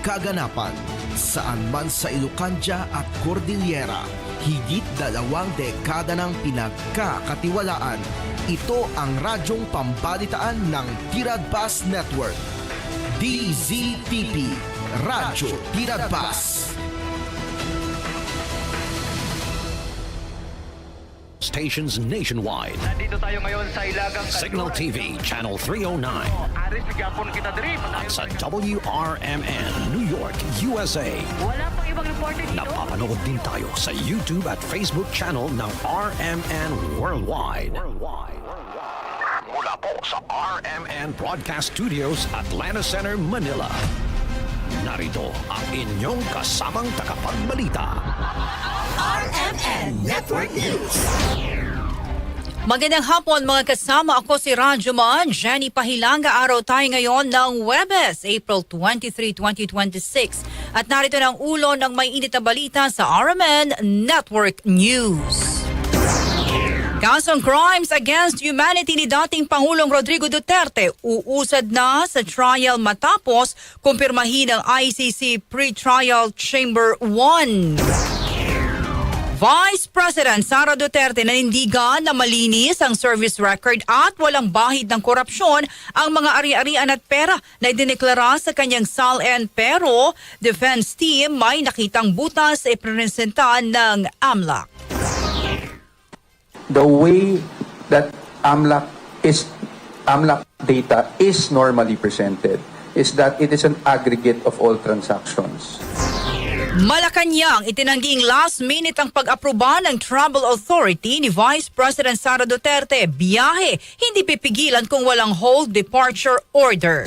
kaganapan. Saan man sa Ilocania at Cordillera, higit 2 dekada ng pinagkakatiwalaan. Ito ang radyong pambalitaan ng Tiradpas Network. DZTP, Radyo Tiradpas. Stations nationwide. Nandito tayo ngayon sa Ilagang Signal TV, Channel 309. Aris, bigapon kita diri. At sa WRMN, New York, USA. Wala pang ibang reporter dito. Napapanood din tayo sa YouTube at Facebook channel ng RMN Worldwide. Mula po sa RMN Broadcast Studios, Atlanta Center, Manila. Narito ang inyong kasamang tagapagbalita. RMN Network News. Magandang hapon mga kasama, ako si Rajuman, Jenny Pahilanga. Araw tayo ngayon ng Huwebes, April 23, 2026. At narito ng ulo ng may init na balita sa RMN Network News. Kasong Crimes Against Humanity ni dating Pangulong Rodrigo Duterte uusad na sa trial matapos kumpirmahin ng ICC Pre-Trial Chamber 1. Vice President Sara Duterte nanindigan na malinis ang service record at walang bahid ng korupsyon ang mga ari-arian at pera na idineklara sa kanyang SALN, pero defense team may nakitang butas sa iprepresenta ng AMLAC. The way that AMLAC data is normally presented is that it is an aggregate of all transactions. Malacanang, itinangging last minute ang pag-aproba ng Travel Authority ni Vice President Sara Duterte. Biyahe, hindi pipigilan kung walang hold departure order.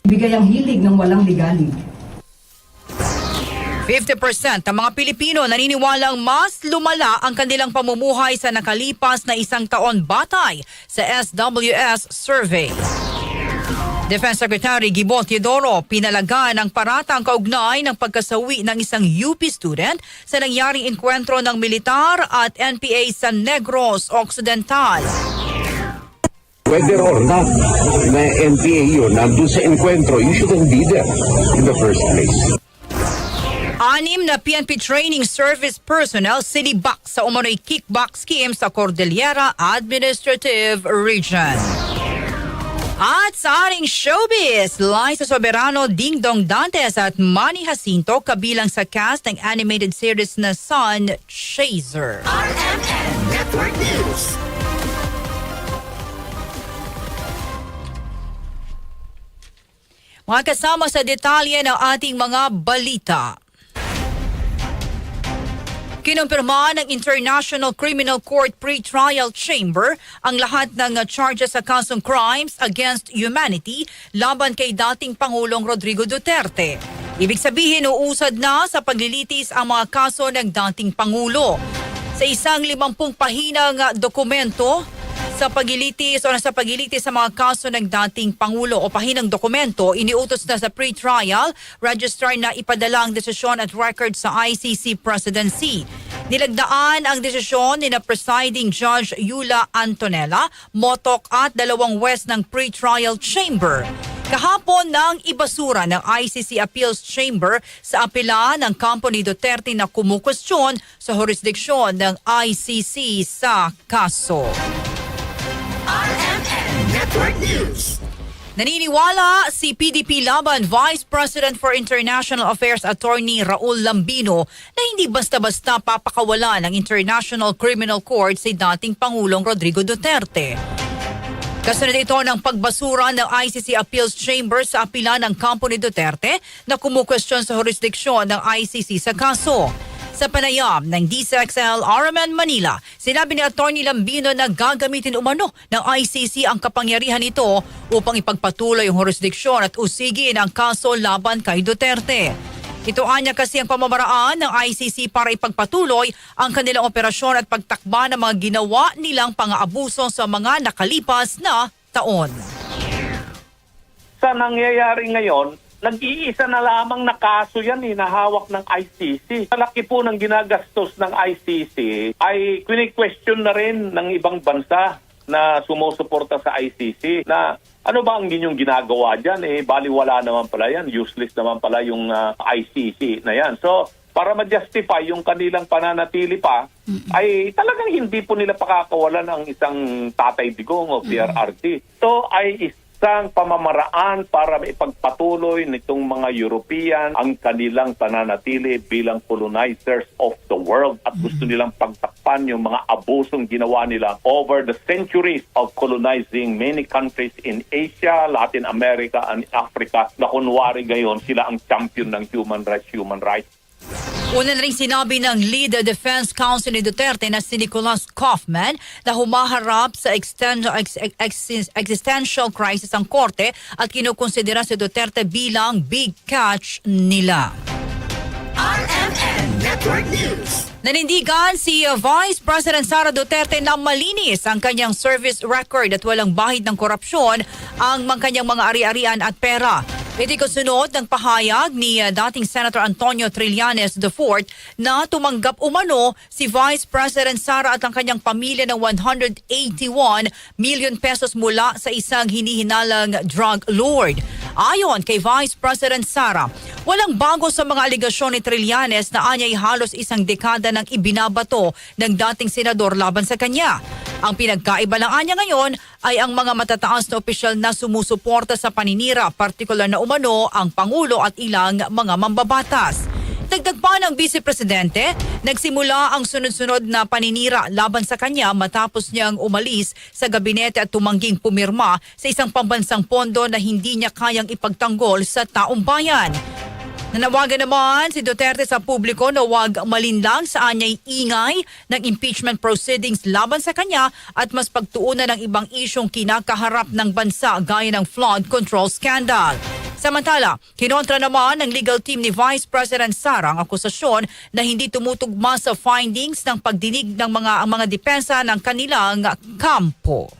Bigay ang hilig ng walang ligalig. 50% ng mga Pilipino naniniwalang mas lumala ang kanilang pamumuhay sa nakalipas na 1 taon batay sa SWS survey. Defense Secretary Gibo Teodoro pinalagaan ang paratang kaugnay ng pagkasawi ng isang UP student sa nangyaring enkwentro ng militar at NPA sa Negros Occidental. Whether or not na NPA yun nandun sa enkwentro, you shouldn't be there in the first place. 6 na PNP training service personnel sinibak sa umano'y kickback scheme sa Cordillera Administrative Region. At sa ating showbiz, Liza Soberano, Ding Dong Dantes at Manny Jacinto kabilang sa cast ng animated series na Sun Chaser. RMN Network News. Mga kasama sa detalye ng ating mga balita. Kinumpirma ng International Criminal Court Pre-Trial Chamber ang lahat ng charges sa kasong Crimes Against Humanity laban kay dating Pangulong Rodrigo Duterte. Ibig sabihin, uusad na sa paglilitis ang mga kaso ng dating Pangulo. Sa isang 50 pahinang dokumento, sa paglilitis sa mga kaso ng dating Pangulo o pahinang dokumento, iniutos na sa pre-trial registrar na ipadala ang desisyon at record sa ICC presidency. Nilagdaan ang desisyon ni na presiding Judge Yula Antonella, Motok at 2 west ng pre-trial chamber. Kahapon nang ibasura ng ICC Appeals Chamber sa apela ng kampo ni Duterte na kumukwestiyon sa jurisdiksyon ng ICC sa kaso. RMN Network News. Naniniwala si PDP Laban Vice President for International Affairs Attorney Raul Lambino na hindi basta-basta papakawalan ng International Criminal Court si dating Pangulong Rodrigo Duterte. Kasunod ito ng pagbasura ng ICC Appeals Chamber sa apela ng kampo ni Duterte na kumukwestiyon sa jurisdiksyon ng ICC sa kaso. Sa panayam ng DCXL RMN Manila, sinabi ni Atty. Lambino na gagamitin umano ng ICC ang kapangyarihan nito upang ipagpatuloy ang jurisdiksyon at usigin ang kaso laban kay Duterte. Ito anya kasi ang pamamaraan ng ICC para ipagpatuloy ang kanilang operasyon at pagtakba ng mga ginawa nilang pang-aabuso sa mga nakalipas na taon. Sa nangyayari ngayon, nag-iisa na lamang na kaso yan na hawak ng ICC. Malaki po ng ginagastos ng ICC ay question na rin ng ibang bansa na sumusuporta sa ICC na ano ba ang inyong ginagawa dyan? Baliwala naman pala yan, useless naman pala yung ICC na yan. So, para ma-justify yung kanilang pananatili pa, ay talagang hindi po nila pakakawalan ang isang Tatay Digong o PRRD. Ito ay isang pamamaraan para maipagpatuloy nitong mga European ang kanilang pananatili bilang colonizers of the world at gusto nilang pagtakpan yung mga abusong ginawa nila over the centuries of colonizing many countries in Asia, Latin America, and Africa na kunwari ngayon sila ang champion ng human rights. Una na rin sinabi ng Lead Defense Counsel ni Duterte na si Nicholas Kaufman na humaharap sa existential crisis ang korte at kinukonsidera si Duterte bilang big catch nila. RMN Network News. Nanindigan si Vice President Sara Duterte na malinis ang kanyang service record at walang bahid ng korupsyon ang kanyang mga ari-arian at pera. Ito kasunod ng pahayag ni dating Senator Antonio Trillanes IV na tumanggap umano si Vice President Sara at ang kanyang pamilya ng 181 million pesos mula sa isang hinihinalang drug lord. Ayon kay Vice President Sara, walang bago sa mga aligasyon ni Trillanes na anya'y halos isang dekada nang ibinabato ng dating senador laban sa kanya. Ang pinagkaiba lang anya ngayon ay ang mga matataas na opisyal na sumusuporta sa paninira, partikular na umano ang Pangulo at ilang mga mambabatas. Dagdag pa ng Vice Presidente, nagsimula ang sunod-sunod na paninira laban sa kanya matapos niyang umalis sa gabinete at tumangging pumirma sa isang pambansang pondo na hindi niya kayang ipagtanggol sa taong bayan. Nanawagan naman si Duterte sa publiko na huwag malinlang sa anya'y ingay ng impeachment proceedings laban sa kanya at mas pagtuunan ng ibang isyong kinakaharap ng bansa gaya ng flood control scandal. Samantala, kinontra naman ng legal team ni Vice President Sara ang akusasyon na hindi tumutugma sa findings ng pagdinig ng mga depensa ng kanilang kampo.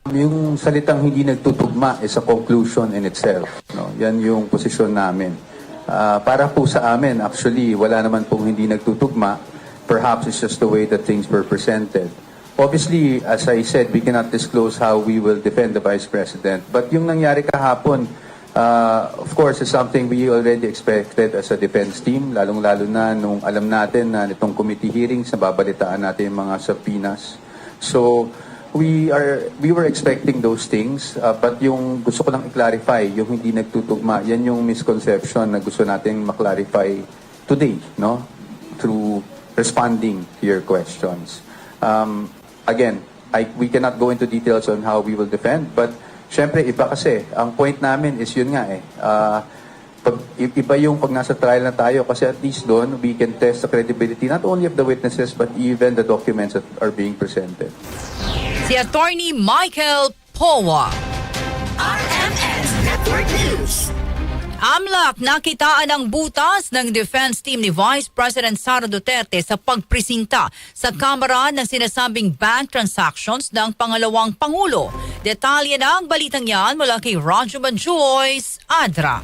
Yung salitang hindi nagtutugma is a conclusion in itself. No? Yan yung posisyon namin. Para po sa amin, actually, wala naman pong hindi nagtutugma. Perhaps it's just the way that things were presented. Obviously, as I said, we cannot disclose how we will defend the Vice President. But yung nangyari kahapon, of course, is something we already expected as a defense team, lalong-lalo na nung alam natin na nitong committee hearings, nababalitaan natin yung mga subpoenas. So, we were expecting those things, but yung gusto ko lang i-clarify, yung hindi nagtutugma, yan yung misconception na gusto natin maklarify today, no? Through responding to your questions. Again, we cannot go into details on how we will defend, but syempre iba kasi, ang point namin is yun nga iba yung pag nasa trial na tayo kasi at least doon we can test the credibility not only of the witnesses but even the documents that are being presented. Si Attorney Michael Powa. RMN Network News. AMLAC nakitaan ang butas ng defense team ni Vice President Sara Duterte sa pagpresinta sa Kamara ng sinasabing bank transactions ng pangalawang Pangulo. Detalye ng balitang yan mula kay Rajuman Joyce Adra.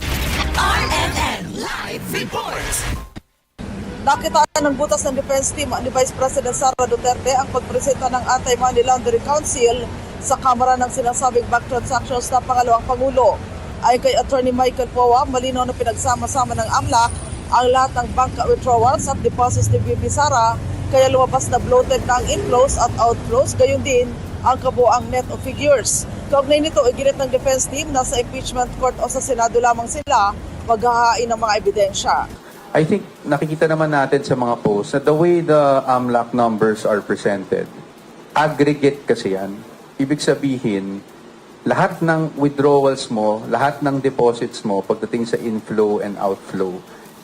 RMN Live Report. Nakitaan ng butas ng defense team ni Vice President Sara Duterte ang pagpresenta ng Anti-Money Laundering Council sa Kamara ng sinasabing bank transactions na pangalawang Pangulo. Ayon kay Attorney Michael Powa, malinaw na pinagsama-sama ng AMLAC ang lahat ng bank withdrawals at deposits ni VP Sara, kaya lumabas na bloated na ang inflows at outflows, gayon din ang kabuang net of figures. Kaugnay nito, iginit ng defense team na sa impeachment court o sa Senado lamang sila maghahain ng mga ebidensya. I think nakikita naman natin sa mga posts that the way the AMLAC numbers are presented, aggregate kasi yan. Ibig sabihin, lahat ng withdrawals mo, lahat ng deposits mo pagdating sa inflow and outflow,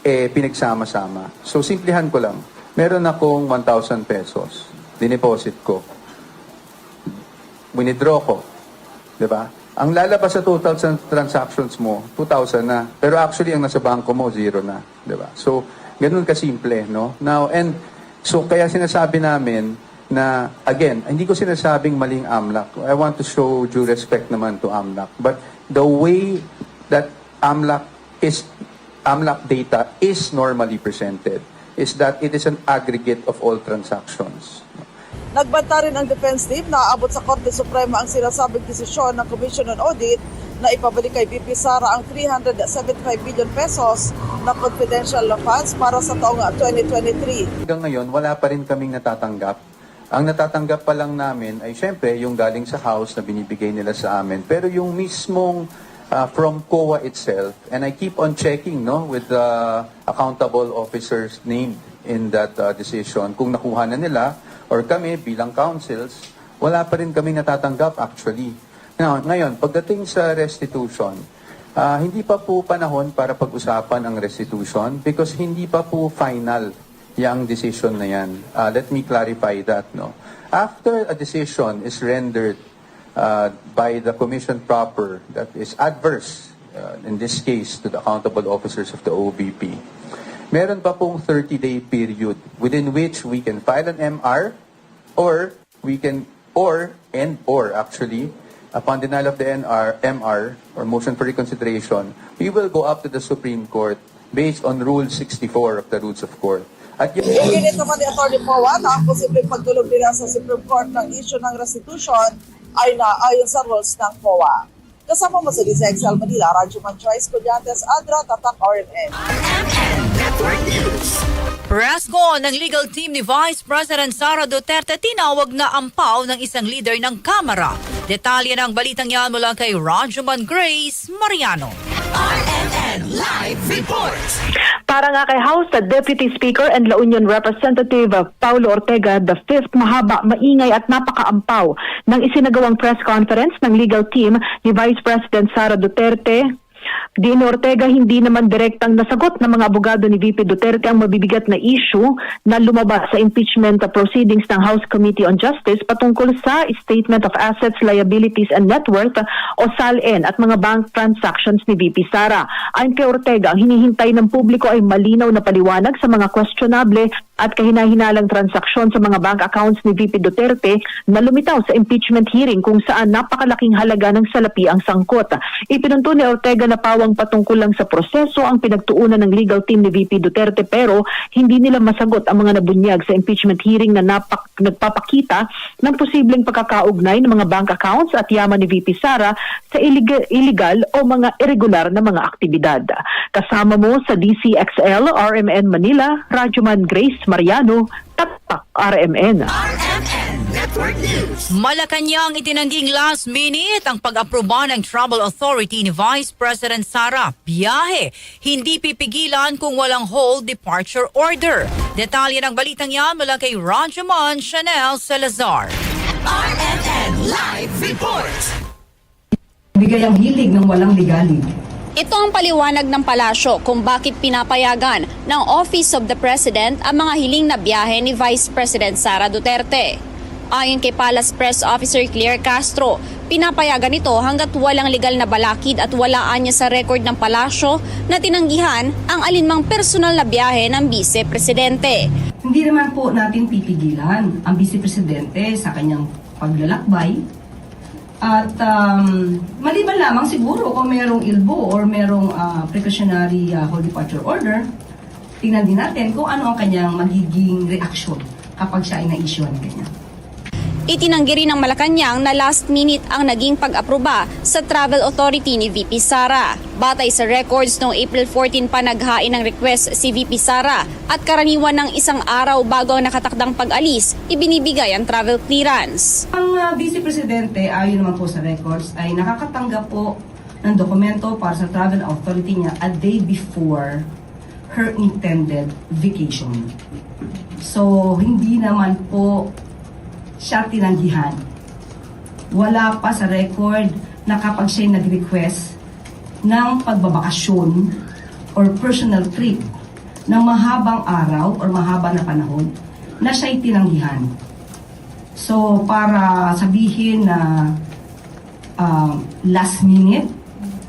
pinagsama-sama. So, simplihan ko lang. Meron akong 1,000 pesos. Dineposit ko. Winidraw ko. Diba? Ang lalabas sa total transactions mo, 2,000 na. Pero actually, ang nasa bangko mo, 0 na. Diba? So, ganun kasimple, no? Now, and so, kaya sinasabi namin na, again, hindi ko sinasabing maling AMLAC. I want to show due respect naman to AMLAC. But the way that AMLAC data is normally presented is that it is an aggregate of all transactions. Nagbanta rin ang defense team na aabot sa Korte Suprema ang sinasabing desisyon ng Commission on Audit na ipabalik kay VP Sara ang 375 billion pesos na confidential funds para sa taong 2023. Hanggang ngayon, wala pa rin kaming natatanggap. Ang natatanggap pa lang namin ay syempre yung galing sa House na binibigay nila sa amin. Pero yung mismong from COA itself, and I keep on checking with the accountable officers named in that decision, kung nakuha na nila or kami bilang councils, wala pa rin kami natatanggap actually. Ngayon, pagdating sa restitution, hindi pa po panahon para pag-usapan ang restitution because hindi pa po final yung decision na yan. Let me clarify that. After a decision is rendered by the commission proper that is adverse, in this case, to the accountable officers of the OVP, meron pa pong 30-day period within which we can file an MR or we can, or actually, upon denial of the MR or motion for reconsideration, we will go up to the Supreme Court based on Rule 64 of the Rules of Court. At Iginit naman ni Atty. Poa na ang posibleng pagtulog nila sa Supreme Court ng issue ng restitution ay naayon sa rules ng POA. Kasama mo sa DZXL Manila, Radyo Manchoice, Collantes, Adra, Tatak, RMN. RMN Network News. Presko ng legal team ni Vice President Sara Duterte tinawag na ampaw ng isang leader ng Kamara. Detalye ng balitang yan mula kay Rajuman Grace Mariano. RMN Live Report. Para nga kay House Deputy Speaker and La Union Representative Paulo Ortega, the fifth mahaba, maingay at napakaampaw ng isinagawang press conference ng legal team ni Vice President Sara Duterte. Dino Ortega, hindi naman direktang nasagot ng mga abogado ni VP Duterte ang mabibigat na issue na lumabas sa impeachment proceedings ng House Committee on Justice patungkol sa Statement of Assets, Liabilities and Net Worth o SALN at mga bank transactions ni VP Sara. Ayon kay Ortega, ang hinihintay ng publiko ay malinaw na paliwanag sa mga questionable at kahina-hinalang transaksyon sa mga bank accounts ni VP Duterte na lumitaw sa impeachment hearing kung saan napakalaking halaga ng salapi ang sangkot. Ipinunto ni Ortega na pawang patungkol lang sa proseso ang pinagtuunan ng legal team ni VP Duterte pero hindi nila masagot ang mga nabunyag sa impeachment hearing na nagpapakita ng posibleng pagkakaugnay ng mga bank accounts at yaman ni VP Sara sa illegal o mga irregular na mga aktibidad. Kasama mo sa DCXL, RMN Manila, Rajuman Grace Mariano, Tatak RMN. RMN Network News. Malacanang itinangging last minute ang pag-aproba ng Travel Authority ni Vice President Sara. Biyahe, hindi pipigilan kung walang hold departure order. Detalye ng balitang yan mula kay Rajuman Chanel Salazar. RMN Live Report. Bigay ang hilig ng walang ligalig. Ito ang paliwanag ng palasyo kung bakit pinapayagan ng Office of the President ang mga hiling na biyahe ni Vice President Sara Duterte. Ayon kay Palace Press Officer Claire Castro, pinapayagan ito hanggat walang legal na balakid at walaan niya sa record ng palasyo na tinanggihan ang alinmang personal na biyahe ng Vice Presidente. Hindi naman po natin pipigilan ang Vice Presidente sa kanyang paglalakbay. At maliban lamang siguro kung merong ilbo or merong precautionary hold departure order, tingnan din natin kung ano ang kanyang magiging reaksyon kapag siya ay na-issue ng ganyan. Itinanggi rin ng Malacanang na last minute ang naging pag-aproba sa Travel Authority ni VP Sara. Batay sa records noong April 14 pa naghain ng request si VP Sara at karaniwan ng isang araw bago ang nakatakdang pag-alis, ibinibigay ang travel clearance. Ang Vice Presidente, ayon naman po sa records, ay nakakatanggap po ng dokumento para sa Travel Authority niya a day before her intended vacation. So, hindi naman po siya tinanggihan. Wala pa sa record na kapag siya nag-request ng pagbabakasyon or personal trip ng mahabang araw or mahaba na panahon na siya'y tinanggihan. So, para sabihin na last minute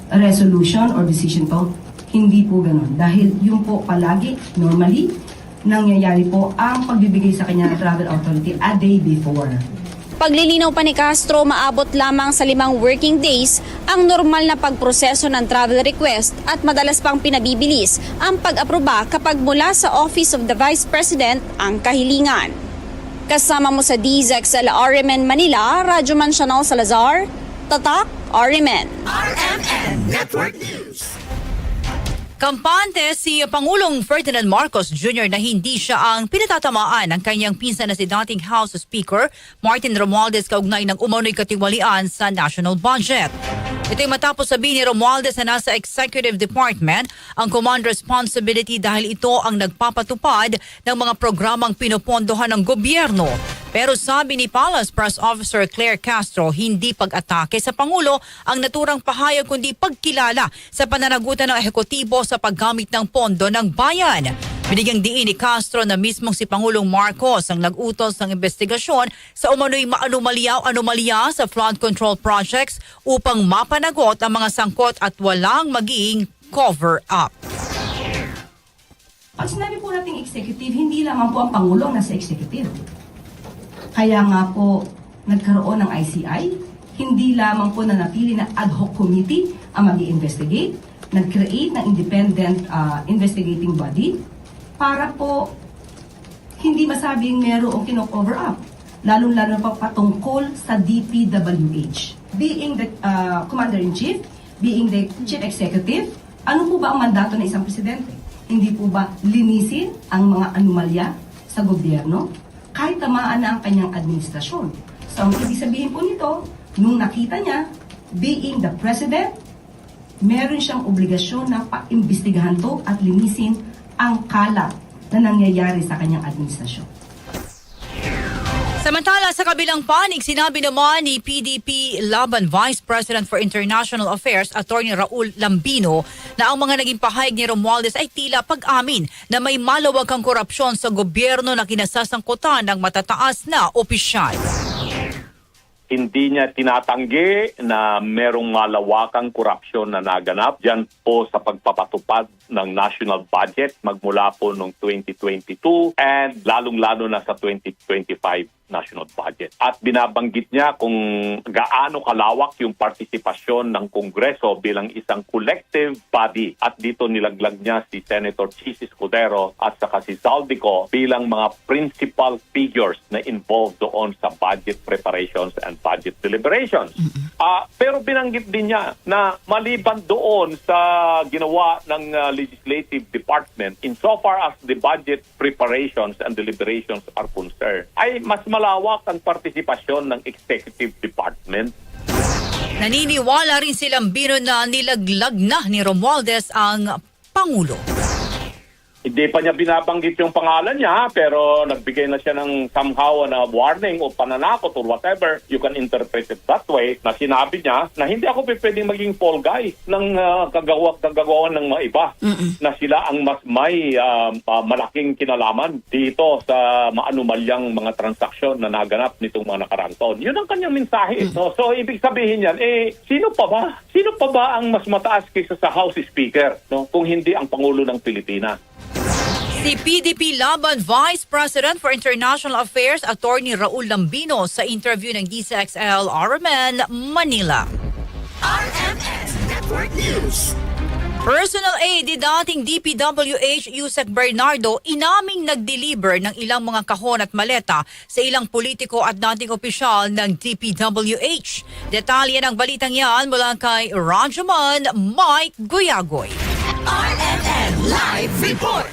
resolution or decision to, hindi po ganun. Dahil yun po palagi, normally, nangyayari po ang pagbibigay sa kanya ng Travel Authority a day before. Paglilinaw pa ni Castro, maabot lamang sa 5 working days ang normal na pagproseso ng travel request at madalas pang pinabibilis ang pag-aproba kapag mula sa Office of the Vice President ang kahilingan. Kasama mo sa DZXL RMN Manila, Radyo Mansianao Salazar, Tatak RMN. RMN Network News. Kampante si Pangulong Ferdinand Marcos Jr. na hindi siya ang pinatatamaan ng kanyang pinsan na si dating House Speaker Martin Romualdez kaugnay ng umano'y katiwalian sa national budget. Ito'y matapos sabihin ni Romualdez na nasa Executive Department ang command responsibility dahil ito ang nagpapatupad ng mga programang pinupondohan ng gobyerno. Pero sabi ni Palace Press Officer Claire Castro, hindi pag-atake sa Pangulo ang naturang pahayag kundi pagkilala sa pananagutan ng ehekutibo sa paggamit ng pondo ng bayan. Binigyang diin ni Castro na mismong si Pangulong Marcos ang nag-utos ng investigasyon sa umano'y anomalya sa flood control projects upang mapanagot ang mga sangkot at walang maging cover-up. Pag sinabi po nating executive, hindi lamang po ang Pangulo ang nasa executive. Kaya nga po nagkaroon ng ICI, hindi lamang po nanatili na ad hoc committee ang mag-i-investigate, nag-create ng independent investigating body para po hindi masabing merong kino-cover up, lalo-lalo pa patungkol sa DPWH. Being the Commander-in-Chief, being the Chief Executive, ano po ba ang mandato ng isang presidente? Hindi po ba linisin ang mga anomalya sa gobyerno? Kahit tamaan na ang kanyang administrasyon. So, ang ibig sabihin po nito, nung nakita niya, being the president, meron siyang obligasyon na paimbestigahan to at linisin ang kalat na nangyayari sa kanyang administrasyon. Samantala, sa kabilang panig, sinabi naman ni PDP Laban Vice President for International Affairs, Atty. Raul Lambino, na ang mga naging pahayag ni Romualdez ay tila pag-amin na may malawakang korupsyon sa gobyerno na kinasasangkutan ng matataas na opisyal. Hindi niya tinatanggi na merong malawakang korupsyon na naganap dyan po sa pagpapatupad ng national budget magmula po noong 2022 and lalong-lalo na sa 2025 national budget. At binabanggit niya kung gaano kalawak yung partisipasyon ng Kongreso bilang isang collective body. At dito nilaglag niya si Senator Chis Escudero at saka si Zaldico bilang mga principal figures na involved doon sa budget preparations and budget deliberations. Pero binanggit din niya na maliban doon sa ginawa ng Legislative Department insofar as the budget preparations and deliberations are concerned, ay mas malawak ang partisipasyon ng Executive Department. Naniniwala rin silang bino na nilaglag na ni Romualdez ang Pangulo. Hindi pa niya binabanggit yung pangalan niya pero nagbigay na siya ng somehow na warning o pananakot or whatever. You can interpret it that way na sinabi niya na hindi ako pwedeng maging fall guy ng kagagawan ng mga iba. Na sila ang mas may malaking kinalaman dito sa maanumalyang mga transaksyon na naganap nitong mga nakaraang taon. Yun ang kanyang mensahe. So ibig sabihin yan, sino pa ba? Sino pa ba ang mas mataas kaysa sa House Speaker kung hindi ang Pangulo ng Pilipinas? Si PDP Laban Vice President for International Affairs, Atty. Raul Lambino sa interview ng DZXL RMN Manila. RMN Network News. Personal aide ni dating DPWH Yusek Bernardo inaming nag-deliver ng ilang mga kahon at maleta sa ilang politiko at dating opisyal ng DPWH. Detalye ng balitang yan mula kay Rajaman Mike Guyagoy. RMN Live Report.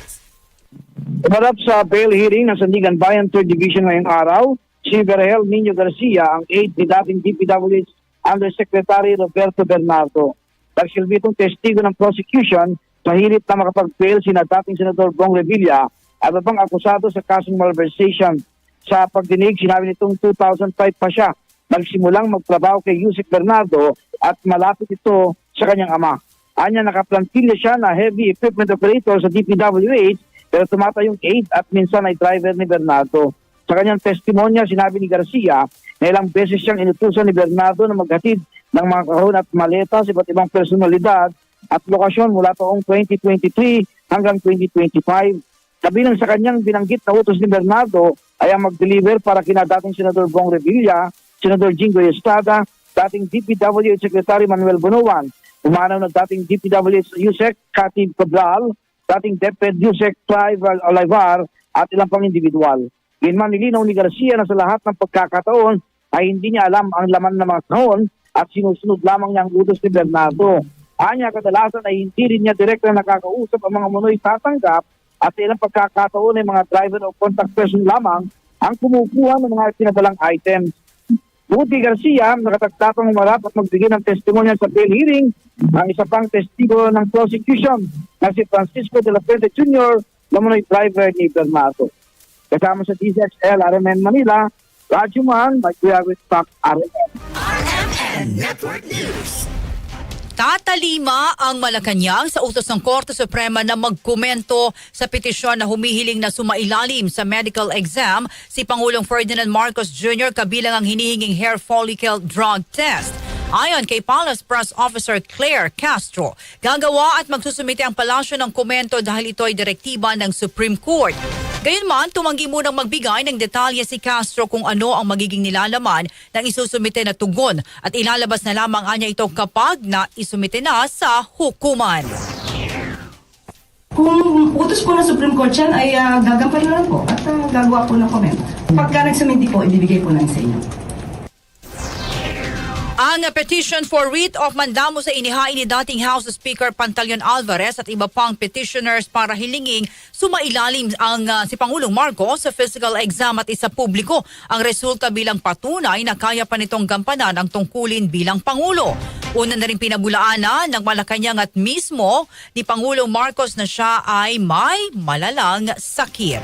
Umarap sa bail hearing ng Sandigan Bayan 3rd Division ngayong araw, si Berhel Nino Garcia, ang aide ni dating DPWH Undersecretary Roberto Bernardo. Nagsilbi itong testigo ng prosecution sa hirit na makapag-bail sina dating Senador Bong Revilla at ibang akusado sa kasong malversation. Sa pagdinig, sinabi nitong 2005 pa siya nagsimulang magtrabaho kay Yusek Bernardo at malapit ito sa kanyang ama. Anya nakaplantilya siya na heavy equipment operator sa DPWH pero tumatayong aide at minsan ay driver ni Bernardo. Sa kanyang testimonya, sinabi ni Garcia na ilang beses siyang inutusan ni Bernardo na maghatid ng mga kahon at maleta sa iba't ibang personalidad at lokasyon mula taong 2023 hanggang 2025. Kabilang sa kanyang binanggit na utos ni Bernardo ay ang mag-deliver para kina dating Senador Bong Revilla, Senador Jinggoy Estrada, dating DPWH Secretary Manuel Bonoan, umanaw na dating DPWH Yusek Katib Cabral, dating DepEd Yusek Clive Olivar at ilang pang individual. Ginman nilinaw ni Garcia na sa lahat ng pagkakataon ay hindi niya alam ang laman ng mga kahon at sinusunod lamang niya ang utos ni Bernardo. Anya, kadalasan ay hindi rin niya direkta nakakausap ang mga munoy tatanggap at sa ilang pagkakataon ay mga driver o contact person lamang ang kumukuha ng mga pinadalang items. Bukod kay Garcia, nakatagtatang humarap at magbigay ng testimonya sa bail hearing ang isa pang testigo ng prosecution na si Francisco de la Fuente Jr. na munoy driver ni Bernardo. Kasama sa DZXL, RMN Manila, Radyo Man, Magkuyawit Stock, RMN. RMN Network News. Tatalima ang Malacanang sa utos ng Korte Suprema na magkomento sa petisyon na humihiling na sumailalim sa medical exam si Pangulong Ferdinand Marcos Jr. kabilang ang hinihinging hair follicle drug test. Ayon kay Palace Press Officer Claire Castro, gagawa at magsusumite ang palasyo ng komento dahil ito ay direktiba ng Supreme Court. Gayunman, tumanggi munang magbigay ng detalye si Castro kung ano ang magiging nilalaman ng isusumite na tugon at ilalabas na lamang anya ito kapag na isumite na sa hukuman. Kung utos po ng Supreme Court yan, ay gagampanin na lang po at gagawa po ng comment. Pagka nagsumiti po, ibibigay po lang sa inyo. Ang petition for writ of mandamo sa inihain ni dating House Speaker Pantaleon Alvarez at iba pang petitioners para hilinging sumailalim ang si Pangulong Marcos sa physical exam at isa publiko ang resulta bilang patunay na kaya pa nitong gampanan ang tungkulin bilang Pangulo. Una na rin pinabulaanan ng Malacanang at mismo ni Pangulong Marcos na siya ay may malalang sakit.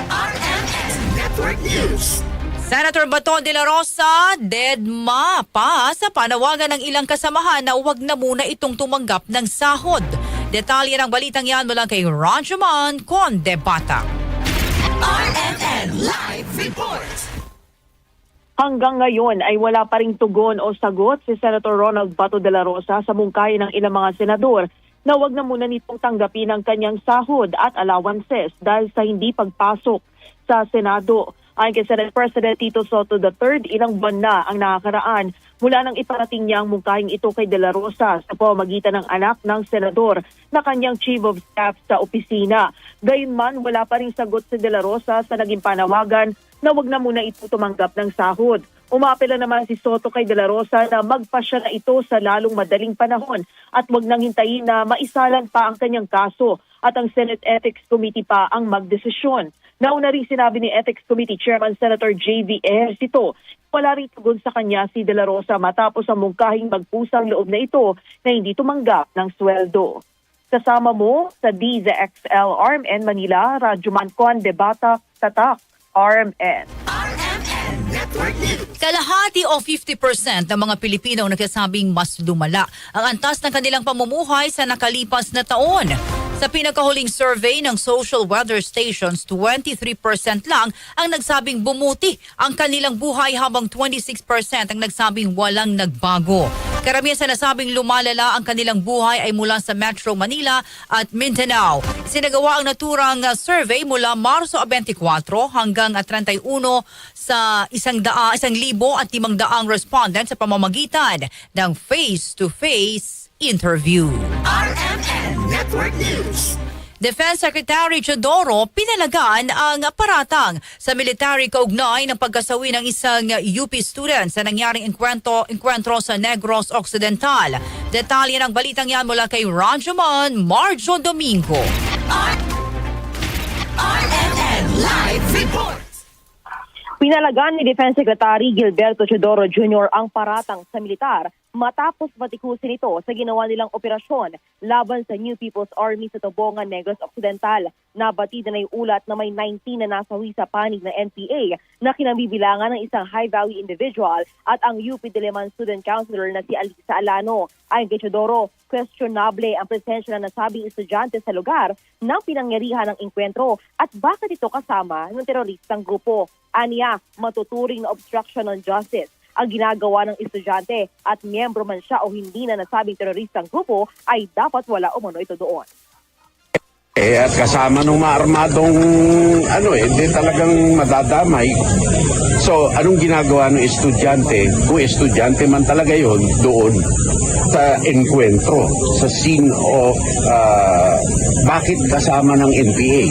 RMN Network News. Senator Bato de la Rosa, deadma pa sa panawagan ng ilang kasamahan na huwag na muna itong tumanggap ng sahod. Detalye ng balitang yan mula kay Rajaman Condebata. RMN Live Report. Hanggang ngayon ay wala pa ring tugon o sagot si Senator Ronald Bato de la Rosa sa mungkahi ng ilang mga senador na huwag na muna nitong tanggapin ang kanyang sahod at allowances dahil sa hindi pagpasok sa Senado. Ayon kay Senate President Tito Soto III, ilang buwan na ang nakakaraan mula nang iparating niya ang mungkahing ito kay De La Rosa sa pamamagitan ng anak ng senador na kanyang chief of staff sa opisina. Gayunman, wala pa ring sagot si De La Rosa sa naging panawagan na wag na muna ito tumanggap ng sahod. Umapela naman si Soto kay De La Rosa na magpasya na ito sa lalong madaling panahon at wag nang hintayin na maisalan pa ang kanyang kaso at ang Senate Ethics Committee pa ang magdesisyon. Nauna rin sinabi ni Ethics Committee Chairman Senator J.V. Ejercito, wala rin tugon sa kanya si De La Rosa matapos ang mungkahing magpusang loob na ito na hindi tumanggap ng sweldo. Kasama mo sa DZXL RMN Manila, Radyo Man Condebata, Tatak, RMN. RMN Network News. Kalahati o 50% ng mga Pilipino nagsasabing mas lumala ang antas ng kanilang pamumuhay sa nakalipas na taon. Sa pinakahuling survey ng social weather stations, 23% lang ang nagsabing bumuti ang kanilang buhay habang 26% ang nagsabing walang nagbago. Karamihan sa nasabing lumalala ang kanilang buhay ay mula sa Metro Manila at Mindanao. Sinagawa ang naturang survey mula Marso 24 hanggang 31 sa 1,500 respondents sa pamamagitan ng face-to-face interview. RMN Network News. Defense Secretary Teodoro pinalagaan ang paratang sa military kaugnay ng pagkasawi ng isang UP student sa nangyaring enkwentro sa Negros Occidental. Detalye ng balitang yan mula kay Rajaman Marjo Domingo. RMN Live Report. Pinalagaan ni Defense Secretary Gilberto Teodoro Jr. ang paratang sa militar matapos batikusin ito sa ginawa nilang operasyon laban sa New People's Army sa Tobongan, Negros Occidental. Nabatid na ulat na may 19 na nasawi sa panig ng NPA na kinabibilangan ng isang high-value individual at ang UP Diliman student counselor na si Alisa Alano. Ayon kay Teodoro, questionable ang presensya ng nasabing estudyante sa lugar ng pinangyarihan ng engkwentro at bakit ito kasama ng teroristang grupo. Aniya, matuturing na obstruction of justice ang ginagawa ng estudyante at miyembro man siya o hindi na nasabing teroristang grupo ay dapat wala umano ito doon. At kasama ng maarmadong hindi talagang madadamay. So, anong ginagawa ng estudyante? Kung estudyante man talaga yon doon sa enkwentro, sa scene of bakit kasama ng NPA?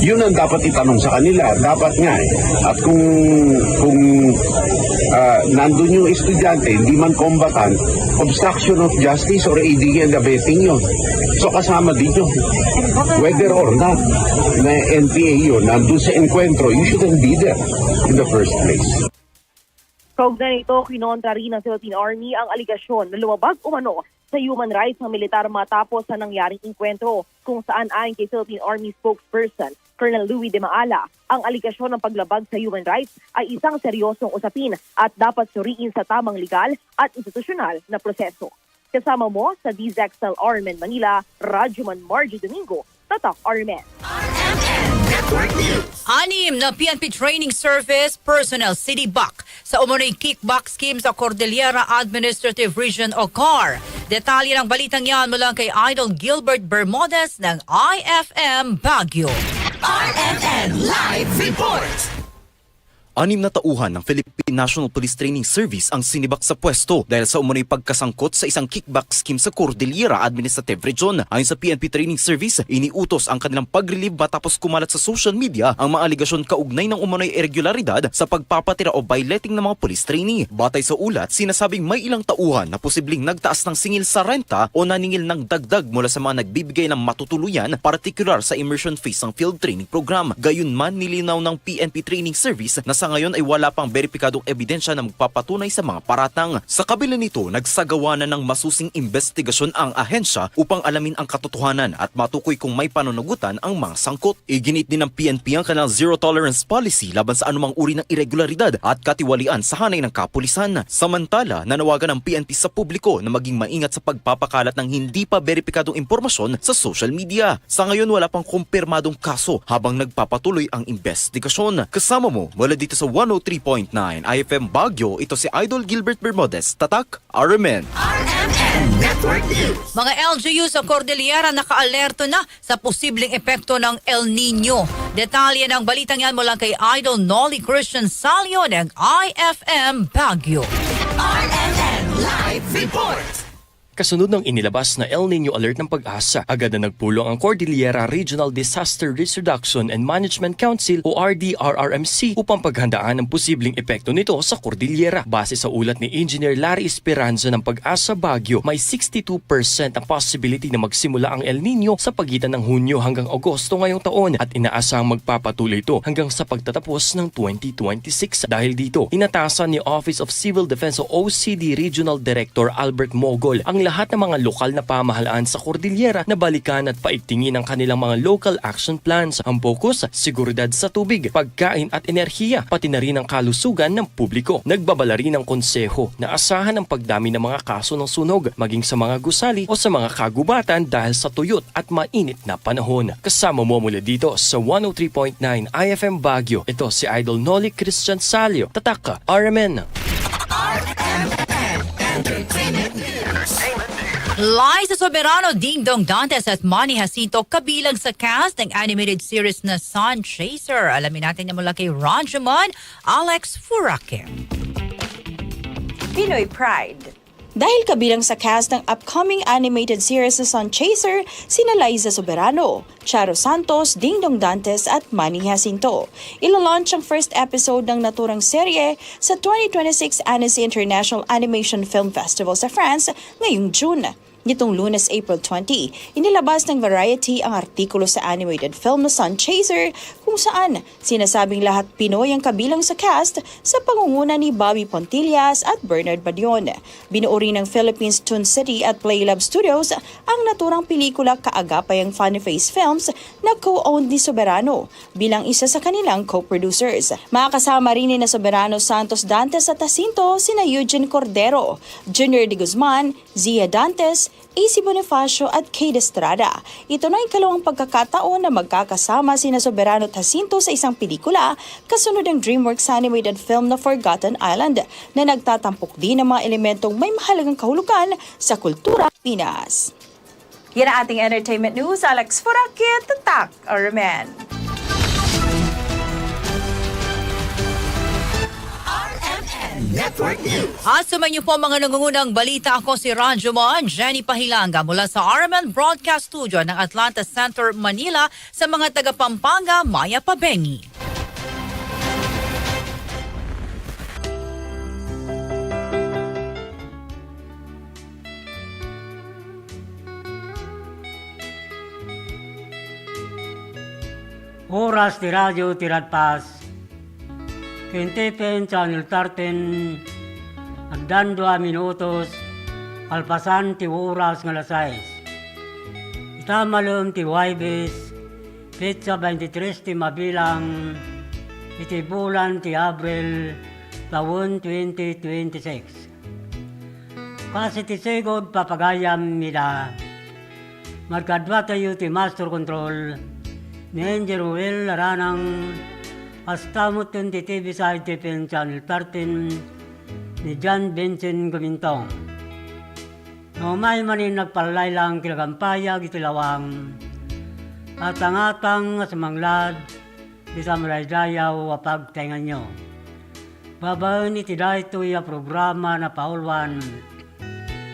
Yun ang dapat itanong sa kanila. Dapat nga eh. At kung nandun yung estudyante, hindi man combatant, obstruction of justice or aiding and abetting yun. So kasama dito. Whether or not na NPA yun, nandun sa encuentro, you shouldn't be there in the first place. Kaugnay nito, kinontra rin ng Philippine Army ang aligasyon na lumabag umano sa human rights ng militar matapos sa nangyaring inkwentro, kung saan ayon kay Philippine Army spokesperson Colonel Louis de Maala, ang aligasyon ng paglabag sa human rights ay isang seryosong usapin at dapat suriin sa tamang legal at institusyonal na proseso. Kasama mo sa DZXL RMN Manila, Radyoman Margie Domingo, Tatak RMN. Anim na PNP Training Service personnel sinibak sa umunoy kickback scheme sa Cordillera Administrative Region o CAR. Detalye ng balitang yan mula kay Idol Gilbert Bermudez ng IFM Baguio. RMN Live Report. 6 na tauhan ng Philippine National Police Training Service ang sinibak sa pwesto dahil sa umunoy pagkasangkot sa isang kickback scheme sa Cordillera Administrative Region. Ayon sa PNP Training Service, iniutos ang kanilang pag-relieve matapos kumalat sa social media ang mga aligasyon kaugnay ng umunoy irregularidad sa pagpapatira o violating ng mga police trainee. Batay sa ulat, sinasabing may ilang tauhan na posibleng nagtaas ng singil sa renta o naningil ng dagdag mula sa mga nagbibigay ng matutuluyan, partikular sa immersion phase ng field training program. Gayunman, nilinaw ng PNP Training Service na sa ngayon ay wala pang beripikadong ebidensya na magpapatunay sa mga paratang. Sa kabila nito, nagsagawa na ng masusing investigasyon ang ahensya upang alamin ang katotohanan at matukoy kung may panunugutan ang mga sangkot. Iginit din ng PNP ang kanilang zero tolerance policy laban sa anumang uri ng irregularidad at katiwalian sa hanay ng kapulisan. Samantala, nanawagan ng PNP sa publiko na maging maingat sa pagpapakalat ng hindi pa beripikadong impormasyon sa social media. Sa ngayon, wala pang kumpirmadong kaso habang nagpapatuloy ang investigasyon. Kasama mo mula dito sa 103.9 IFM Baguio, ito si Idol Gilbert Bermudez, Tatak, RMN. RMN Network News. Mga LGU sa Cordillera nakaalerto na sa posibleng epekto ng El Nino. Detalye ng balitang yan mula kay Idol Nolly Christian Salio ng IFM Baguio. RMN Live Report. Kasunod ng inilabas na El Nino Alert ng Pag-asa, agad na nagpulong ang Cordillera Regional Disaster Risk Reduction and Management Council o RDRRMC upang paghandaan ang posibleng epekto nito sa Cordillera. Base sa ulat ni Engineer Larry Esperanza ng Pag-asa Baguio, may 62% ang possibility na magsimula ang El Nino sa pagitan ng Hunyo hanggang Agosto ngayong taon at inaasahang magpapatuloy ito hanggang sa pagtatapos ng 2026. Dahil dito, inatasan ni Office of Civil Defense o OCD Regional Director Albert Mogol ang lahat ng mga lokal na pamahalaan sa Cordillera na balikan at paigtingin ang kanilang mga local action plans. Ang focus, seguridad sa tubig, pagkain at enerhiya, pati na rin ang kalusugan ng publiko. Nagbabala rin ang konseho na asahan ang pagdami ng mga kaso ng sunog, maging sa mga gusali o sa mga kagubatan dahil sa tuyot at mainit na panahon. Kasama mo mula dito sa 103.9 IFM Baguio, ito si Idol Nolly Christian Salio, Tatak, RMN. Liza Soberano, Ding Dong Dantes at Manny Jacinto kabilang sa cast ng animated series na Sun Chaser. Alamin natin na mula kay Radyoman, Alex Furaque. Pinoy Pride. Dahil kabilang sa cast ng upcoming animated series na Sun Chaser, sina Liza Soberano, Charo Santos, Ding Dong Dantes at Manny Jacinto. Ilo-launch ang first episode ng naturang serye sa 2026 Annecy International Animation Film Festival sa France ngayong June. Nitong Lunes, April 20, inilabas ng Variety ang artikulo sa animated film na Sun Chaser kung saan sinasabing lahat Pinoy ang kabilang sa cast sa pangunguna ni Bobby Pontillas at Bernard Badion. Binuo rin ng Philippines Toon City at Playlab Studios ang naturang pelikula kaagapay ang Funny Face Films na co-owned ni Soberano bilang isa sa kanilang co-producers. Makakasama rin ni Soberano, Santos, Dantes at Jacinto sina Eugene Cordero, Junior de Guzman, Zia Dantes, AC Bonifacio at Kate Estrada. Ito na ang ikalawang pagkakataon na magkakasama sina Soberano at Jacinto sa isang pelikula kasunod ng DreamWorks animated film na Forgotten Island na nagtatampok din ng mga elementong may mahalagang kahulugan sa kultura Pinas. Yan ang ating entertainment news. Alex Furaque, Tatak, RMN. RMN Network News. At sumayin niyo po mga nangungunang balita. Ako si Ranjumon Jenny Pahilanga mula sa RMN Broadcast Studio ng Atlanta Center, Manila sa mga taga Pampanga, Maya Pabengi. Oras di radyo tiradpas. Kintipen channel 13 agdan 2 minutos alpasan ti oras nga lasais. Itamalum ti Huwebes Petsa 23 ti mabilang iti bulan ti Abril taon 2026. Kasi ti segod papagayam nila magkadwa tayo ti Master Control ni Jeruel Laranang kastamot yung ti TV sa ITPN Channel 13 ni John Vincent Gumintong. No may manin nagpalay lang kilagampayag itilawang at angatang sumanglad di sa malaydayaw wapag tengan nyo. Babaen iti daytoy a programa na paulwan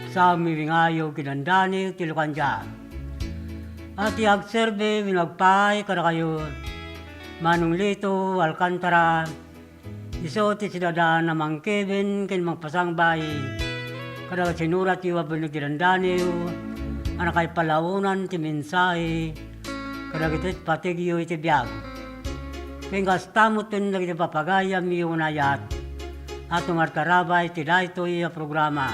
sa miwingayo kinandani tilukanja. At iagserbe winagpay kada kayo Manong Lito Alcantara iso ti sinadaan na Mang Kevin ken Mang Pasangbay kada sinurat yu abon nagdirandaniw anak kay palaunan ti mensahe kada kitit patigyo iti biyag ken kastamot ten lagi ti papagayam yu unayat atong arkarabay ti daytoy a programa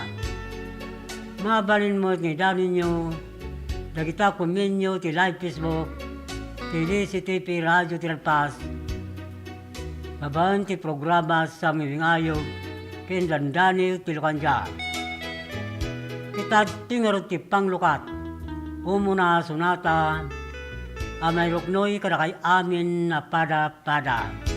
mabalin mo ni danin nyo dagita kuminyo ti live Facebook, ti CTP Radio Tiradpas, babaan ti programa sa miwingayog, ken dandani ti Lukanja. Kita tingarot ti panglukat, umuna sunata, amay ruknoy kada kay amin na pada-pada.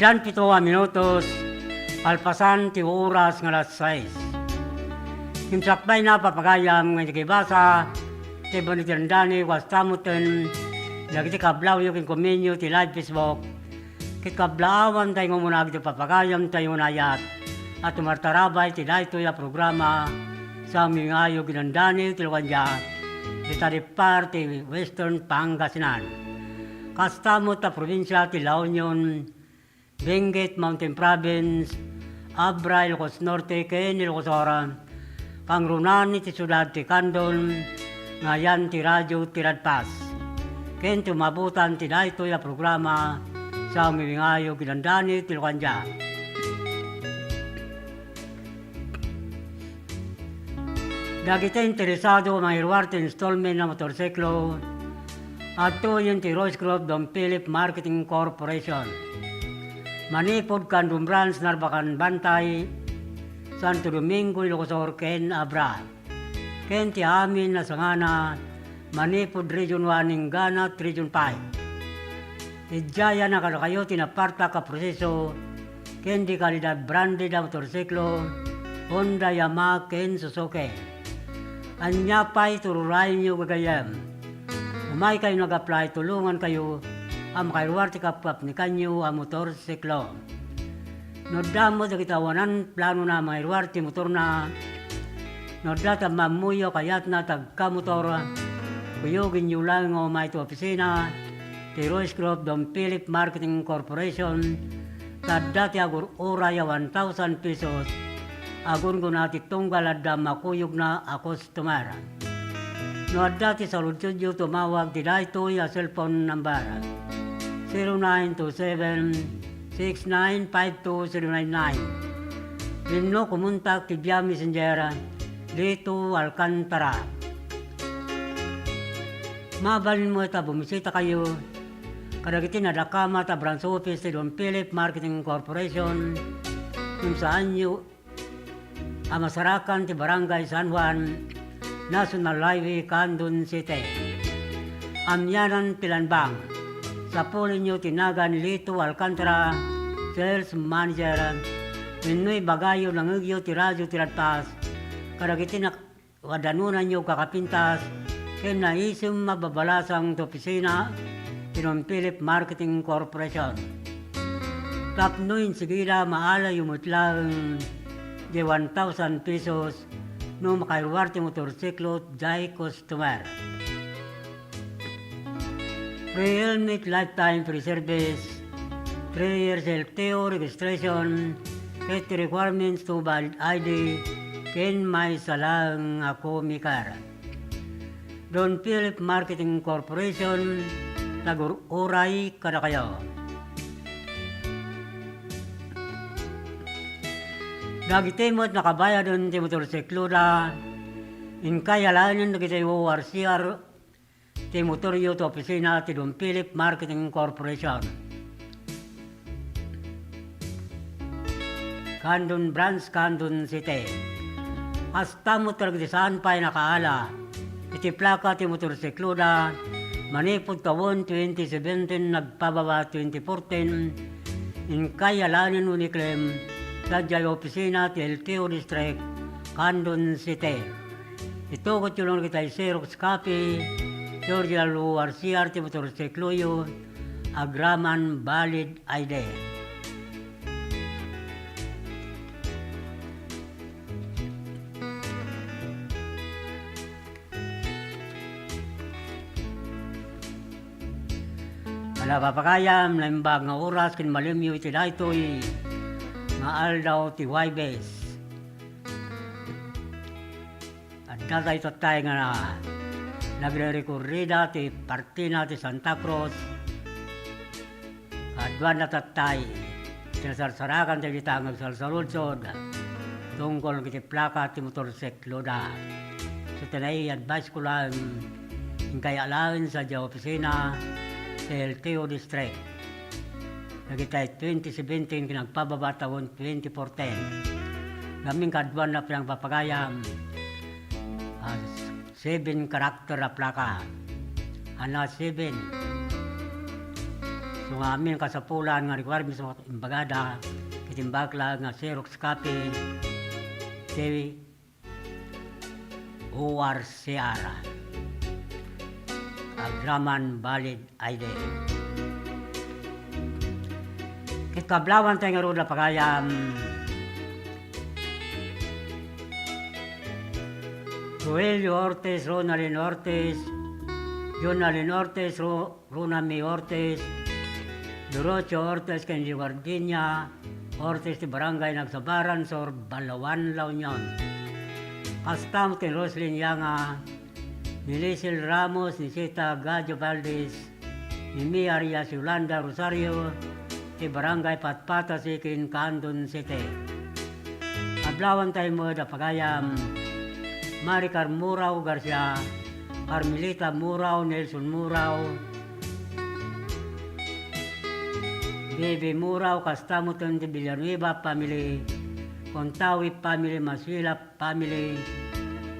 Dan 7 minutos, palpasan ti oras nga alas 6. Kimsakbay na papagayam nga nagibasa, ti bonitirandani, wastamutin, lagi ti kablaw yung kuminyo ti live Facebook, kit kablaawan tayo ngumunag ti papagayam tayo nayat, at tumartarabay ti dayto ya programa sa aming ayo ginandani ti Luwanja, ti taripar ti Western Pangasinan. Kastamot ta probinsya ti La Union, Benguet Mountain Province, Abra, Ilocos Norte, ken Ilocos Ora, pangrunani ti sudad ti Candon, ngayan ti radyo ti Radpas. Ken tumabutan ti dayto ya programa sa aming ayo ginandani ti Luwanja. Dagiti interesado mahirwar ti installment na motorsiklo at yung ti Royce Grove Don Philip Marketing Corporation. Manipod Candon Branch Narbacan Bantay, Santo Domingo, Ilocos Sur, ken Abra. Ken ti amin na sangana, Manipod Region 1 Ingana, Region 5. Idjaya na kayo tinaparta ka proseso, ken di kalidad branded na motorsiklo, Honda, Yamaha, ken Suzuki. Anya pa'y tururayin nyo gagayam. Umay kayo nag-apply, tulungan kayo ang makailuwar ti kapap ni kanyo ang motorsiklo. Nodda mo dagitawanan plano na makailuwar ti motor na nodda ta mamuyo kayat na tagkamotor kuyugin nyo lang o may ito opisina ti Royce Grove Don Philip Marketing Corporation tadda ti agur oraya 1,000 pesos agun ko na ti tunggal adda makuyog na a customer. No adda ti sa Studio tumawag ti daytoy a cellphone number 0927-6952-099. Limno kumuntak ti Via Messenger Lito Alcantara. Mabalin mo ita bumisita kayo kadagiti na dakama ta branch office ti Don Philip Marketing Corporation kung saan nyo Amasarakan ti Barangay San Juan, National Highway, Candon City. Amyanan Pilanbang, sa pulo nyo tinagan Lito Alcantara, Sales Manager, Minoy Bagayo ng Ugyo ti Radyo ti Radpas, kadagiti na wadanunan nyo kakapintas, ken naisum mababalasang ti opisina ti Don Philip Marketing Corporation. Tapnoin sigila maala yumutlang di 1,000 pesos no makailuwar ti motorsiklo jay customer. Free helmet, lifetime free service, 3 years LTO registration, ket requirements to valid ID, ken may salang ako mikar. Don Philip Marketing Corporation, tagur-uray kada kayo. Gagitemot nakabayad doon ti motorsiklo na inkayalanin na kita yung ORCR ti motoryo to opisina ti Don Philip Marketing Corporation. Candon Branch, Candon City. Hasta motor ti saan pa'y nakaala iti plaka ti motorsiklo na manipod kawon 2017 nagpababa 2014 inkayalanin uniklem sa jay opisina ti LTO District, Candon City. Ito ko tulong kita Xerox copy, original ORCR ti motorsiklo yu, agraman valid ID. Wala papakayam, laimbag nga oras, kinmalimyo iti daytoy, nga aldaw ti Huwebes. At natay tatay nga na nagre-rekurrida ti partina ti Santa Cruz. At buwan na tatay, sinasarsarakan ti kita ngagsalsaludsod tungkol kiti plaka ti motorsiklo da. So tinay advice ko lang yung kaya alawin sa dya opisina sa LTO District. Nagitay 2017 kinagpababa taon 2014. Gaming kadwan na pinang papagayam 7 karakter na plaka. Ana 7 So nga amin kasapulan nga requirements sa imbagada, kitimbakla nga Xerox copy, si Uwar Seara. Agraman valid ID. Kitkablawan tayo nga roda pagayam Joelio Ortiz, Ronaldin Ortiz, Jonalyn Ortiz, Runami Ortiz, Dorocho Ortiz, Kenji Guardinia, Ortiz di Barangay Nagsabaran, Sor Balawan, La Union. Kastam kin Roslyn Yanga, ni Lizel Ramos, ni Sita Gadjo Valdez, ni Mia Arias Yolanda Rosario, di Barangay Patpata, Sikin, Candon City. Adlawan tayo mo da pagayam, Maricar Murao Garcia, Carmelita Murao, Nelson Murao, Baby Murao, Castamuton de Villanueva family, Contawi family, Maswila family,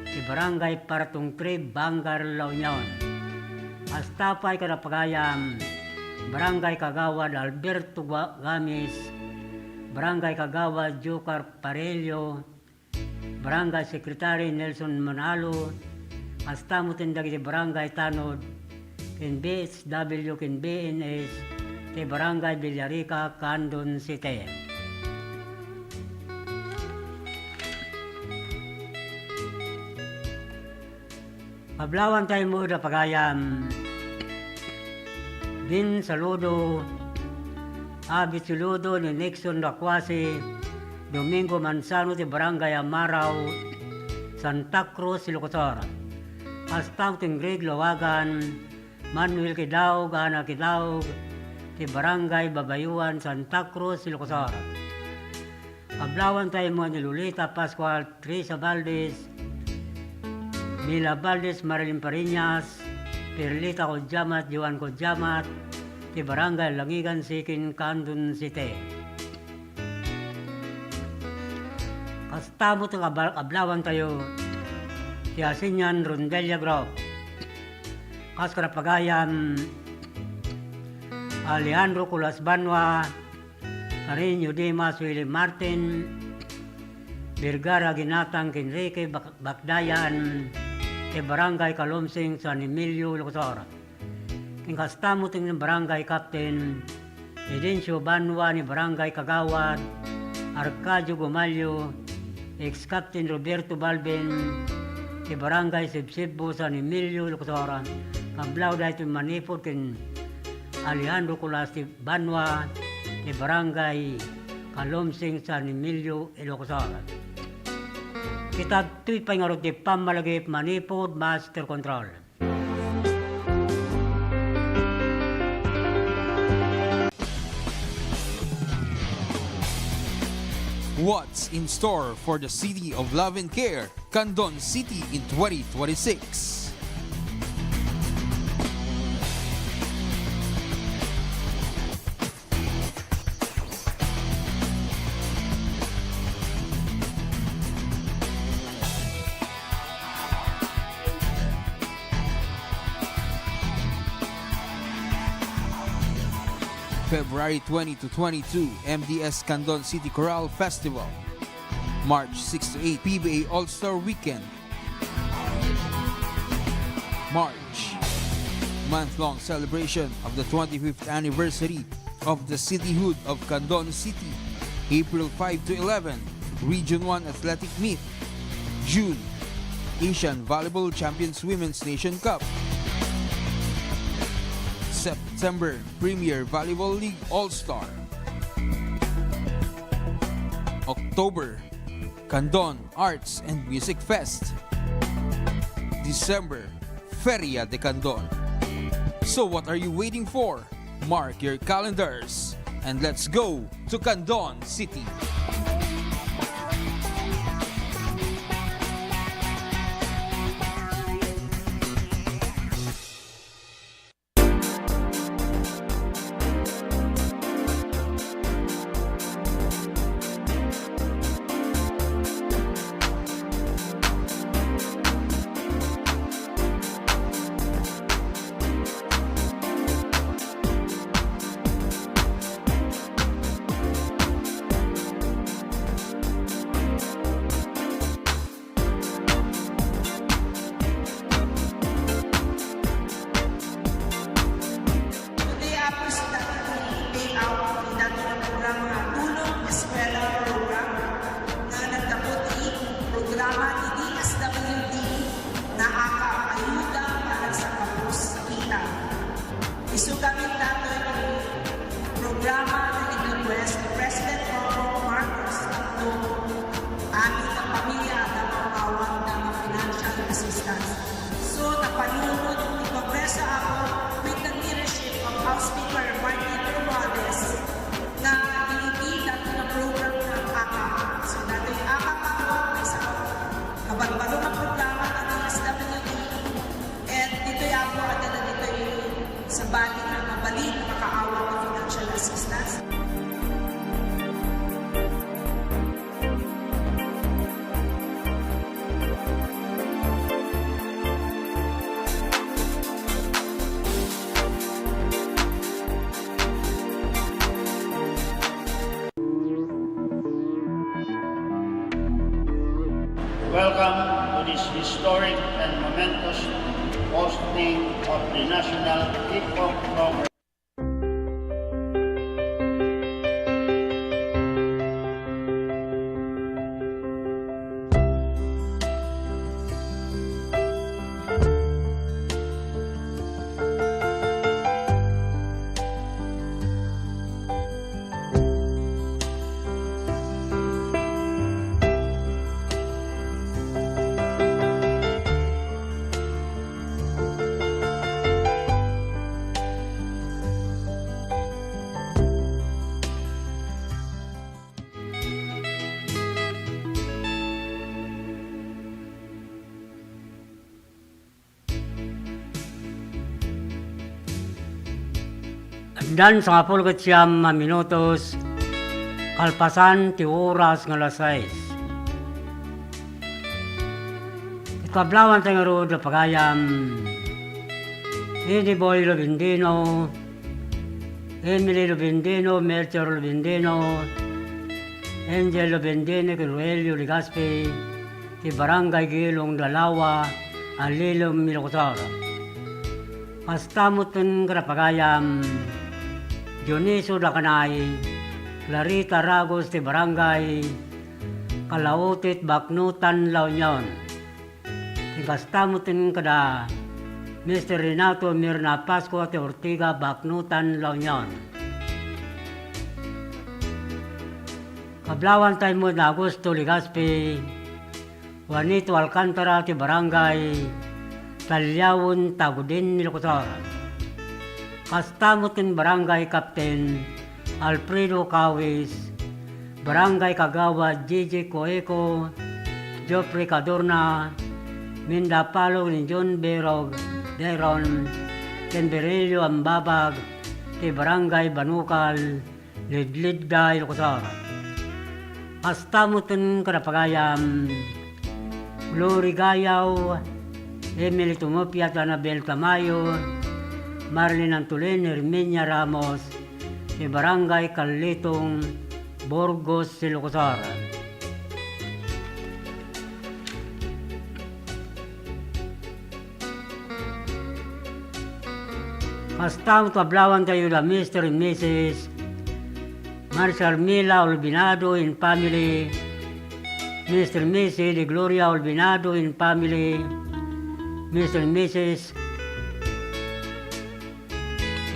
si Barangay Partong 3, Bangar, La Union. Astapay Karapagayam, Barangay Kagawad Alberto Gamis, Barangay Kagawad Jukar Parello, Barangay Secretary Nelson Manalo, Astamutin dagi Barangay Tanod, kin BSW, kin BNS, ti Barangay Villarica, Candon City. Pablawan tayo mo da pagayam, Bin Saludo, Abit Saludo ni Nixon Lakwasi, Domingo Manzano ti Barangay Amaraw, Santa Cruz, Ilocosor. Pastam ting Greg Lawagan, Manuel Kidaog, Ana Kidaog, ti Barangay Babayuan, Santa Cruz, Ilocosor. Pablawan tayo mo ni Lolita Pascual, Teresa Valdez, Mila Valdez, Marilyn Parinas, Perlita Kodjamat, Joan Kodjamat, ti Barangay Langigan, Sikin, Candon City. Kastamo itong ablawan tayo, si Asinyan Rondelia Group. Kaskarapagayam, Alejandro Culas Banwa, Carino Dimas, Willie Martin, Vergara Ginatang, Enrique Bakdayan, ti Barangay Kalumsing, San Emilio, Ilocosor. Kastamo itong Barangay Captain, Edencio Banwa ni Barangay Kagawad, Arcadio Gumalyo, Ex-Captain Roberto Balben, ti Barangay Sibsibo, San Emilio, Ilocosor. Kablaw dahil ito manipod kin Alejandro Culas ti Banwa, ti Barangay Kalumsing, San Emilio, Ilocosor. Kita tuy pa nga rin ti pamalagip manipod, master control. What's in store for the City of Love and Care, Candon City in 2026? February 20 to 22, MDS Candon City Chorale Festival. March 6 to 8, PBA All-Star Weekend. March, month-long celebration of the 25th anniversary of the cityhood of Candon City. April 5 to 11, Region 1 Athletic Meet. June, Asian Volleyball Champions Women's Nation Cup. September, Premier Volleyball League All-Star. October, Candon Arts and Music Fest. December, Feria de Candon. So what are you waiting for? Mark your calendars and let's go to Candon City. programa na i-request ni President Bongbong Marcos at noong aming pamilya na mapawag ng financial assistance. So, napalunod ni Congresa ako with the leadership of House Speaker Martin Romualdez na inibigat na program ng AKAP. So, dati yung AKAP ako, may sa kabagbalo ng programa ng DSWD. At dito ako, at dito sa bali na mabalik na makaawa ng financial assistance. Welcome to this historic and momentous hosting of the National Hip Hop Congress. Dan sa 19 minutos, kalpasan ti oras nga alas 6. Ikablawan tayo ro da pagayam, Eddie Boy Lobindino, Emily Lobindino, Melchor Lobindino, Angel Lobindino, Ruelio Ligaspi, ti Barangay Gilong Dalawa, Alilom Milocotara. Pastamutin karapagayam, Dioniso Dakanay, Clarita Ragos ti Barangay, Kalautit Baknutan La Union. Ikastamutin kada Mr. Renato Mirna Pasco ti Ortiga Baknutan La Union. Kablawan tayo mo na Augusto Ligaspi, Juanito Alcantara ti Barangay, Talyawon Tagudin Nilocotora. Kastamutin Barangay Captain Alfredo Cawis, Barangay Kagawa Gigi Coeco, Joffrey Cadorna, Mindapalo ni John Berog, Deron, Tenberillo Ambabag, ti Barangay Banukal, Lidlidda Ilocosara. Kastamutin Karapagayam, Glory Gayaw, Emily Tumopia Tanabel Tamayo, Marlene Antolin, Herminia Ramos, si Barangay Kalitong, Burgos, Silocosara. Kastam tablawan tayo na Mr. and Mrs. Marshall Mila Olbinado in family, Mr. and Mrs. de Gloria Olbinado in family, Mr. and Mrs.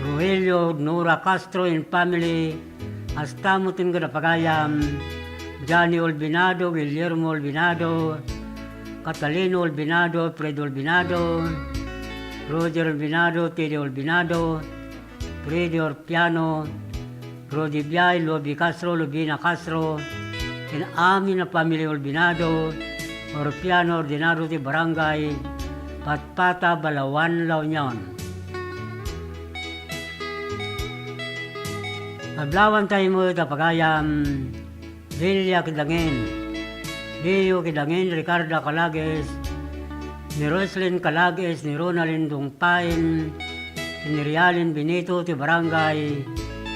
Rogelio Nora Castro in family, Astamutin Gadapagayam, Johnny Olbinado, Guillermo Olbinado, Catalino Olbinado, Fredo Olbinado, Roger Olbinado, Tede Olbinado, Freddy Orpiano, Rodi Biay, Lobi Castro, Lobina Castro, in amin na pamilya Olbinado, Orpiano Ordinado di Barangay, Patpata, Balawan, La Union. Kablawan tayo mo tapagayam, Delia Kidangin, Leo Kidangin, Ricardo Calagues, ni Roslyn Calagues, ni Ronaldin Dungpain, ni Rialin Benito, ti Barangay,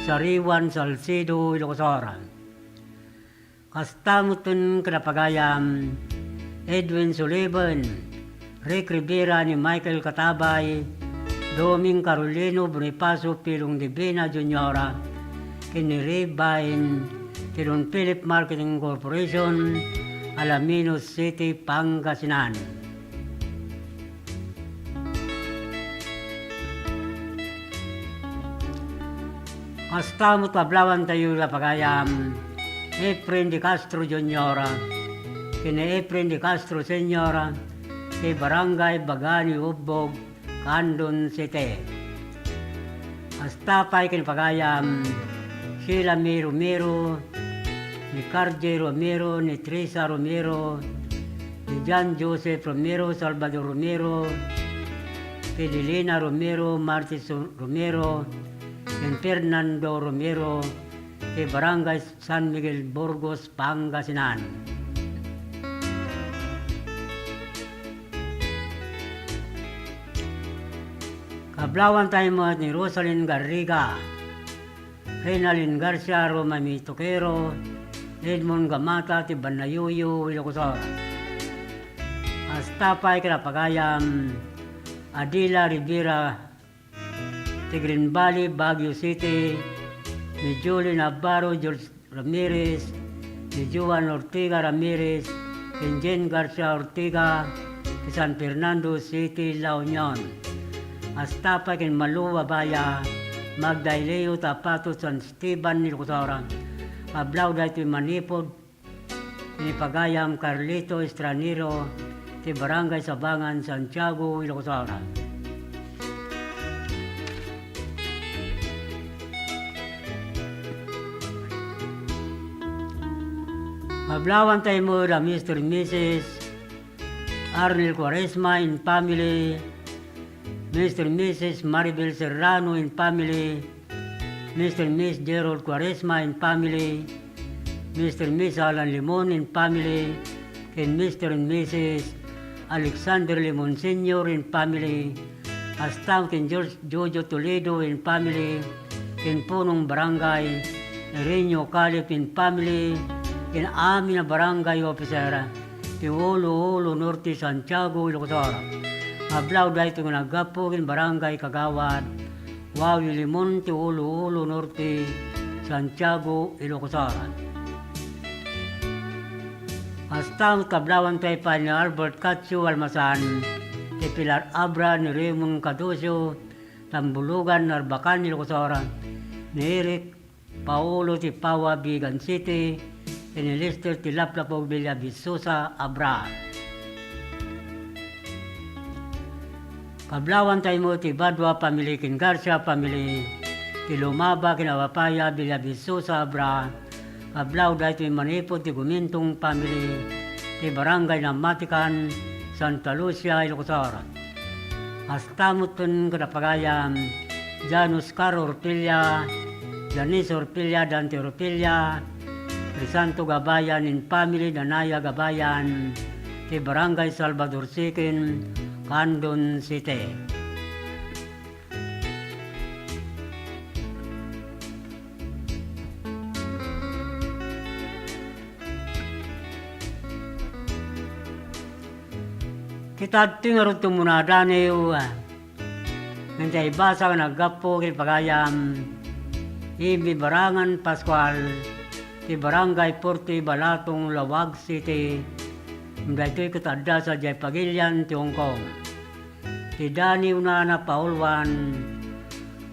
Sariwan, Salcedo, Ilocosara. Kastamutin Kadapagayam, Edwin Sullivan, Rick Rivera, ni Michael Katabay, Doming Carolino, Bonifacio Pilong Divina Juniora, kini Rebain, Tilon Philip Marketing Corporation, Alaminos City, Pangasinan. Kastamot pablawan tayo la pagayam Efren de Castro Jr. Kina Efren de Castro Sr. Kay Barangay Bagani Ubbog, Candon City. Astapay kin pagayam Sheila May Romero, ni Carje Romero, ni Teresa Romero, ni John Joseph Romero, Salvador Romero, Fidelina Romero, Martis Romero, ni Fernando Romero, kay Barangay San Miguel Burgos, Pangasinan. Kablawan tayo mo ni Rosalyn Garriga, Renalyn Garcia, Romami Toquero, Edmond Gamata, Tibanayuyo, Ilocosor. Astapay Kalapagayam, Adila Rivera, Tigrin Valley, Baguio City, ni Julie Navarro, George Ramirez, ni Juan Ortega Ramirez, Jen Garcia Ortega, San Fernando City, La Union. Astapa kin Maluwa Baya, Magdaileo Tapato, San Esteban, Ilocosora. Ablaw dahito Manipod, ni Pagayam Carlito Estranero, ti Barangay Sabangan, Santiago, Ilocosora. Mablawan tayo mo na Mr. and Mrs. Arnel Quaresma in family, Mr. and Mrs. Maribel Serrano in family, Mr. and Miss Gerald Quaresma in family, Mr. and Miss Alan Limon in family, and Mr. and Mrs. Alexander Limon Sr. in family, Astang kin Jojo Toledo in family, kin Punong Barangay, Reño Calip in family, kin amin na barangay officer, kin Ulo Norte Santiago, Ilocosora. Ablaw dahil ito nagapo kin barangay Kagawad, Wawi Limon, ti Ulo Norte, Santiago, Ilocosara. Astang kablawan tayo pa ni Albert Katsu Almasan, ti Pilar Abra, ni Raymond Cadosio, Tambulugan, Narbacan, Ilocosara, ni Eric Paulo, ti Pawa, Bigan City, ni Lester, ti Laplapog, Villa Visosa, Abra. Kablawan tayo mo ti Badwa, Pamili kin Garcia, Pamili ti Lumaba, Kinawapaya, Villa Visosa, Abra. Kablaw dahil ti Manipod, ti Gumintong, Pamili ti Barangay Namatikan, Santa Lucia, Ilocosara. Astamutun Kadapagayam, Janus Caro Orpilla, Janice Orpilla, Dante Orpilla, Crisanto Gabayan in family, Danaya Gabayan, ti Barangay Salvador Sikin, Candon City. Kita tingarot tumunada niyo, nandiyan ibasa ka nagapo kay Pagayam, Ibi Barangan Pascual, ti Barangay Porte Balatong, Lawag City, dahil ito'y katada sa Jaypagilian, ti Hong Kong. Ti Dani Unana Paulwan,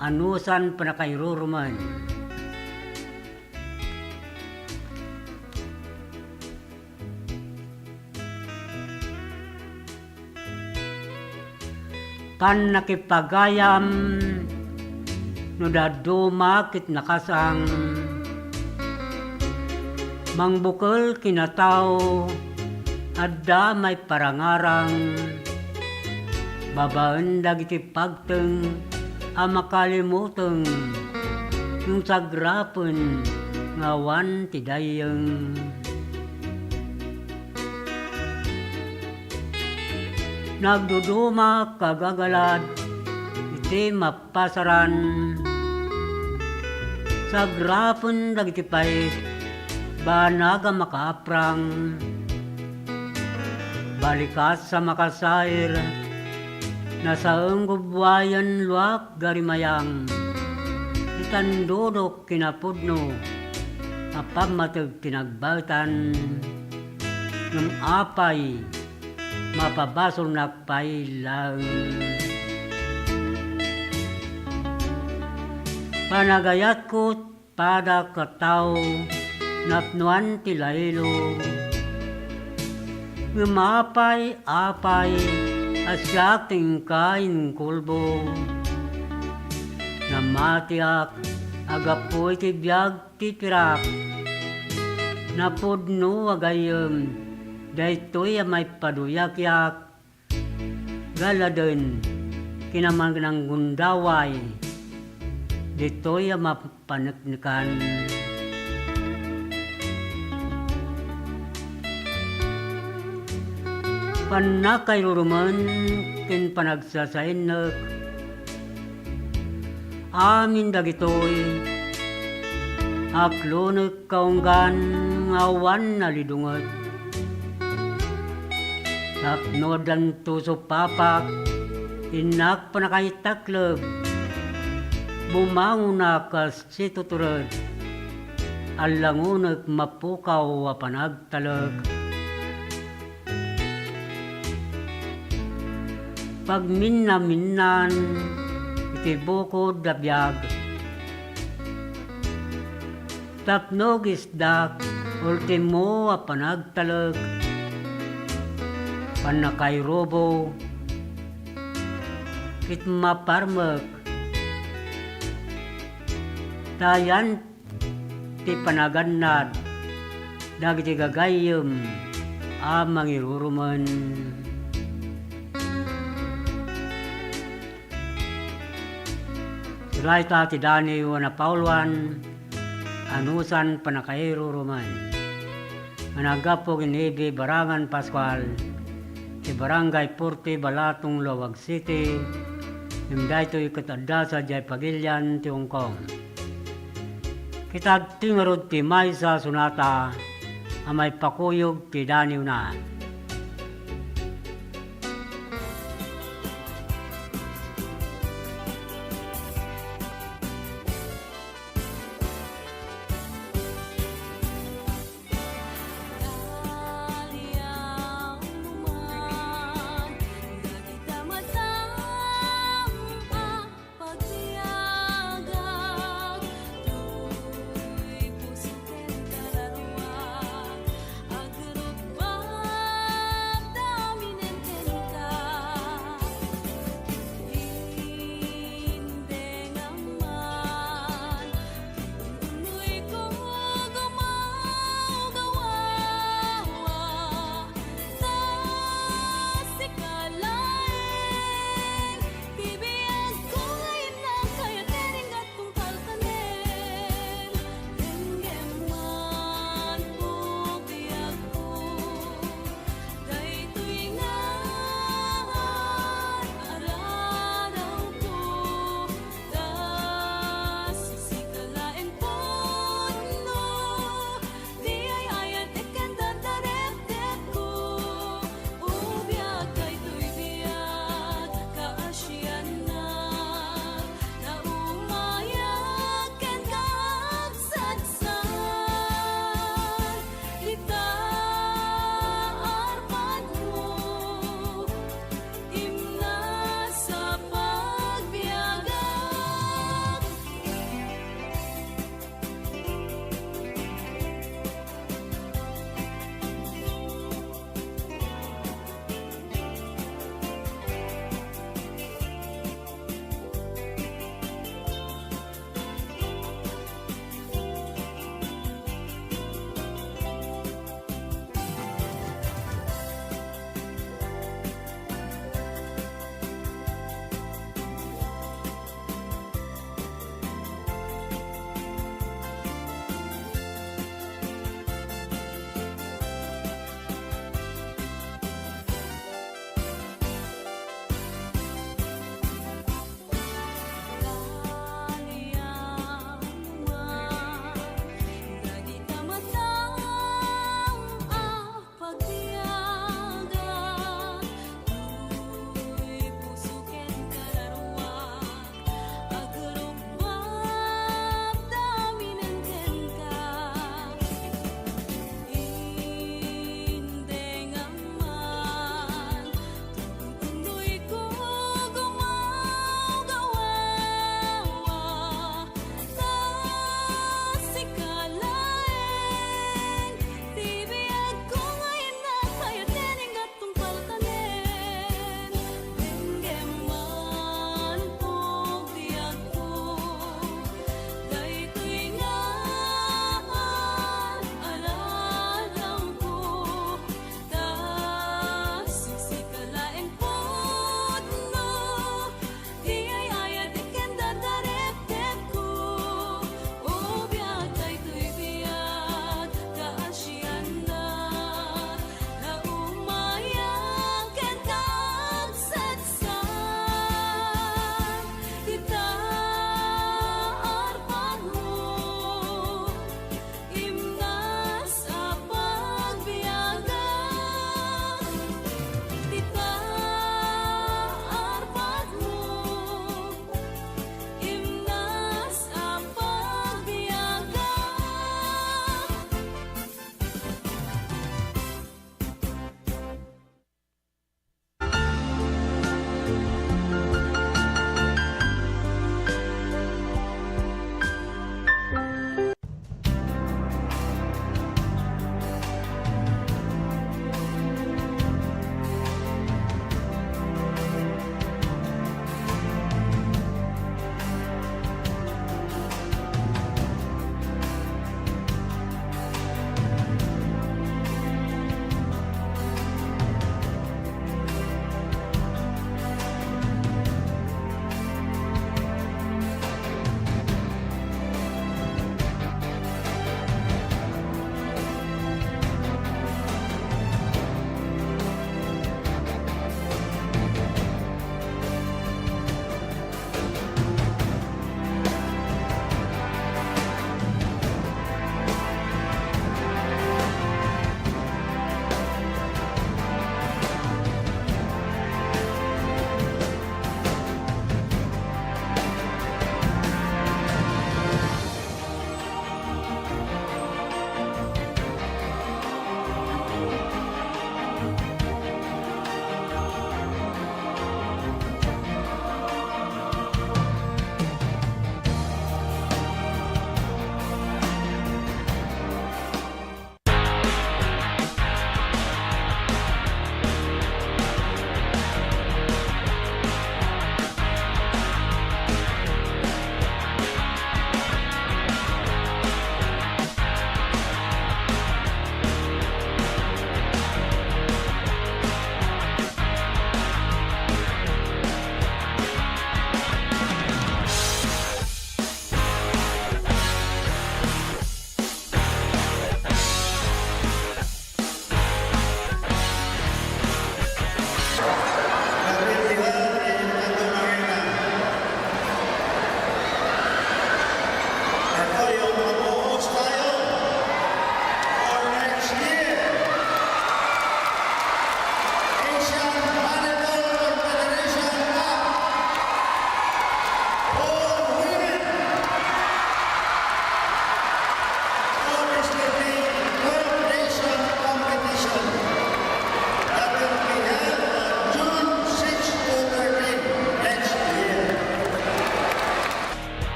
Anusan Panakairuruman. Pan nakipagayam, no daduma kit nakasang, mangbukol kinataw, adda may parangarang, babaan dagiti pagteng, amakalimuteng, yung sagrapen, ngawan tidayeng. Nagduduma kagagalad, iti mapasaran, sagrapen dagiti pait, banaga makaaprang, balikas sa makasair, nasa enggubwayan luak garimayang, itandudok kinapudno, apamatag tinagbautan, ng apay, mapabasol na pailang. Panagayat ko pada kataw napnuan tilaylo. Ngumapay-apay asyak tingkain kulbo. Namatiak agapoy ti biyag ti pirak. Napudno agayem daytoy may paduyak-yak. Galaden kinaman ng gundaway. Dito'y mapanagnikan. Panakay ruruman kin panagsasainak. Amin dagitoy aklonek kaunggan ngawan nalidungat. Tapnodan tuso papak inak panakaitaklob. Bumangon na kas si tuturad, alangunak mapukaw a panagtalag. Pag minna-minnan, iti bukod da biyag. Tapnog isdak, ultimo a panagtalag. Panakay robo, kit maparmak. Tayan ti panagannad dagiti gagayem a mangiruruman. Suraita ti Dani wana Pauluan anusan panakairuruman. Managapog inibi Barangan Pascual ti Barangay Porte Balatong Lawag City. Imdayto ikatadda sa Jay Pagilian ti Hong Kong. Kitag tingarod ti Maysa Sunata amay pakuyog ti Daniw na.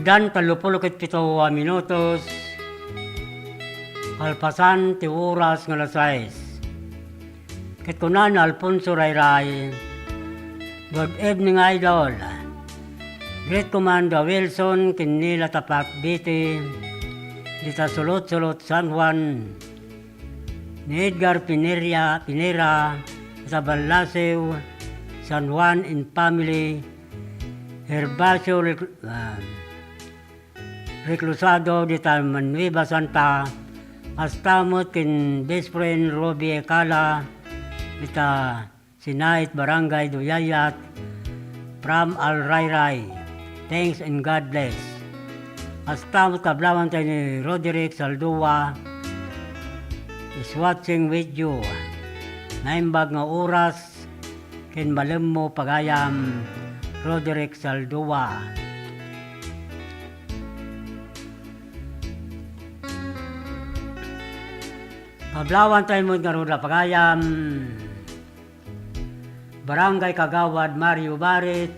Dan 37 minutos. Kalpasan ti oras nga alas 6. Ket kunan Alfonso Rayray. Good evening, idol. Great Commander Wilson, kinila tapat biti. Dita sulot-sulot San Juan. Ni Edgar Pinera, sa Balasew, San Juan in family. Herbacio Reclusado dita Manueva Santa. Astamot kin best friend Robbie Ekala dita Sinait Barangay Duyayat from Al Rayray. Thanks and God bless. Astamot kablawan tayo ni Roderick Saldua is watching with you. Naimbag nga oras kin malam mo pagayam Roderick Saldua. Kablawan tayo mo nga roda pagayam Barangay Kagawad Mario Barit,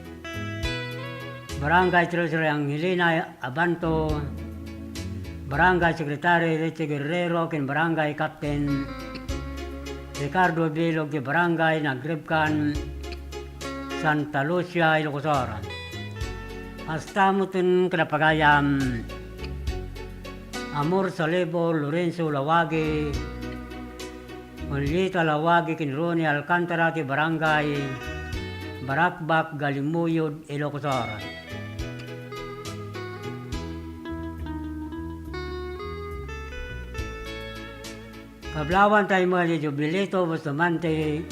Barangay Treasurer Angelina Abanto, Barangay Secretary Richie Guerrero, kin Barangay Captain Ricardo Bilog, di Barangay Nagribkan Santa Lucia, Ilocosor. Astamutin kinapagayam Amor Salebo, Lorenzo Lawagi, Ulita Lawagi, Kinroni Alcantara, ti Barangay Barakbak, Galimuyod, Ilocosor. Kablawan tayo mga di Jubilito, Bustamante,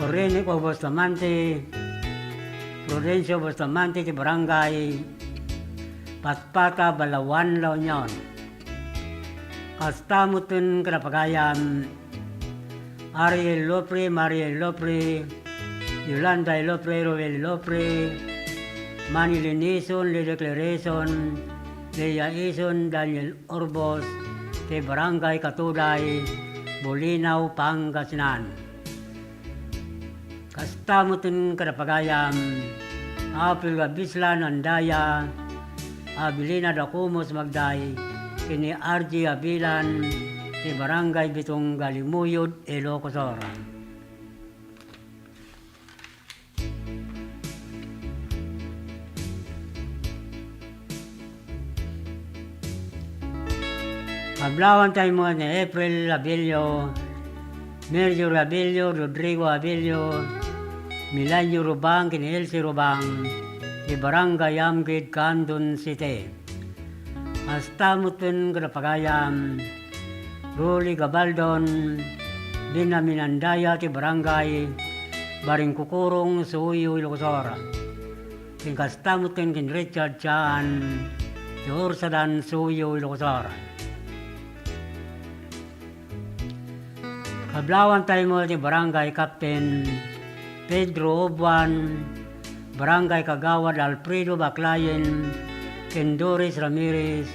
Orenico Bustamante, Prudencio Bustamante, ti Barangay Patpata, Balawan, La Union. Kastamutin kinapagayam Ariel Lopre, Mariel Lopre, Yolanda Lopre, Roel Lopre, Manny Linison, Lily Clareson, Leia Ison, Daniel Orbos, te Barangay Katuday, Bulinaw, Pangasinan. Kastamutin kinapagayam Apil Gabislan, Andaya, Abilina Dakumos Magday, kini RG Abilan, ti Barangay Bitong Galimuyod, Ilocosor. Pablawan tayo mo ni April Abilio, Merjo Abilio, Rodrigo Abilio, Milanyo Rubang, kini Elsie Rubang, ti Barangay Amgid, Candon City. Astamutin kinapagayam Ruli Gabaldon, Dina Minandaya, ti Barangay Baringkukurong, Suyo, Ilocosor. Kinkastamutin kin Richard Chan, ti Ursadan, Suyo, Ilocosor. Kablawan tayo mo ti Barangay Captain Pedro Obuan, Barangay Kagawad Alfredo Baclayen, ken Doris Ramirez,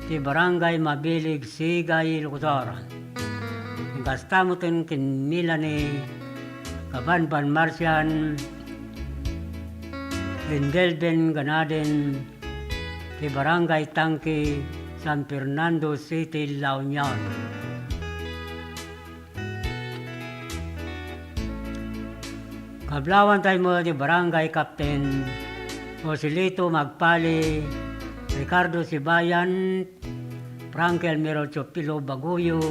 ti Barangay Mabilig, Sigay, Ilocosor. Kastamutin kin Milani, Kabanban Marcian, Lindelben Ganaden, ti Barangay Tangki, San Fernando City, La Union. Kablawan tayo mo ti Barangay Captain Joselito Magpali, Ricardo Sibayan, Frankel Mero Chopilo Baguyo,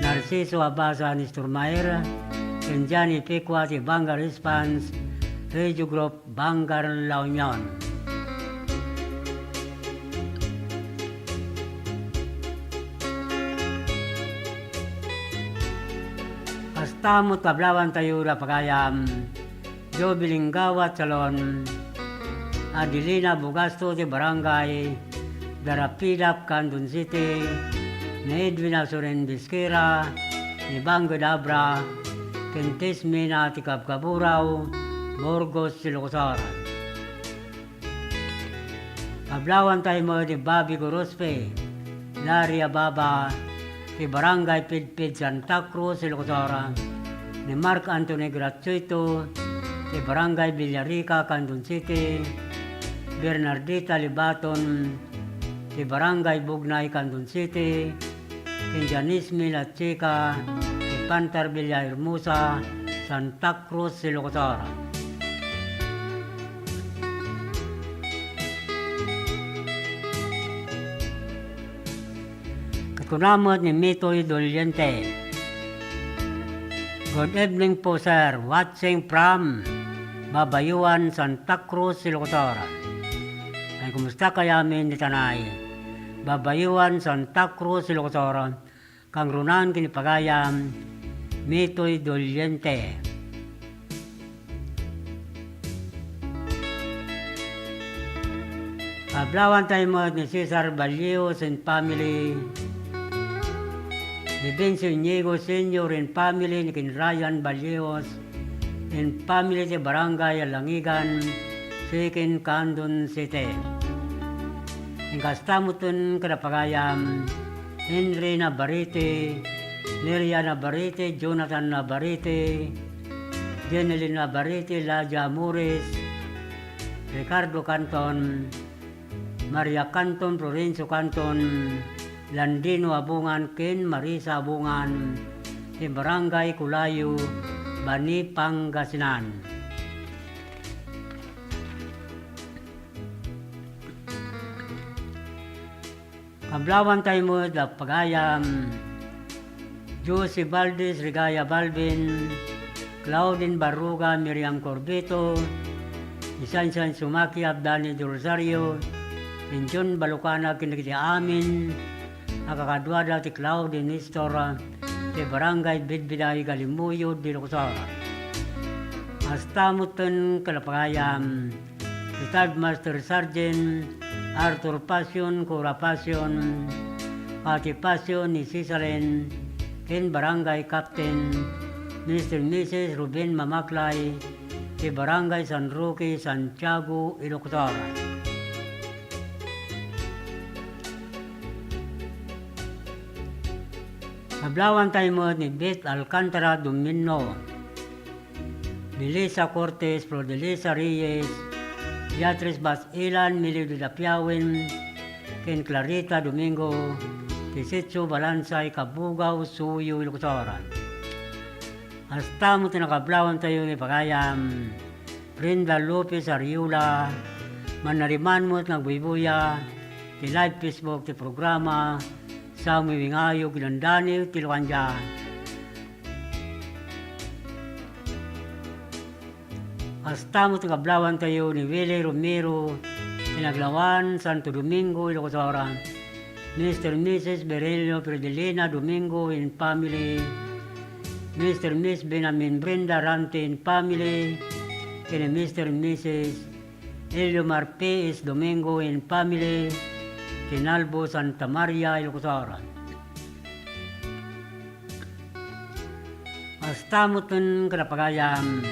Narciso Abasa Nisturmaer, Kenjani Pekwa, ti Bangar Response, Radio Group Bangar, La Union. Kastamot kablawan tayo na pagayam, Jobilingawat Salon, Adelina Bugasto, ti Barangay Darapilap, Candon City, ni Edwin Asuren Bisquera, ni Bango Dabra, Kentes Mina, ti Kabkaburaw, Burgos, Ilocosor. Kablawan tayo mo ti Bobby Gorospe, Larry Ababa, ti Barangay Pidpid, Santa Cruz, Ilocosor, ni Mark Anthony Gratuito, ti Barangay Villarica, Candon City, Bernardita Libaton, ti Barangay Bugnay, Candon City, ken Janice Mila Chica, ti Pantar Villa Hermosa, Santa Cruz, Ilocos. Kunamot ni Mitoy Doliente. Good evening po sir, watching from Babayuan, Santa Cruz, Ilocos. Ay kumusta kaya amin ni Tanay? Babayuan, Santa Cruz, Ilocos. Kang runan kinipagayam, Mitoy Doliente. Ablawan tayo mo ni Cesar Balios and family. Ni Bencio Inigo Senior and family ni kin Ryan Balios and family sa Barangay Alangigan, Sikin, Candon City. Ang kastamuton kadapagayam, Henry Navarrete, Liria Navarrete, Jonathan Navarrete, Jenelyn Navarrete, Ladia Amores, Ricardo Canton, Maria Canton, Florencio Canton, Landino Abungan, Ken Marisa Abungan, sa Barangay Kulayo, Bani, Pangasinan. Kablawan tayo mo da pagayam, Josie Valdez, Rigaya Balvin, Claudine Barruga, Miriam Corbito, Isan-San Sumaki, Abdani de Rosario, John Balukana, kinagiti amin, nakakadwa dati Claudine Nistora, sa Barangay Bidbiday, Galimuyo, Dilocosara. Astamutan kalapagayam, Retired Master Sergeant, Arthur Passion, Cora Passion, Pati Passion, ni Cesaren, Ken Barangay Captain, Mr. and Mrs. Ruben Mamaklay, sa Barangay San Roque, Santiago, Ilocosara. Nablawan tayo mo ni Beth Alcantara Domino, Melissa Cortez, Prodelisa Reyes, Beatrice Basilan, Milido Dapiawin, Ken Clarita Domingo, Tisetso Balansay, Kabugaw, Suyo, Ilocos. Hasta mo tinakablawan tayo ni Pagayam, Brenda Lopez Ariula, Manariman mo at nagbuibuya, ti live Facebook, ti programa, sa Miwingayo, Gilandani, Tilokanja. Hasta mo tingablawan tayo ni Willie Romero, Pinaglawan, Santo Domingo, Ilocos. Mr. and Mrs. Berelio Fredelina Domingo in family, Mr. and Miss Benamin Brenda Rante in family, and Mr. and Mrs. Eliomar P.S. Domingo in family, Tinalbo, Santa Maria, Ilocos. Astamutan kalapagayam,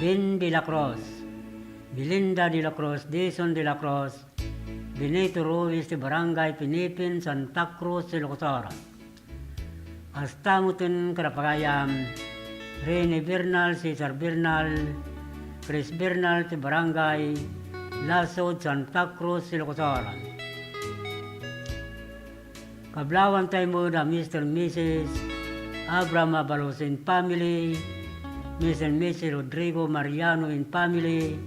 Ben de la Cruz, Belinda de la Cruz, Jason de la Cruz, Benito Ruiz de Barangay Pinipin, Santa Cruz, Ilocos. Astamutan kalapagayam, Rene Bernal, Cesar Bernal, Chris Bernal de Barangay Lasod, Santa Cruz, Ilocos. Kablawan tayo mo na Mr. and Mrs. Abraham Abalos in family, Mr. and Mrs. Rodrigo Mariano in family,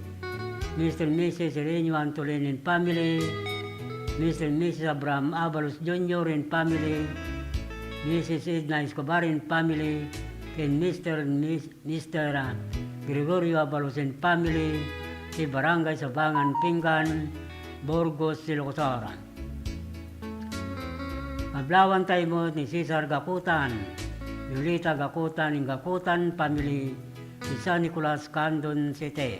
Mr. and Mrs. Sereno Antolin in family, Mr. and Mrs. Abraham Abalos Jr. in family, Mrs. Edna Escobar in family, and Mr. and Mr. Gregorio Abalos in family, si Barangay Sabangan, Pingan, Burgos, Ilocos. Mablawan tayo mo ni Cesar Gakutan, Yulita Gakutan, ng Gakutan family, si San Nicolas, Candon City.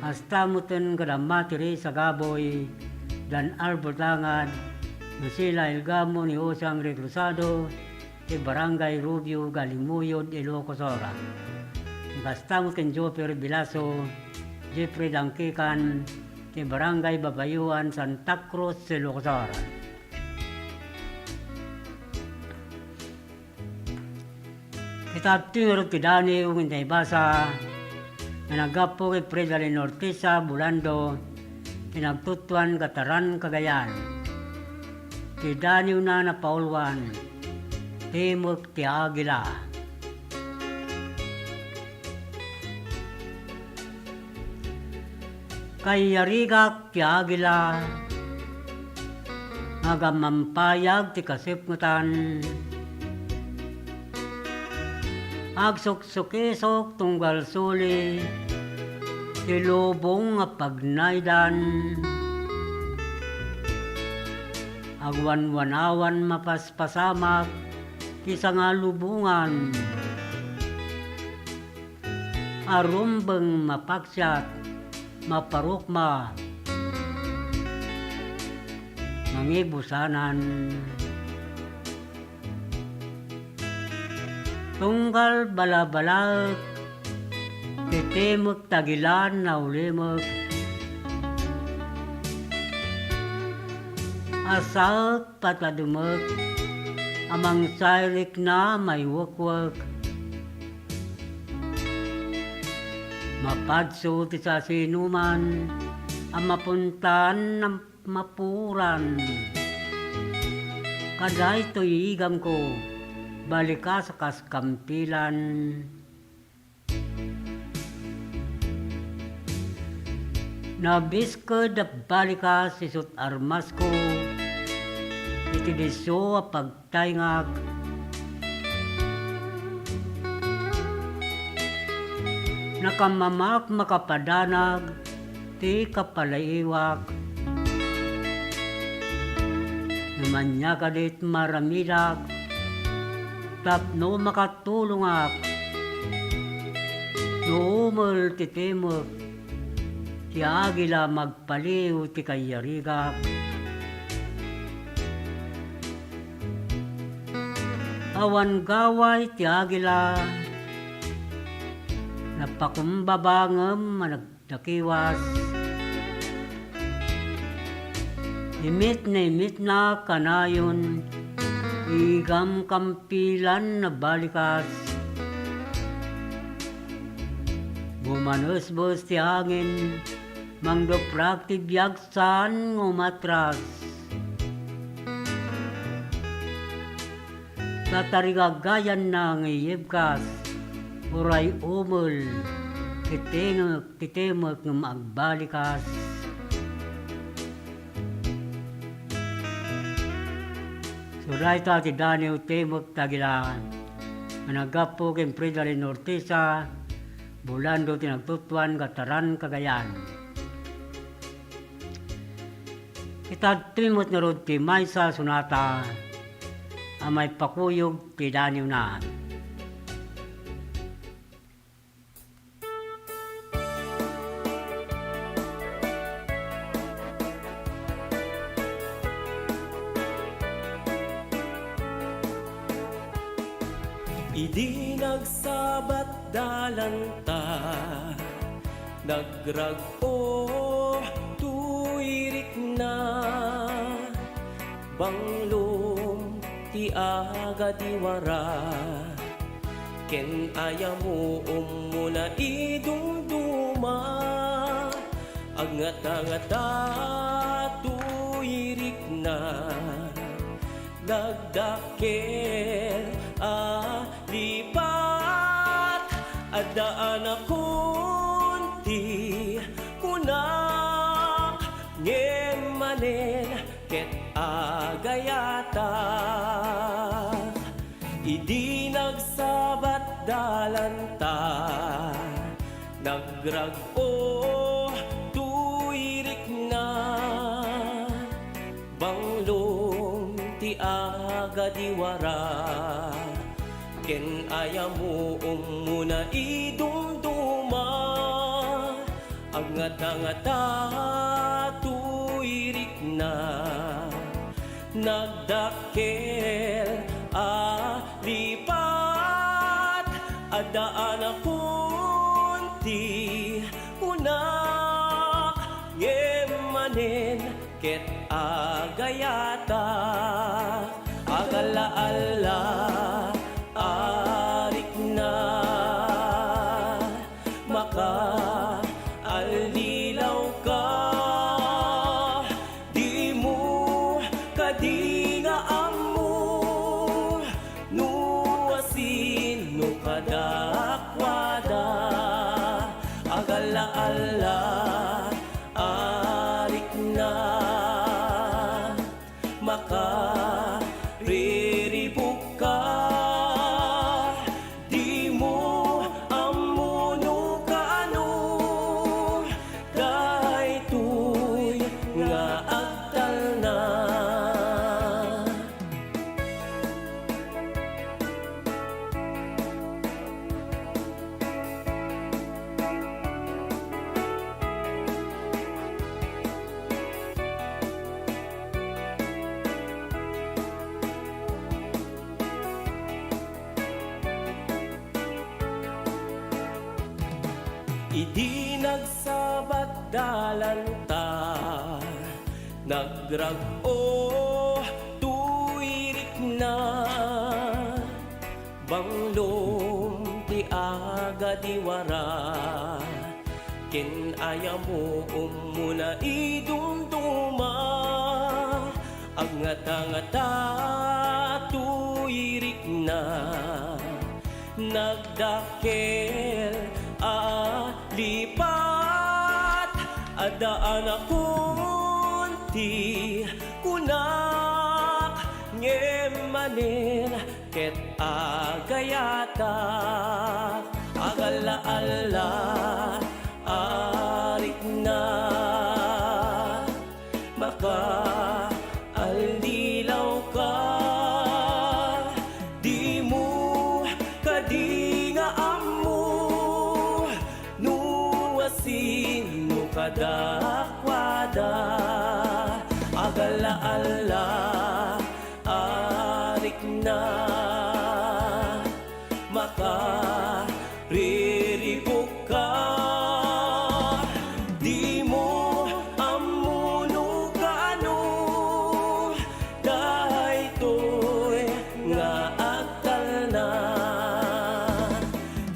Hasta mo ten kadamatiri sa Gaboy, Dan Arbotangad, Lucila Elgamo ni Osang Reclusado, si Barangay Rubio, Galimuyod, Ilocos. Hasta mo ken Joper Bilaso, Jeffrey Dangkikan, si Barangay Babayuan, Santa Cruz, Ilocos. Kitab tinurot kidani ung intay basa na nagapo kay Predalin Ortiza, Bulando, Pinagtutuan Gataran Cagayan. Ti Daniw na Paulwan, Timog ti Agila. Kay Yarigak ti Agila, magamampayag ti kasipmutan, agsuksukisok tunggal suli, ti lubong nga pagnaydan, agwanwanawan mapaspasamak, kisa nga lubungan, arumbeng mapaksyat, maparukma, mangibusanan. Tunggal balabalag, titimog tagilan na ulimog, asak patadumog, amang saylik na may wakwak, mapadso ti sa sinuman, ang mapuntan ng mapuran. Kaday to'y igam ko, balika sa kaskampilan. Nabis ko da balika sisut armas ko, itidiso a pagtaingag, nakamamak makapadanag, ti kapalaiwak. Namanya kadit maramidak, tapno makatulungak, nuumul ti timog, ti agila magpaliw ti kayarigak. Awan gaway ti agila, napakumbabangem managdakiwas, imit na kanayon, igam kampilan na balikas, bumanusbos ti hangin, mangdoprak ti biyagsan ngumatras, tatarigagayan na ngiyibkas, uray umul, titimok ng magbalikas. Suray ta ti Daniel Timog Tagilan, managapo ken Fridalin Ortiza, bulando tinagtutuan Gataran Cagayan. Kita timot na rod ti Maysa Sunata, amay pakuyog ti Daniel na. Idi nagsabat dalanta, nagragpo tuirik na, banglom ti aga diwara, ken ayamu muna idumduma, agngata-ngata tuirik na, nagdakel lipat adaan akunti kunak ngemanen ket agayata idi nagsabat dalanta nagragpo tuirik na banglong ti aga diwara ken ayamu muna idumduma agngata-ngata tuirik na nagdakel lipat adaan akunti unak ngemanen ket agayata agala-ala arik na maka alilaw ka kadakwada agala-ala arik na makariribuk ka di mo amuno kaano daytoy nga agtal na. Idi nagsabat dalanta nagrag-o tuirik na banglom ti aga diwara ken aya mo umuna idumduma agngata-ngata tuirik na nagdakel lipat adaan akunti kunak ngemanin ket agayata agala-ala arik na maka aldilaw ka di mo kadinga sino kadakwada agala-ala arik na makariribuk ka di mo amuno kaano daytoy nga agtal na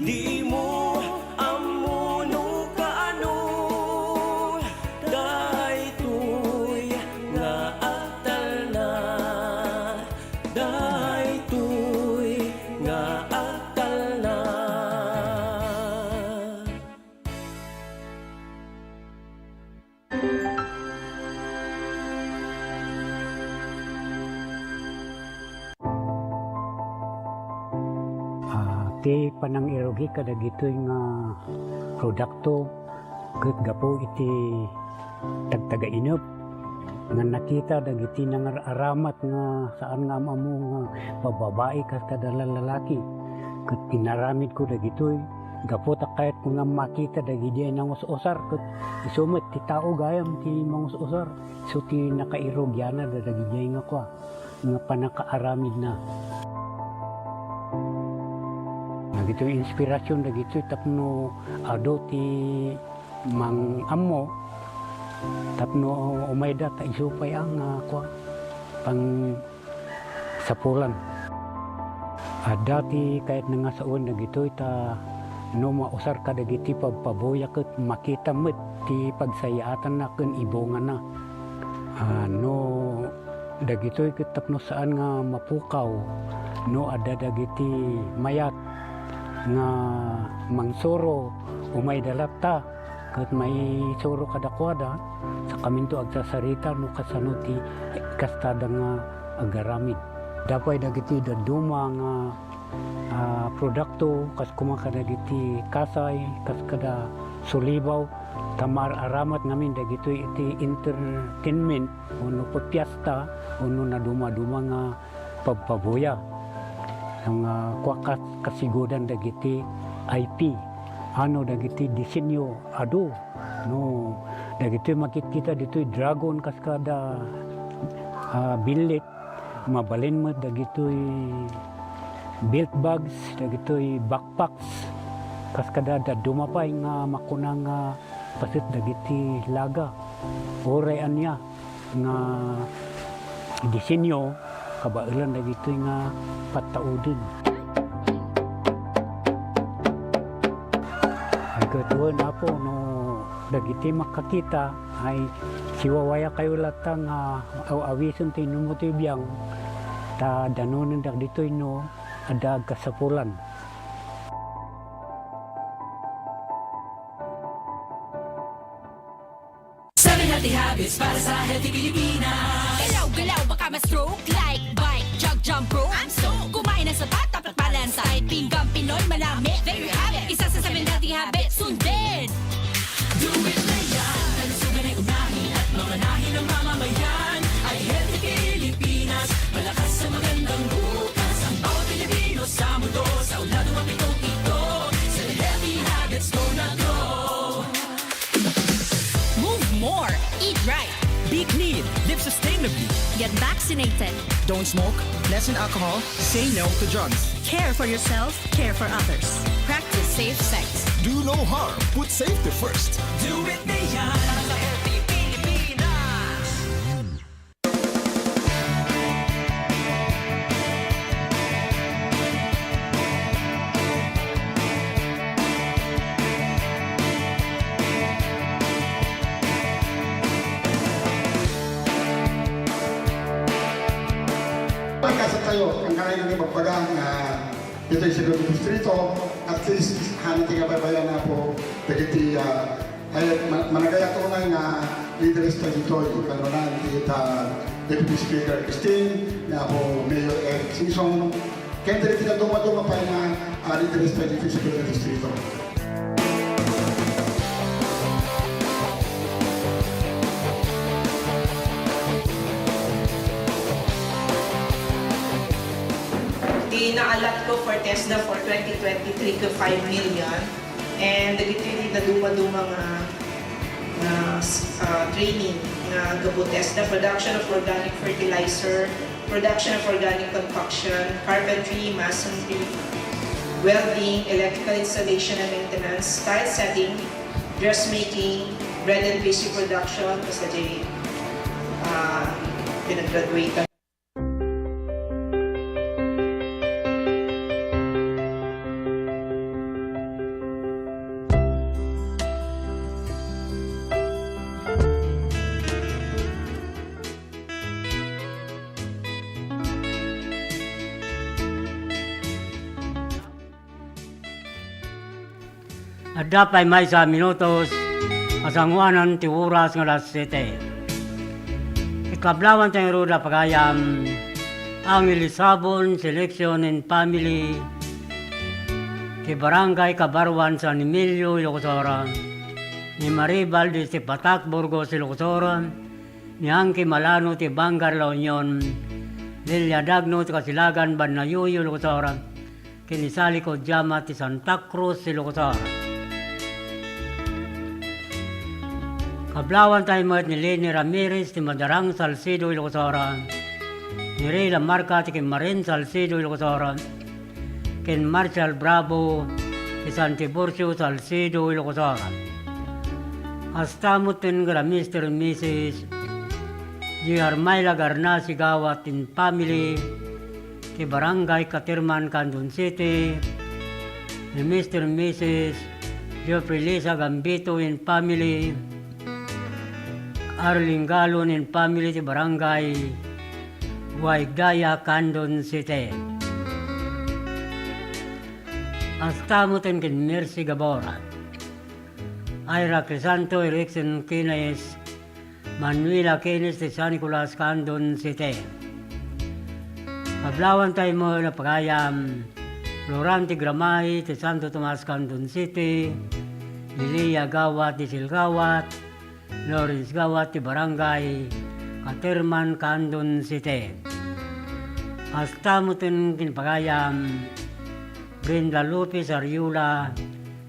di mo iti panang irogi kada gitoy nga produkto ket gapo iti tagtaga inup nga nakita dagiti nang aramat nga saan nga amo nga bababae kas kada lalaki ket pinaramid ko dagitoy gapo ta kahit nga makita dagiti nang usar ket isumet ti tao gayam ti mangusar so ti nakairogyana dagiti nga kwa nga panakaaramid na gitu inspirasyon na gitu tapno ado ti mang amo tapno umayda ta isupay ang kwa pang sapulan ada ti kahit nga saon na gitu ta no mausar ka dagiti pagpaboya ket makita met ti pagsayaatan na ken ibongan na no dagito ket tapno saan nga mapukaw no ada dagiti mayat nga mangsoro umay dalata ket may soro kadakwada sa kaminto agsasarita no kasano ti kastada nga agaramid dapay dagiti daduma nga produkto kas kumaka dagiti kasay kas kada sulibaw tamar aramat namin dagito iti entertainment uno pagpiesta uno na duma-duma nga pagpaboya ang kwakas kasigodan dagiti IP ano dagiti disenyo ado no dagiti makikita dito dragon kaskada billet mabalin mo dagito belt bags dagito backpacks kaskada daduma pa nga makunang pasit dagiti laga oray anya nga disenyo kabailan dagito nga pataudin. Ay katuwa na po no dagiti makakita ay siwawaya kayo latang awison tinumuti biyang ta danunan dagito no ada kasapulan. Healthy habits para sa healthy Pilipinas. Galaw-galaw baka ma-stroke. Like bike, jog, jump rope. I'm so kumain ng sapat, dapat balance. Kahit pinggang Pinoy malami. There you have it. Isa sa 7 healthy habits. Sundin. Do it na yan. Kalusugan ay unahin at mamanahin ng mamamayan. Ay healthy Pilipinas. Malakas sa magandang bukas. Ang bawat Pilipino sa mundo. Sa ulado ang pitong ito. Sa healthy habits go na go. Move more. Eat right. Be clean. Live sustainably. Get vaccinated. Don't smoke. Lessen alcohol. Say no to drugs. Care for yourself. Care for others. Practice safe sex. Do no harm. Put safety first. Do it na yan. Sa healthy Pilipinas. Pagkasa tayo, ang kaya ng ipagpagang ito yung siguro distrito, at least hanati nga babayan na po dagiti ay managaya tunay nga leaders tayo dito, kanunan kita Deputy Speaker Christine, nga po Mayor Eric Sison, kaya dito na duma-duma pa nga leaders tayo dito sa distrito. Inaalat ko for TESDA for 2023 ko 5 million and dagiti na duma-duma nga training nga gabo TESDA, production of organic fertilizer, production of organic concoction, carpentry, masonry, welding, electrical installation and maintenance, tile setting, dressmaking, bread and pastry production, basta di pinag-graduate. At dapat may sa minutos, asanguanan ti oras ng alas 7. Ikablawan tayong ruda pagayam, ang Ilisabon Selection and Family, ti Barangay Kabarwan San Emilio, Ilocosora, ni Maribal de Patak, Burgos, Ilocosora, ni Angki Malano ti Bangar, La Union, Lilia Dagno ti Kasilagan, Banayuyo, Ilocosora, kinisali ko Jama ti Santa Cruz, Ilocosora. Kablawan tayo mo ni Lenny Ramirez, ti Madarang Salcedo, Ilocosora, ni Reyla Marca, ti Marin Salcedo, Ilocosora, ken Marshall Bravo, ti San Tiburcio, Salcedo, Ilocosora. Hasta mo tin gara Mr. and Mrs. G. Armayla Garnasi Gawat in family, ti Barangay Katirman, Candon City, ni Mr. and Mrs. Geoffrey Lisa Gambito in family, Arling Galon in family ti Barangay Waigdaya, Candon City. Hasta mo tin kin Mercy Gabora, Ira Crisanto, Erickson Kines, Manuela Kines ti San Nicolas, Candon City. Kablawan tayo mo na pagayam, Florante Gramay ti Santo Tomas, Candon City, Lilia Gawat ti Silgawat, Lawrence Gawat ti Barangay Katirman, Candon City. Hasta mo tin kinpagayam, Brenda Lopez Ariula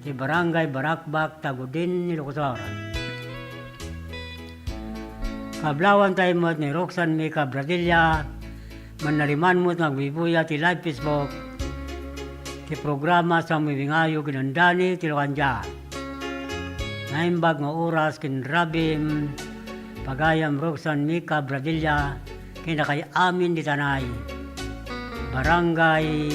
ti Barangay Barakbak, Tagudin, Ilocosora. Kablawan tayo mo ni Roxanne Mica Bradilla, manariman mo nagbibuya ti live Facebook, ti programa sa Mibingayo Ginandani, ti Lokanja. Naimbag nga oras kin Rabim, pagayam Roxanne Mica Bradilla, kinakay amin di Tanay, Barangay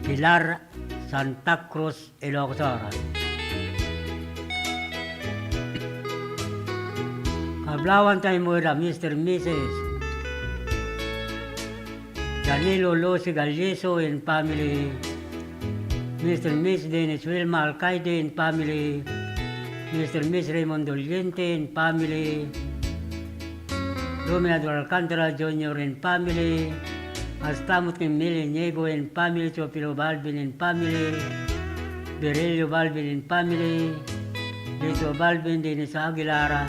Pilar, Santa Cruz, Ilocosora. Kablawan tayo mo na Mr. and Mrs. Danilo Losi Galyeso and family, Mr. and Miss Dennis Wilma Alcaide and family, Mr. and Miss Raymond Doliente and family, Dominador Alcantara Jr. and family, Astamot Kimili Niego and family, Chopilo Balvin and family, Berelio Balvin and family, Lito Balvin, Dennis Aguilara,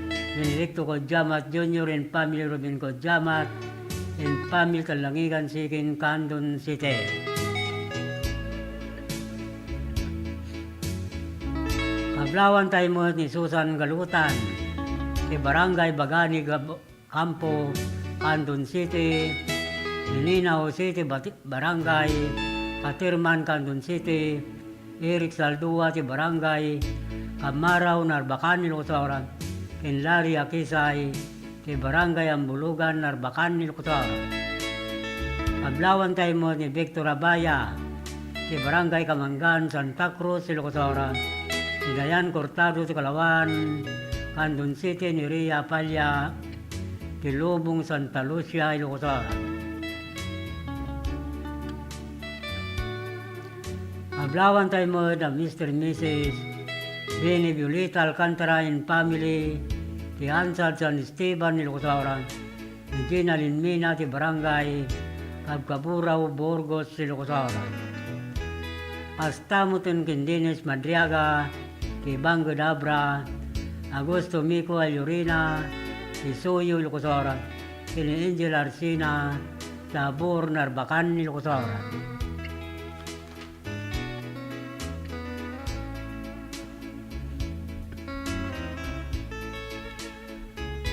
Benedicto Kodjamat Jr. and family, Robin Kodjamat, and family Kalangigan Sikin, Candon City. Kablawan tayo mo ni Susan Galutan, si Barangay Bagani Campo, Candon City, Nilinaw City, Barangay Katirman, Candon City, Eric Saldua, si Barangay Kamaraw, Narbacan, Nilukusaran, Kinlari Akisay, si Barangay Ambulugan, Narbacan, Nilukusaran. Kablawan tayo mo ni Victor Abaya, si Barangay Kamangan, Santa Cruz, Nilukusaran, si Dayan Cortado, si Kalawan, Candon City, ni Ria Palya, si Lubong, Santa Lucia, Nilukusaran. Kablawan tayo mo na Mr. and Mrs. Benny Violeta Alcantara and family, si Ansad San Esteban, Nilukusaran, si Gina Linmina, si Barangay Kabkaburaw, Burgos, Nilukusaran. Astamutin Kindines Madriaga, si Bango Dabra, Augusto Mico Ayurina, si Suyo, Nilukusaran, si Angel Arsina, Sabor, Narbacan, Nilukusaran.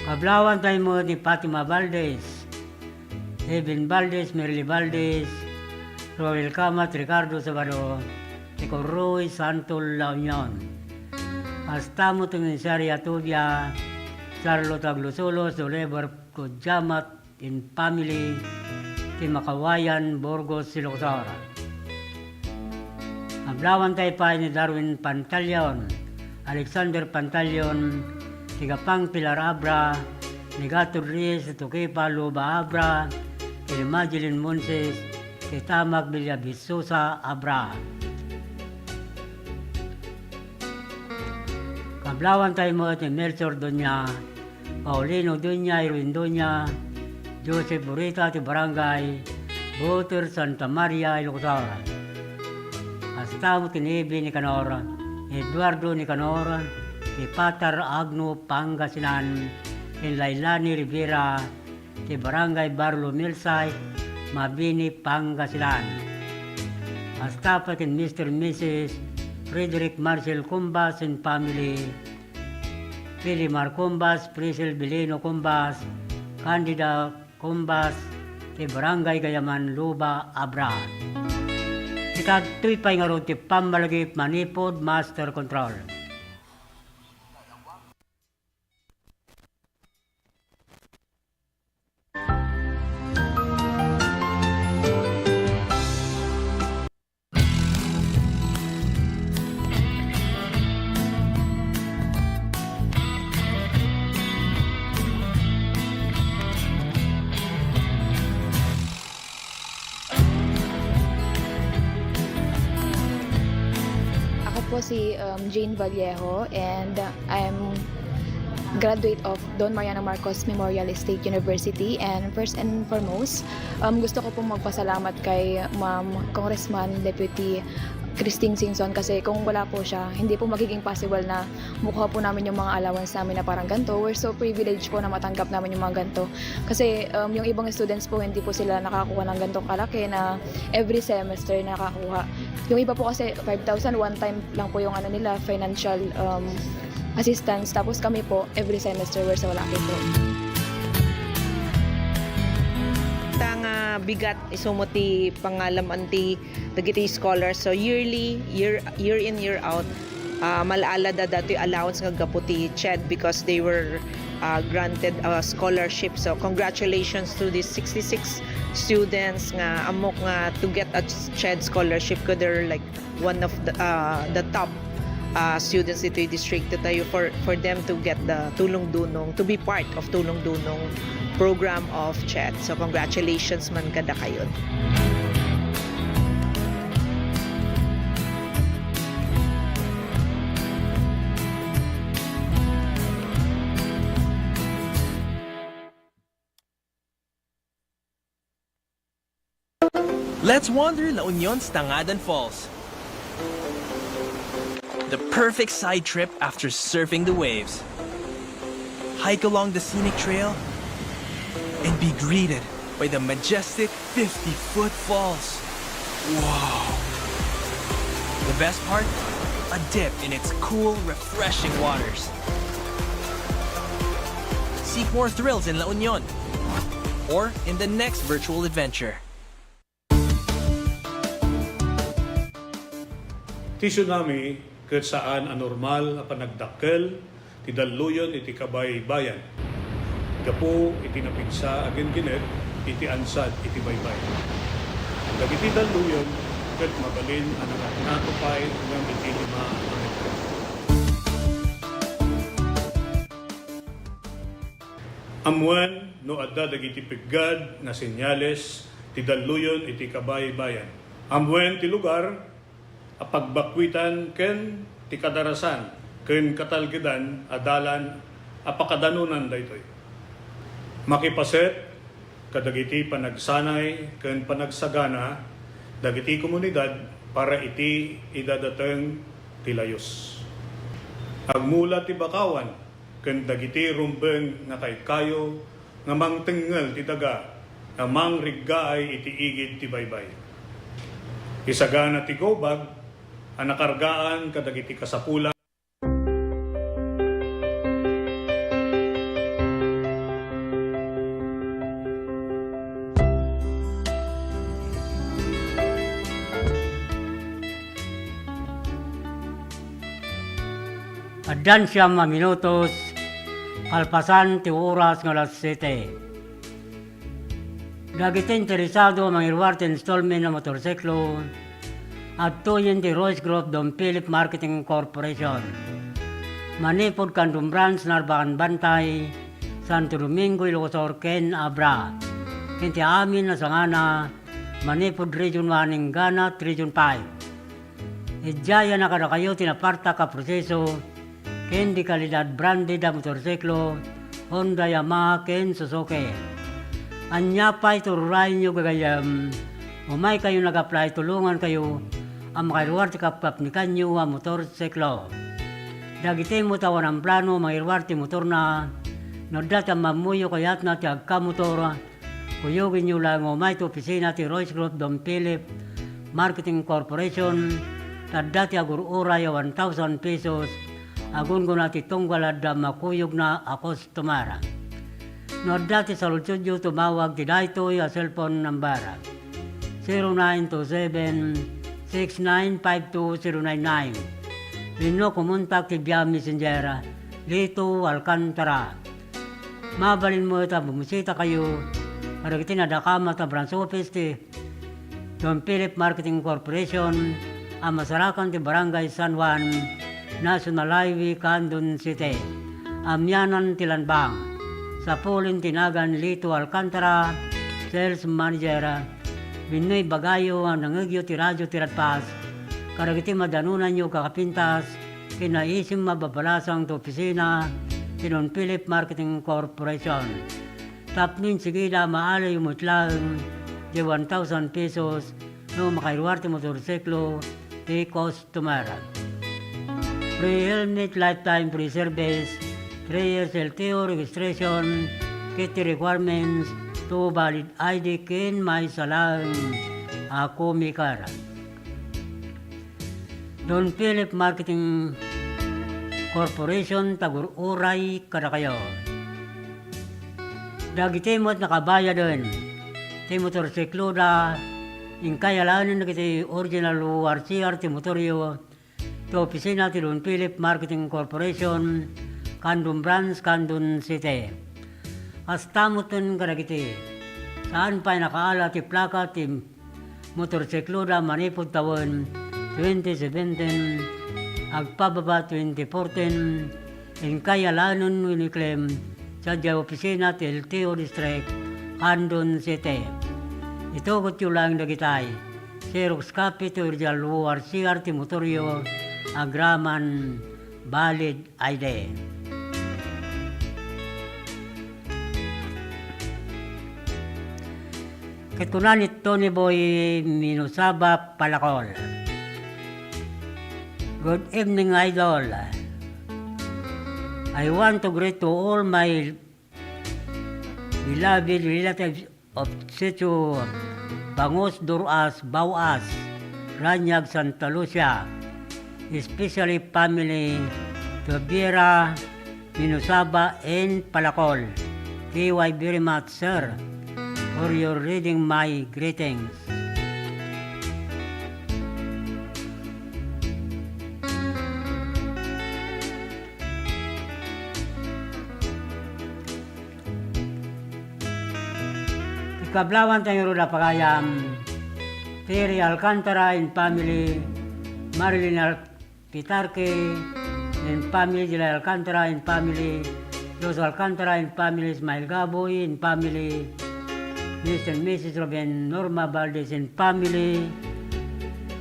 Kablawan tayo mo ni Fatima Valdez, Evan Valdez, Merly Valdez, Roel Camat, Ricardo Sabado, Nico Roy, Santol La Union. Astamo ito ni Saria Tubia, Charlotte Aglusolos, Oliver Kodjamat, in family, si Makawayan, Burgos, Silocosara. Kablawan tayo pa ni Darwin Pantaleon, Alexander Pantaleon, Tigapang Pilar Abra, Nigato Riz, Tukipa Luba Abra, Ilmagilin Monses, Kitamag Bilyabisusa Abra. Kablawan tayo mo ni Melchor Donya, Paulino Donya, Irwin Donya, Joseph Burita, ti Barangay, Buter Santa Maria, Ilocosara. Astamo Tinibi ni Canora, Eduardo ni Canora, si Patar Agno Pangasinan, si Lailani Rivera, si Barangay Barlo Milsay, Mabini Pangasinan. Hasta pa kin Mr. and Mrs. Frederick Marcel Cumbas and family, Pilimar Cumbas, Priscil Bilino Cumbas, Candida Cumbas, si Barangay Gayaman Luba Abra. Ikagtuy pa nga ron ti Pamalagip Manipod Master Control. Po si Jane Vallejo and I'm graduate of Don Mariano Marcos Memorial State University, and first and foremost gusto ko pong magpasalamat kay Ma'am Congressman Deputy Christine Singson, kasi kung wala po siya, hindi po magiging possible na makuha po namin yung mga allowance namin na parang ganito. We're so privileged po na matanggap namin yung mga ganito. Kasi yung ibang students po, hindi po sila nakakuha ng ganitong kalaki na every semester nakakuha. Yung iba po kasi 5,000 one time lang po yung nila, financial assistance. Tapos kami po, every semester we're so lucky po. Tanga bigat isumuti pangalam anti dagiti scholars, so yearly year in year out malala da dati allowance nga gaputi CHED because they were granted a scholarship. So congratulations to these 66 students nga amok nga to get a CHED scholarship, because they're like one of the top students dito yung district tayo for them to get the Tulong Dunong, to be part of Tulong Dunong program of CHED. So congratulations man kada kayo. Let's wander La Union's Tangadan Falls. The perfect side trip after surfing the waves. Hike along the scenic trail and be greeted by the majestic 50-foot falls. Wow! The best part? A dip in its cool, refreshing waters. Seek more thrills in La Union or in the next virtual adventure. Ti tsunami ket saan anormal a panagdakkel ti daluyon iti kabay-bayan. Gapo iti napigsa agin kinet iti ansad iti baybay. Dagiti daluyon ket mabalin ang natupay ng iti 5 a metro. Amuan no adda dagiti piggad na senyales ti daluyon iti kabay-bayan. Amuan ti lugar a pagbakwitan ken ti kadarasan ken katalgedan adalan a pakadanunan daytoy. Makipaset kadagiti panagsanay ken panagsagana dagiti komunidad para iti idadateng ti layos. Agmula ti bakawan ken dagiti rumbeng nga kaykayo nga mangtengel ti daga nga mangriggaay iti igid ti baybay. Isagana ti gobag ang nakargaan kadagiti kasapula. Addan siya minutos, kalpasan ti oras ng alas 7. Dagiti interesado mangirwar ti installment ng motorsiklo at tuyin ti Royce Group Don Philip Marketing Corporation. Manipod Kandum Branch, Narbacan Bantay, Santo Domingo, Ilocos Ken Abra. Kinti amin na sangana, Manipod Region 1, Ingana, Region 5. Idjaya na kada kayo tinaparta ka proseso, ken di kalidad branded na motorsiklo, Honda, Yamaha, ken Suzuki. Anya pa'y tururayin nyo gagayam, umay kayo nag-apply, tulungan kayo, ang makairuwar ti kapkap ni kanyo ang motorsiklo. Dagiti mo tawan ang plano, makairuwar ti motor na, nodat ang mamuyo kayat na ti agka-motor, kuyugin nyo lang umay ti opisina ti Royce Group Don Philip Marketing Corporation, tadda ti agur-uray 1,000 pesos, agun ko na ti tunggalad da makuyog na akostumara. Nodat ti saludsudyo tumawag ti daytoy a cellphone number 0927-6952-099. Rino kumontak ti Bia Messenger, Lito Alcantara. Mabalin mo ita, bumisita kayo, para kiti nadakama ta branch office ti Don Philip Marketing Corporation, ang masarakan ti Barangay San Juan, National Highway, Candon City. Amyanan ti Lanbang. Sa Pulin Tinagan, Lito Alcantara, Sales Manager, Binoy Bagayo, ang nangagyo ti radyo ti Radpas, karagiti madanunan nyo kakapintas, kinaisim mababalasang to opisina, ti Don Philip Marketing Corporation. Tapnin sigila maalay umutlang, di 1,000 pesos, no makairuar ti motorsiklo, ti customer. Free helmet, lifetime free service, 3 years LTO registration, kitty requirements, to valid ID kin may salang ako mikara. Don Philip Marketing Corporation, tagur-uray kada kayo. Dagiti mo't nakabaya din. Ti motorsiklo da, ingkayalanin na kiti original RCR ti motoryo, ti opisina ti Don Philip Marketing Corporation, Candon Branch, Candon City. Astamutin karagiti. Saan pa'y nakaala ti plaka ti motorsiklo da manipod taon 2017, agpababa 2014, ingkayalanon winiklem sa dya opisina ti LTO District, Candon City. Ito kutyo lang dagitay. Xerox copy ti original ORCR ti motoryo, agraman, valid ID. Kitunan ni Tony Boy Minusaba Palacol. Good evening, Idol. I want to greet to all my beloved relatives of Situ Bangus, Duras, Bawas, Ranyag, Santa Lucia, especially family Tobira, Minusaba, and Palacol. Thank you very much, sir, for your reading my greetings. Kablawan tayo rin na pagayam, Terry Alcantara and family, Marilyn Pitarque and family, Jila Alcantara and family, Los Alcantara and family, Ismail Gaboy and family, Mr. and Mrs. Robin Norma Valdez and family,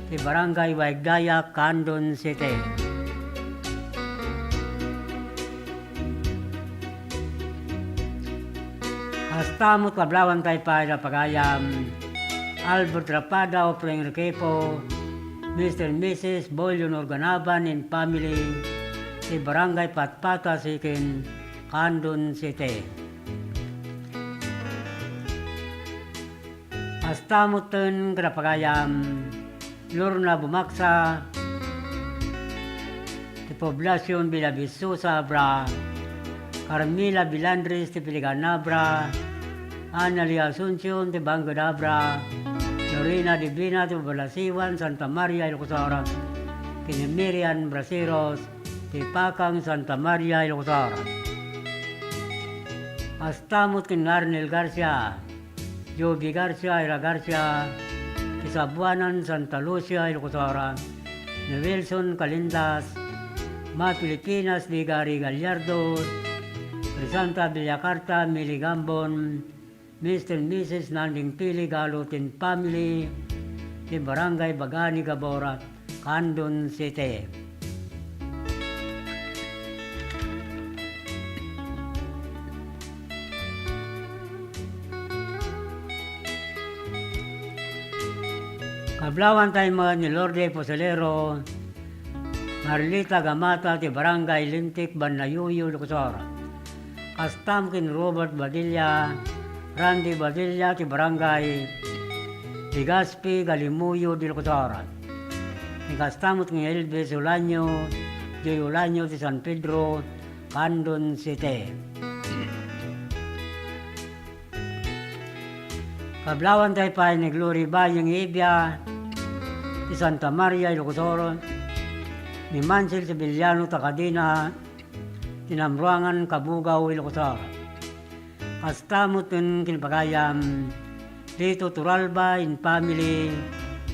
di Barangay Waigaya, Candon City. Kastamot kablawan tayo pa na pagayam, Albert Rapada of Enriquepo, Mr. and Mrs. Bolyon Organaban and family, di Barangay Patpata, Sikin, Candon City. Kastamot din kada pagayam, Lorna Bumaksa, di Poblacion Bilabisosa, Bra, Carmila Bilandres, di Piliganabra, Analia Asuncion, de Bangadabra, Lorena Divina, de Balasiwan, Santa Maria, Ilocosara, Kinimirian, Braceros, de Pakang, Santa Maria, Ilocosara. Astamot kin Arnel Garcia, Joby Garcia, Ira Garcia, Kisabuanan, Santa Lucia, Ilocosara, de Wilson Calindas, Ma Pilipinas, de Gary Gallardo, Crisanta Villacarta, Mili Gambon, Mr. and Mrs. Nanding Pili Galutin family, di Barangay Bagani Gabora, Candon City. Kablawan tayo mga ni Lorde Poselero, Marlita Gamata, di Barangay Lintik, Banayuyo, Lucosora. Kastam kin Robert Badilla, Randy Badilla, ti Barangay Ligaspi, Galimuyo, di Lucosara. Kastamot kin Elvis Ulanyo, Joy Ulanyo, ti San Pedro, Candon City. Kablawan tayo pa ni Glory Bayang Ibia, ti Santa Maria, Lucosoro, ni Mansel Sibiliano, Takadina, Tinamruangan, Kabugaw, Ilocosara. Kastamot ng kinapagayam, Lito Turalba in family,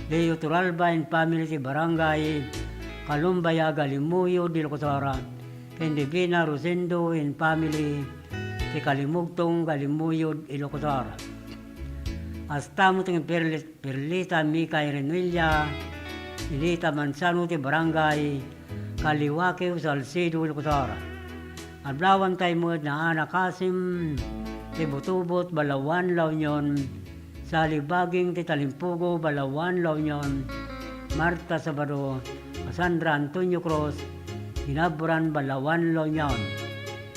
Leo Turalba in family si Barangay, Kalumbaya, Galimuyo, Ilocosara. Kendivina Rosendo in family, si Kalimugtong, Galimuyo, Ilocosara. Kastamot ng Perlita, Mika, Irenuilla, Ilita Mansano, ti Barangay, Kaliwake, Salcedo, Ilocosara. Adlawan tayo mo na anak Kasim, ti Butubot, Balawan, La Union, Salibaging, ti Talimpugo, Balawan, La Union, Marta Sabado, Cassandra Antonio Cruz, Inaburan, Balawan, La Union.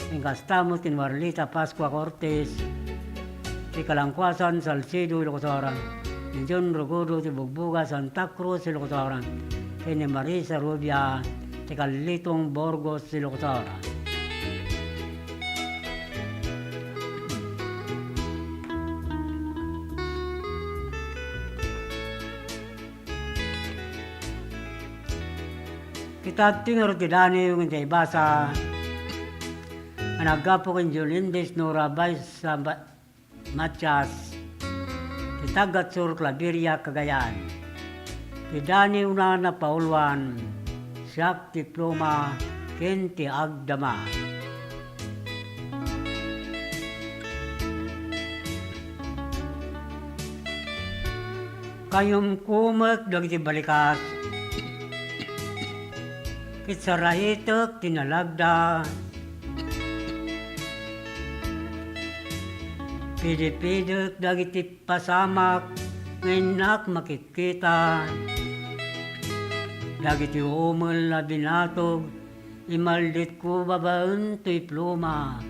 Ingkastamos, ti Marlita Pascua Cortez, ti Kalangkwasan, Salcedo, Ilocosara, ti John Rogodo, ti Bugbuga, Santa Cruz, Ilocosara, ti Marisa Rubia, ti Kalitong Borgos, Ilocosara. Kita tingor tidani yung hindi basa. Anagapo kin Julindes Nora Bay sa Matias. Kitagat sur Claveria, Cagayan. Tidani una na Paulwan. Siyak diploma kenti agdama. Kayong kumak dagiti balikas. Kitsarahitok tinalagda, Pidipidok dagiti pasamak ngayon makikita. Dagiti umol na binatog imaldit ko babaen to'y pluma.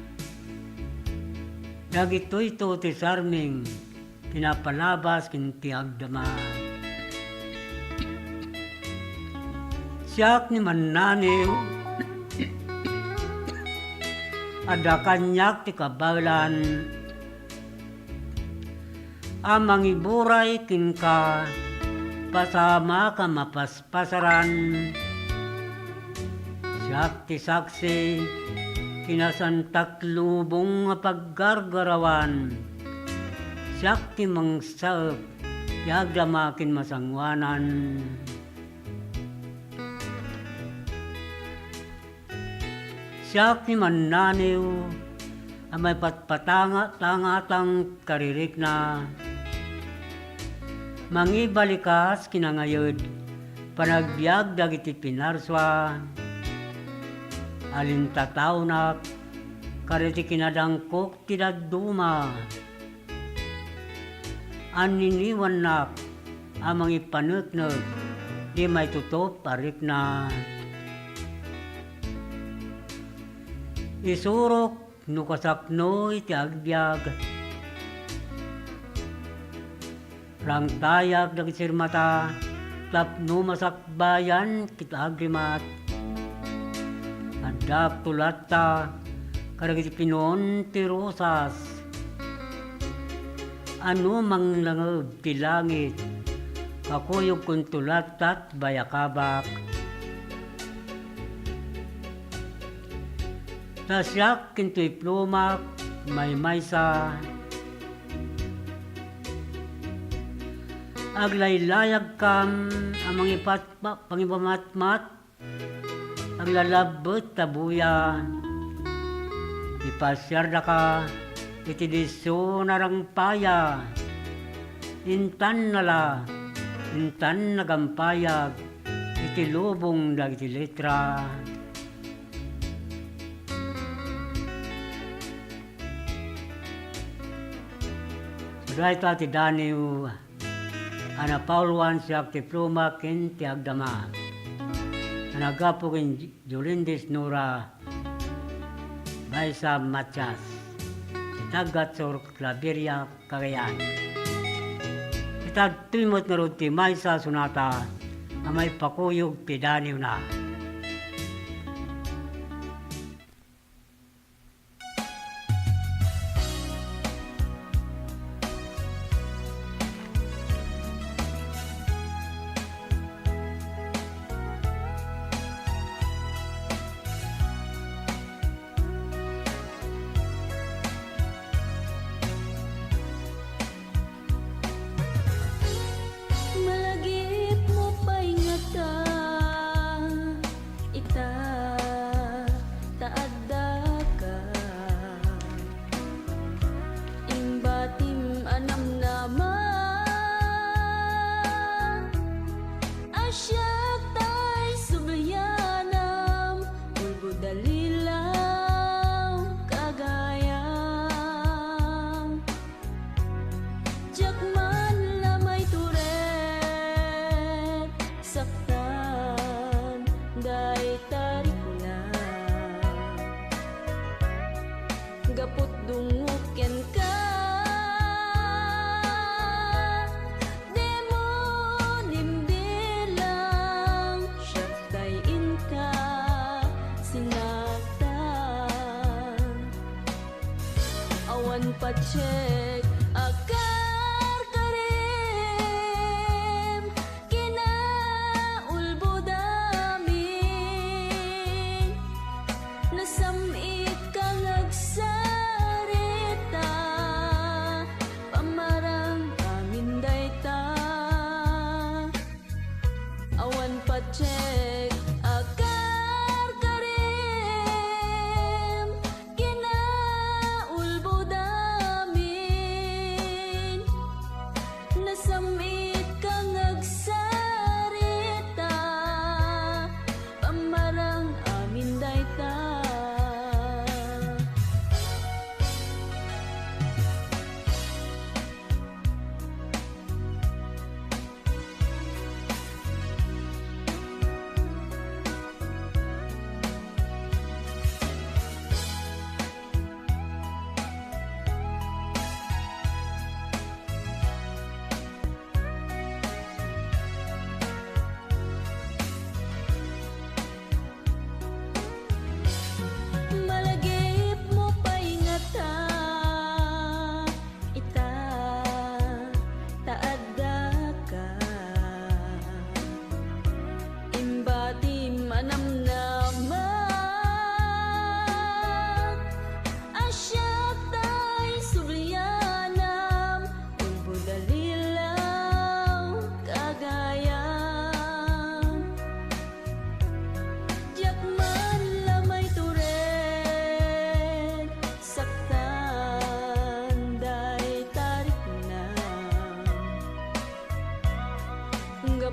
Dagito'y to ti sarming pinapalabas kinti agdama. Siyak ni Mananiw ada kanyak ti kabalan amang iburay kinka pasama ka mapaspasaran. Siyak ti saksi kinasantak lubong nga paggargarawan. Siyak ti mangsaep yagdamakin masangwanan. Siyak ni Mananiw ang may patpatanga-tangatang karirik na mangibalikas kinangayod panagbiag dagiti pinarswa alin tatawnak kariti kinadangkok ti dadduma aniniwan nak amang ipaneknek di may tutop parik na isurok nukasapno iti agbyag rang tayak dagiti sirmata tapno masakbayan kita agrimat adap tulatta karagiti pinon ti rosas ano mang langab ti langit kakuyog kun tulattat bayakabak tasyak kinto'y plumak may maysa aglaylayag kam amang pangipamatmat aglalabot tabuya ipasyar da ka iti diso narang paya intan nagampayag iti lubong dagiti letra. Dahil ti Daniw, ana Pauluan siyak ti pluma ken ti agdama. Anagapo ken Julindis Nura, Baysa Matias, itagat sur Claveria, Cagayan. Itag timot na ti Maysa Sunata, amay pakuyog ti Daniw na. Malagip mo pa'y ngata ita taadda ka imbatim anam naman asyak tay subayanam ulbo dalilaw kagayam jakman lamay turet saktan day tarikulan gapot dungok ken ka demo nimbilang syatay inka sinaktan awan pa-check akar karim kinaulbo damin nasamit kang agsarita pamarang amin dayta awan pa-check akar karim kinaulbo damin nasamit kang agsarita pamarang amin dayta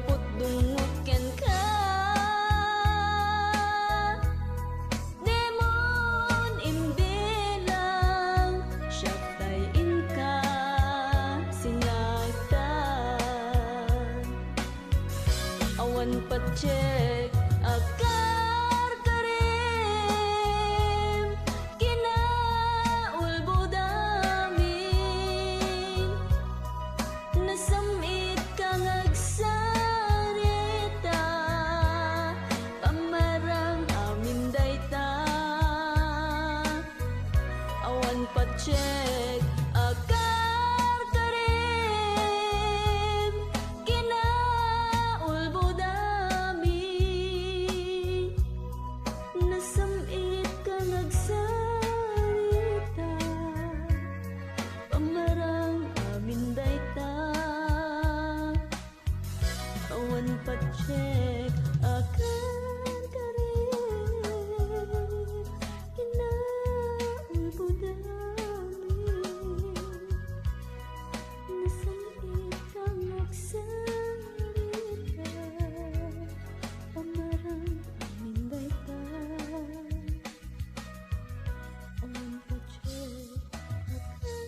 maputdungog ken ka. Demon imbilang siya tayin ka sinagtan. Awan pa check akar karim kinaulbudamin nasamit kang agsarita pamarang amin dayta. Awan pa check akar karim kinaulbudamin nasamit kang agsarita pamarang amin dayta. Awan pa check akan karim kinaulbudamin nasamit kang agsarita pamarang amin dayta. Awan pa check akan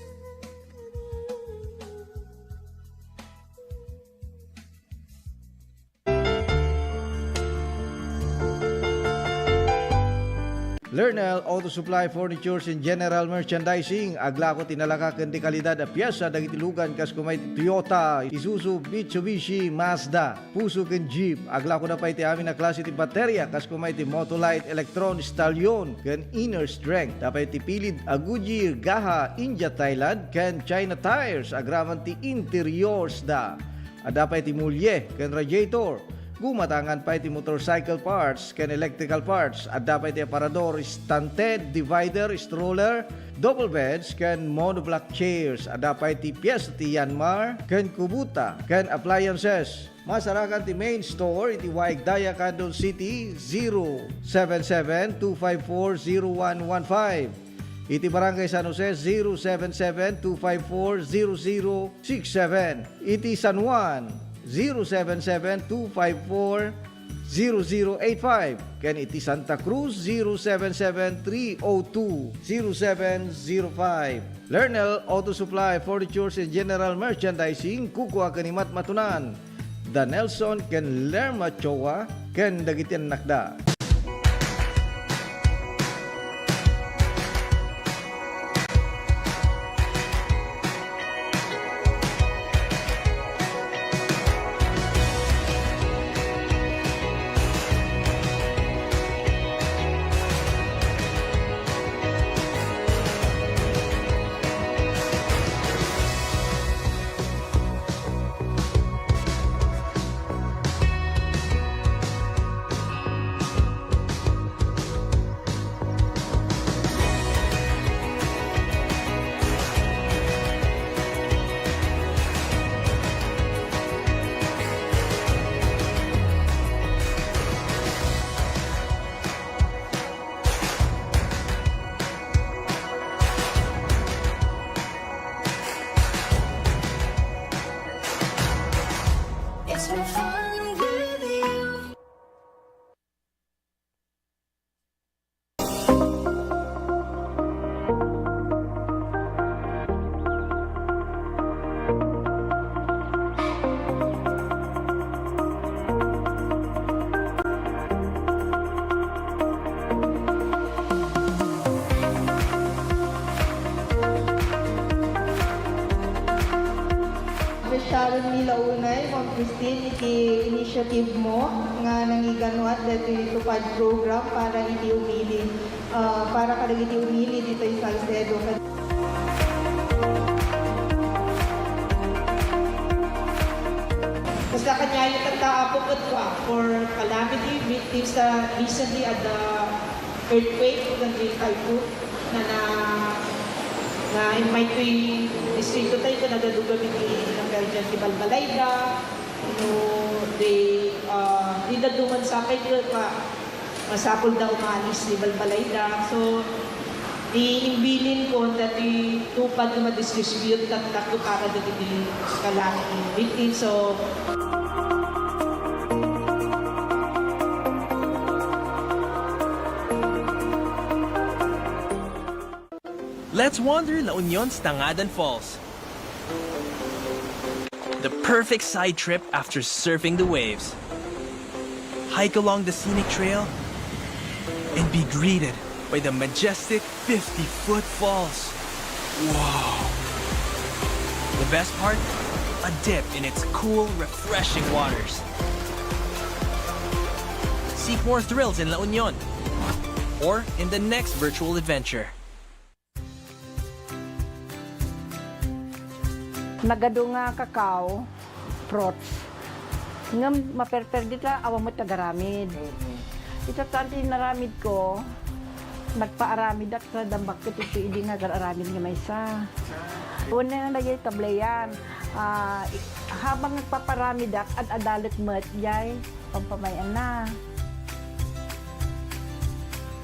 Lernel Auto Supply Furnitures and General Merchandising agla ko tinalaka ken di kalidad a piyesa dagiti lugan kas kumay Toyota, Isuzu, Mitsubishi, Mazda, Puso ken Jeep. Agla ko na pa iti amin na klase ti baterya kas kumay ti Motolite, Electron, Stallion ken Inner Strength. Tapay ti pilid a Goodyear, Gaha, India, Thailand ken China Tires agraman ti interiors da. Adapay ti mulye ken radiator. Gumatangan pa iti motorcycle parts ken electrical parts. Adda pa iti aparador, stunted, divider, stroller, double beds ken monoblock chairs. Adda pa iti piyesa ti Yanmar ken Kubota ken appliances. Masarakan ti main store iti Waigdaya, Quezon City 077-254-0115. Iti Barangay San Jose 077-254-0067. Iti San Juan 077-254-0085. Ken iti Santa Cruz 077-302-0705. Lernel Auto Supply Furnitures and General Merchandising kukuha kanimat matunan. Da Nelson ken Lerma Chowa ken dagitian nakda. Sharon nila unay, Ma'am Christine, iti initiative mo nga nangiganuat dito itupad program para iti umili, para kada iti umili dito sa Salcedo. Basta kanya yung tataapok at for calamity victims recently at the earthquake ng typhoon na in my three distrito tayo ko nagaduga ng Guardian si Balbalayda, di naduman sa akin pa masapol na umalis ni Balbalayda. So, iimbilin ko na tupad na ma-distribute at para dito kalang victim. So, Let's wander La Union's Tangadan Falls. The perfect side trip after surfing the waves. Hike along the scenic trail and be greeted by the majestic 50-foot falls. Whoa! The best part? A dip in its cool, refreshing waters. Seek more thrills in La Union or in the next virtual adventure. Nagado nga kakao, fruits. Ngam maperper dita awa mo tagaramid. Ita tanti naramid ko, nagpaaramid at sa dambak ko ito hindi nga aramid nga may isa. Una na nagyay tablayan. Habang nagpaparamid at adalit mat yay, pampamayan na.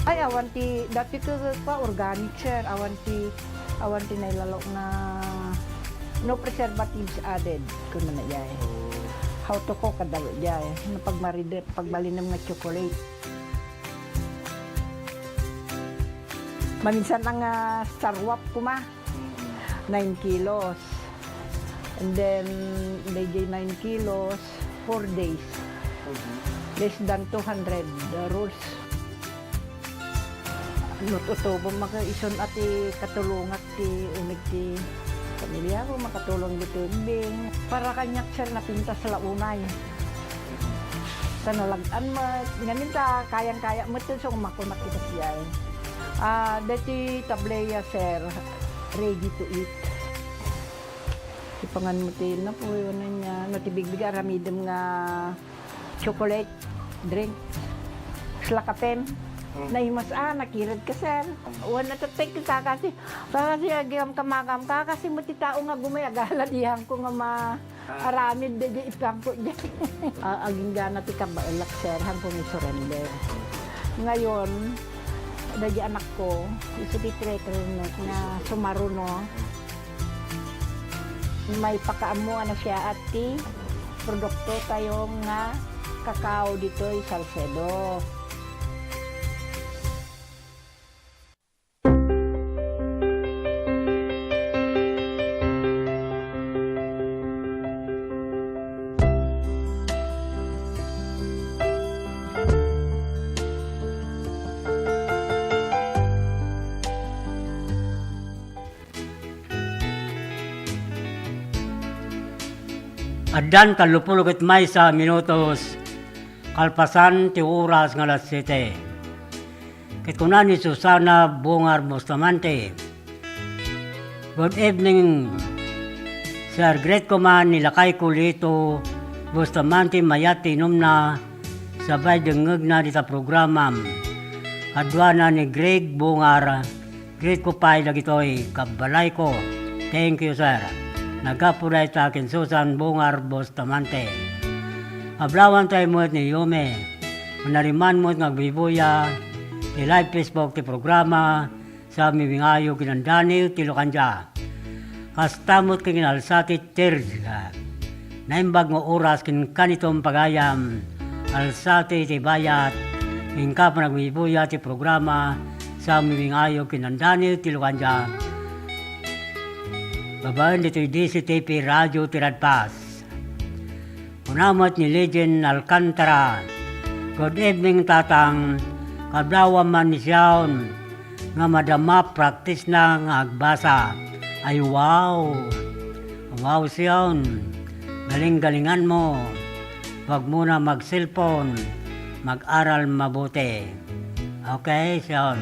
Ay, awanti, dati ko pa organic sir, awanti na ilalok na no preservatives added ko na yay. How to cook kadalo yay, na pagbalinam nga chocolate. Maminsan ang sarwap ko 9 kilos. And then, they 9 kilos, 4 days. Less than 200 rules. Lututubo maka-ison at katulungat ti umig ti pamilya ko, makatulong dito bing. Para kanyak sir napinta sa launay. Sa nalagaan mo, nganin ta, kayang-kaya mo ito, so umakunak kita siya. Dati tableya sir, ready to eat. Ipangan mo tin na po yun niya. Natibig-big aramidem nga chocolate drink. Slakapen. Naimas nakirad ka sir. Wala natatay ka kasi. Kasi agam kamakam ka kasi mo ti tao nga gumayagala diyan ko nga maaramid de ipang ko diyan. Aging gana ti kabailak sir hanggang ni surrender. Ngayon, dagi anak ko, iso ti treater na sumaruno. May pakaamo na siya at ti produkto tayo nga kakao dito Salcedo. Adan kalupulog may sa minutos, kalpasan ti oras nga alas 7. Kit kunan ni Susana Bungar Bustamante. Good evening, Sir Great Command nilakay kulito Bustamante mayati numna sabay dengeg na dita programam. Adwana ni Greg Bungar, Great Kupay dagitoy kabalay ko. Thank you sir. Nagkapuray sa akin Susan Bungar Bustamante. Ablawan tayo mo ni Yume. Manariman mo nga bibuya. Ti live Facebook ti programa. Sa mibingayo kinandani ti Lokanja. Kastamot kin alsati tirga. Naimbag nga oras kin kanitong pagayam. Alsati ti bayat. Ingka pa nagbibuya ti programa. Sa mibingayo kinandani ti Lokanja. Babaan dito'y DCTP Radio Tiradpas. Unamot ni Legend Alcantara. Good evening tatang. Kablawa man ni siyaon. Nga madama practice na nga agbasa. Ay wow. Wow siyaon. Galing-galingan mo. Huwag muna mag-cellphone. Mag-aral mabuti. Okay siyaon.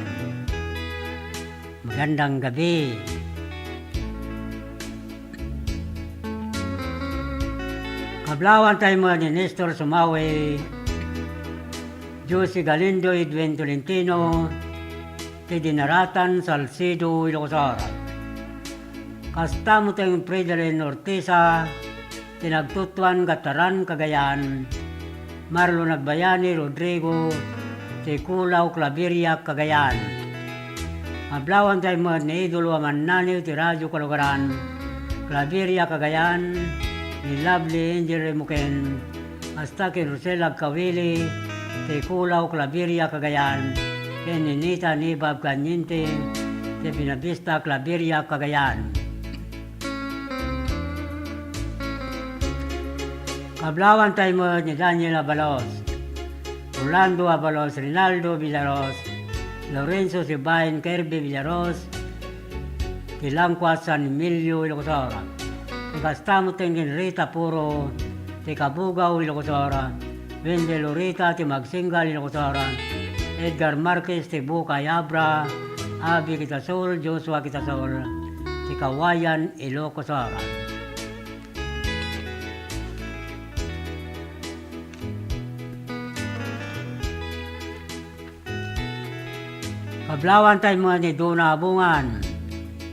Magandang gabi. Kablawan tayo mga ni Nestor Sumawe, Josie Galindo, Edwin Tolentino, Tidinaratan, Salcedo, Ilocosar. Kastamo tayong Frederick Ortiza, Tinagtutuan, Gataran, Cagayan, Marlo Nagbayani, Rodrigo, Tikulaw, Claveria, Cagayan. Kablawan tayo mga ni Idolo Amanani, Tiradyo, Kalugaran, Claveria, Cagayan, ni Lovely Angel Remuken, hasta kay Rosela Kawili, kay Kulaw Claveria Cagayan, kay Ninita Nibab Kanyinte, de Binavista, Claveria, Cagayan. Kablawan tayo ni Daniel Abalos, Orlando Abalos, Rinaldo Villaros, Lorenzo Sibain, Kirby Villaros, Tilangqua San Emilio, Ilocosora. Tikastamo tingin Rita Puro, Tikabugaw, Ilocosora, Wende Lorita, Timagsingal, Ilocosora, Edgar Marquez, Tibuca, Yabra, Abi Kitasol, Joshua Kitasol, Tikawayan, Ilocosora. Kablawan tayo mga ni Duna Abungan,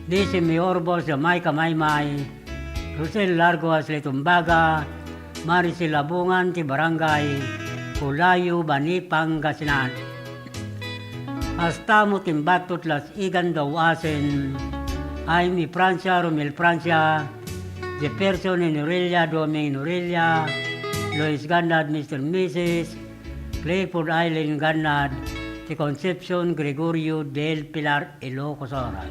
di si Miorbos, Jamaica Maymay, Rosel Largo Asletumbaga, Maricel Abungan, ti Barangay, Kulayo, Bani, Pangasinan. Hasta mo timbatot las igan daw asin, ay mi Francia, Romel Francia, Jefferson in Aurelia, Domingue Aurelia, Lois Gannad, Mr. Mrs., Clayford Island Gannad, ti Concepcion Gregorio del Pilar Ilocosora.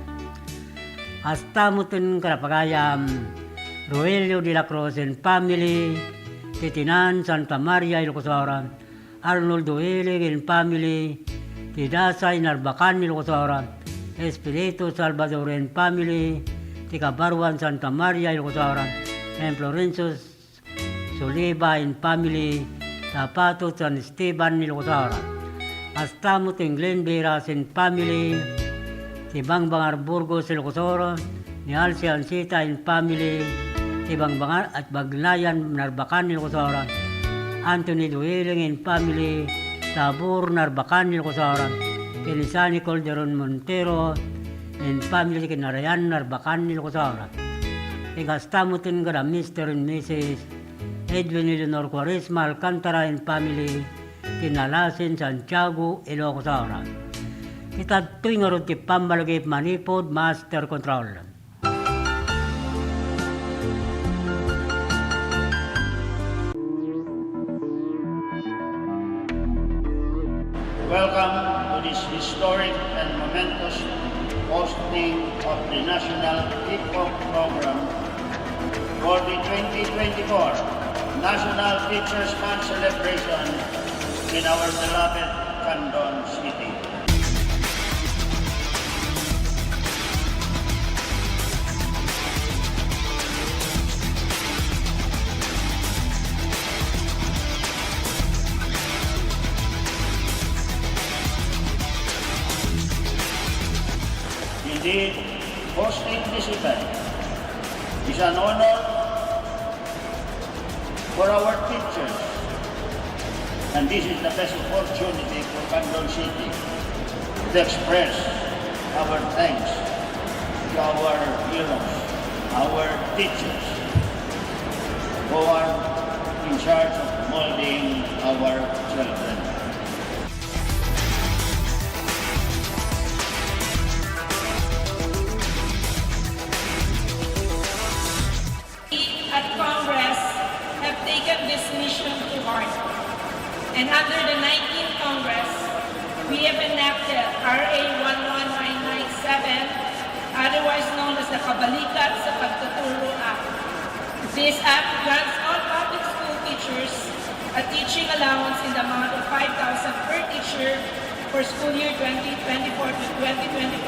Hasta mo tin Karapagayam, Roelio de la Cruz and Family, Titinan Santa Maria Ilocosora, Arnold Doeleg and Family, Tidasay Narbacan Ilocosora, Espiritu Salvador and Family, Ticabarwan Santa Maria Ilocosora, and Florencio Soliva and Family, Tapato San Esteban Ilocosora. Hasta mo ting Glen Beras and Family, Tibang Bangar Burgos Ilocosoro, ni Alci Ansita and Family, Tibang Bangar at Bagnayan Narbacan Ilocosora, Anthony Dueling and Family, Tabor Narbacan Ilocosora, Kelisani Calderon Montero and Family, Kinarayan Narbacan Ilocosora. Hasta mo ting Mr. and Mrs. Edwin Eleanor Quaresma Alcantara and Family, Kinalasin, Santiago, Ilocosora. Kita tuwing arod ti Pambalagip Manipod, Master Control. Welcome to this historic and momentous hosting of the National Hip-Hop Program for the 2024 National Teachers Month celebration in our beloved Candon City. Indeed, hosting this event is an honor for our teachers. And this is the best opportunity for Candon City to express our thanks to our heroes, our teachers, who are in charge of molding our children. At Congress have taken this mission to heart. And under the 19th Congress, we have enacted RA 11997, otherwise known as the Kabalikat sa Pagtuturo Act. This act grants all public school teachers a teaching allowance in the amount of 5,000 per teacher for school year 2024 to 2025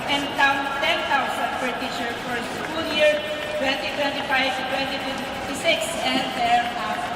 and 10,000 per teacher for school year 2025 to 2026 and thereafter.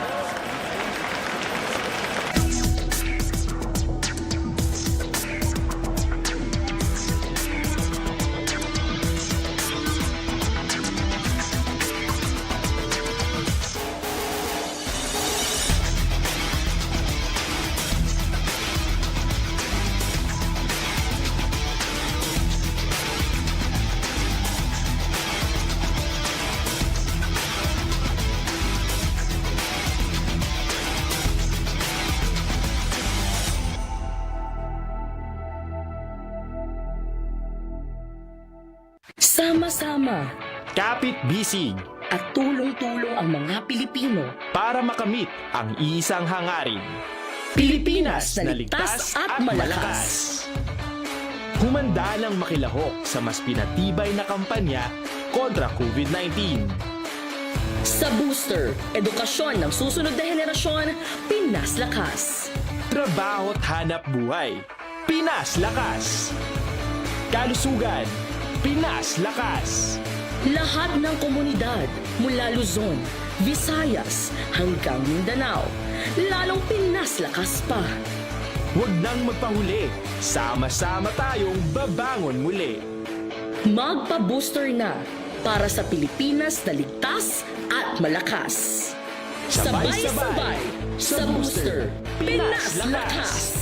Sama-sama, kapit-bisig, at tulong-tulong ang mga Pilipino para makamit ang isang hangarin. Pilipinas na ligtas at malakas. humanda ng makilahok sa mas pinatibay na kampanya kontra COVID-19. Sa Booster, edukasyon ng susunod na henerasyon, Pinas Lakas. Trabaho't hanap buhay, Pinas Lakas. Kalusugan, Pinas Lakas. Lahat ng komunidad mula Luzon, Visayas hanggang Mindanao, lalong Pinas Lakas pa. Huwag nang magpahuli, sama-sama tayong babangon muli. Magpa-booster na para sa Pilipinas na ligtas at malakas. Sabay-sabay sa Booster, Pinas Lakas.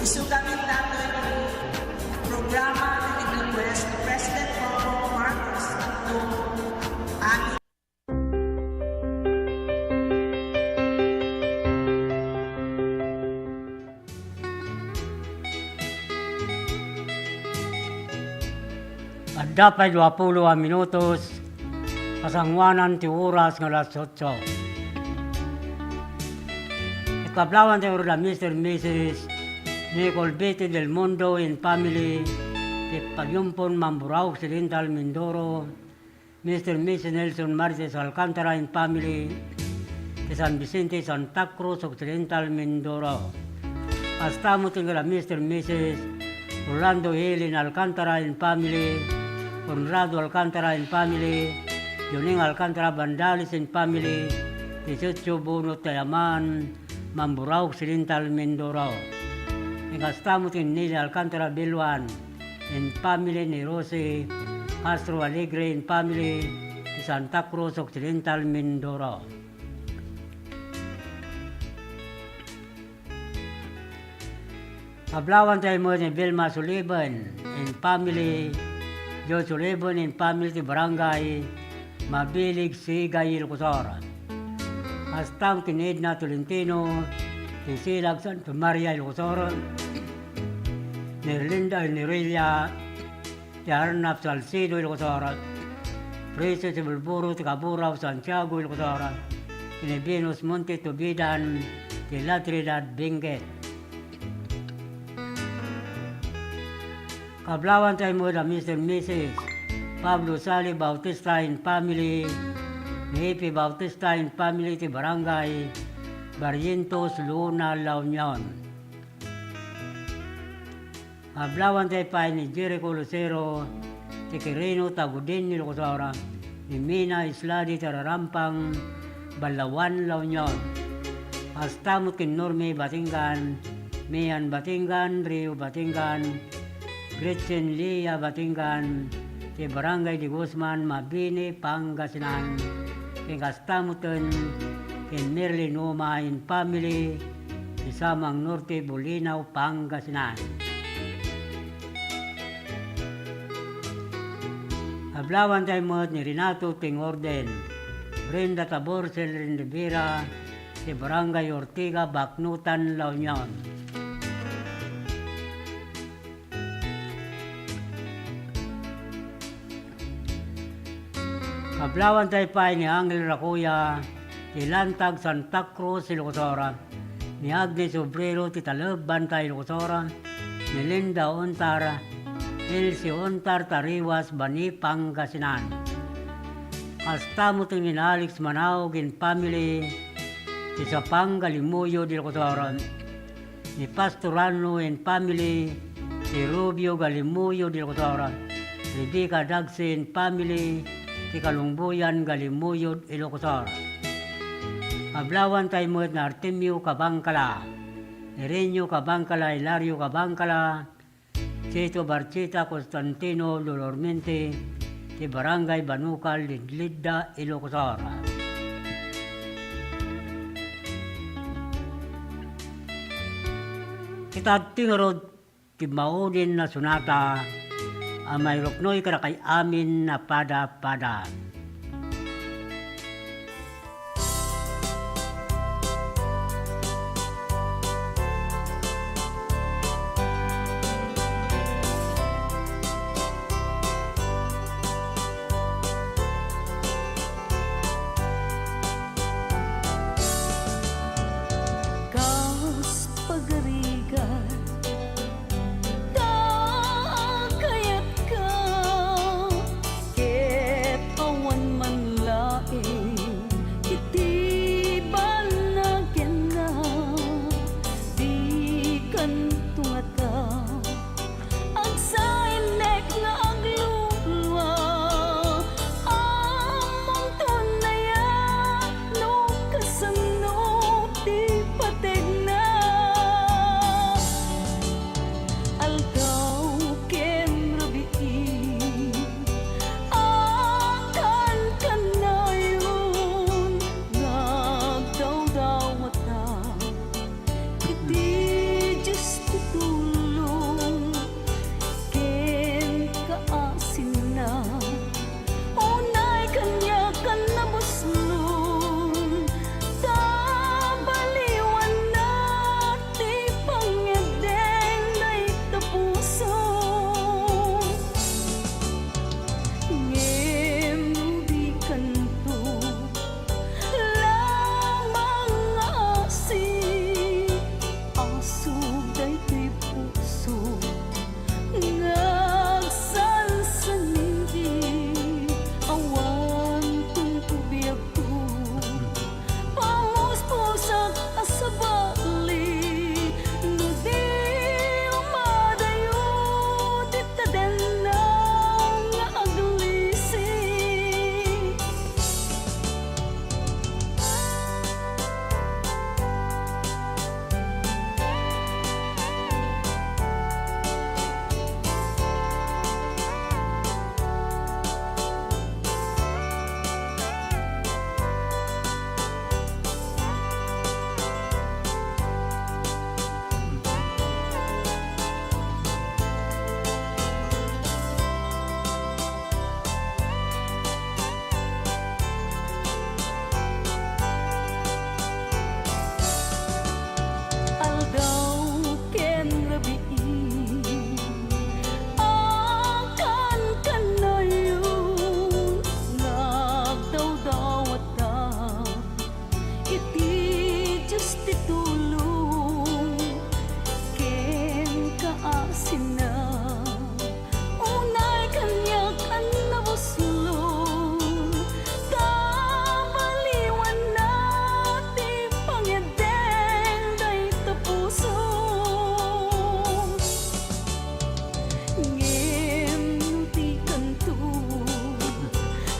Isugamit natin ang programa ng request President Bongbong Marcos ito aming At dapat 20 minutos, pasangwanan ti oras ng alas 8. Ikablawan tayo la Mr. and Mrs. Nicole Betty del Mundo and family, ti Pagyumpon Mamburao Occidental Mindoro, Mr. and Mrs. Nelson Martes Alcantara and family, ti San Vicente Santa Cruz Occidental Mindoro. Hasta mo tinggal Mr. and Mrs. Orlando Helen Alcantara and family, Conrado Alcantara and family, Yuning Alcantara Bandalis and family, 18 Bono Tayaman, Mamburao Occidental Mindoro. Ikastamo tin Nili Alcantara Bilwan and family ni Rose Castro Alegre and family, ni Santa Cruz Occidental Mindoro. Kablawan tayo mo ni Vilma Suliban and family, Joe Suliban and family ti Barangay Mabilig Sigay Ilocosor. Hastang tinid na Tolentino, ti Silag Santa Maria Ilocosor, ni Linda Nirelia, ti Arnab Salcido Ilocosor, Preso ti Bulburo ti Caburaw Santiago Ilocosor, ni Venus Monte Tubidan, ti La Trinidad Benguet. Kablawan tayo mo na Mr. and Mrs. Pablo Sali Bautista and family, ni Epi Bautista and family ti Barangay Barrientos, Luna, La Union. Kablawan tayo pa ni Jericho Lucero, ti Quirino Tagudin ni Lucosora, ni Mina Isladi Tararampang, Balawan, La Union. Hasta mo kin Norme Batingan, Mian Batingan, Rio Batingan, Gretchen Lia Batingan, ti Barangay di Guzman, Mabini, Pangasinan, ti Kastamutan, ti Merlin Uma in family, ti Samang Norte, Bulinaw, Pangasinan. Hablawan tayo mo ni Renato Tingorden, Brenda Taborsel Rivera, ti Barangay Ortiga, Baknutan, La Union. Kablawan tayo pa ni Angel Racuya, ti Lantag Santa Cruz, Ilocosora, ni Agnes Obrero, ti Talab Bantay, Ilocosora, ni Linda Ontar, Elsie Ontar, Tariwas, Bani, Pangasinan. Hasta mo tingin Alex Manaog in family, ti Sapang Galimuyo, Ilocosora, ni Pastorano in family, ti Rubio Galimuyo, Ilocosora, Rebecca Dagsin family, ti Kalungbuyan, Galimuyod, Ilocosor. Ablawan tayo mo na Artemio Kabangkala, Irenyo Kabangkala, Hilario Kabangkala, Chito Barchita, Constantino Lulormente, ti Barangay Banukal, Lidlidda, Ilocosor. Kita tingorod ti maudin na sunata may ruknoy karakay amin na pada-pada. Kas pagarigan, kayat ka, ket awan man laing, iti banagyan na, di kan tungata, agsailek nga aglulwa, among tunaya, no kasano, di pateg na. Aldaw ken rabii, akan kanayon, nagdaw-dawata, iti Diyos tutulong, ken kaasin na, unay kanya kan nabuslon, tabaliwan na, ti pangedeng na itapuso. Ngem di kanto, lamang asi, asog daytoy puso, ngagsalsalindi, awan kung tubiyag ko, pamuspusak asabali, no di umadayo, di tadenang nga aglisi. Aldaw ken rabii, akan kanayon, nagdaw-dawata, iti Diyos ti tulong, ken kaasin na, unay kanya kan nabuslon, tabaliwan na, ti pangedeng day tapuso. Ngem ti kanto,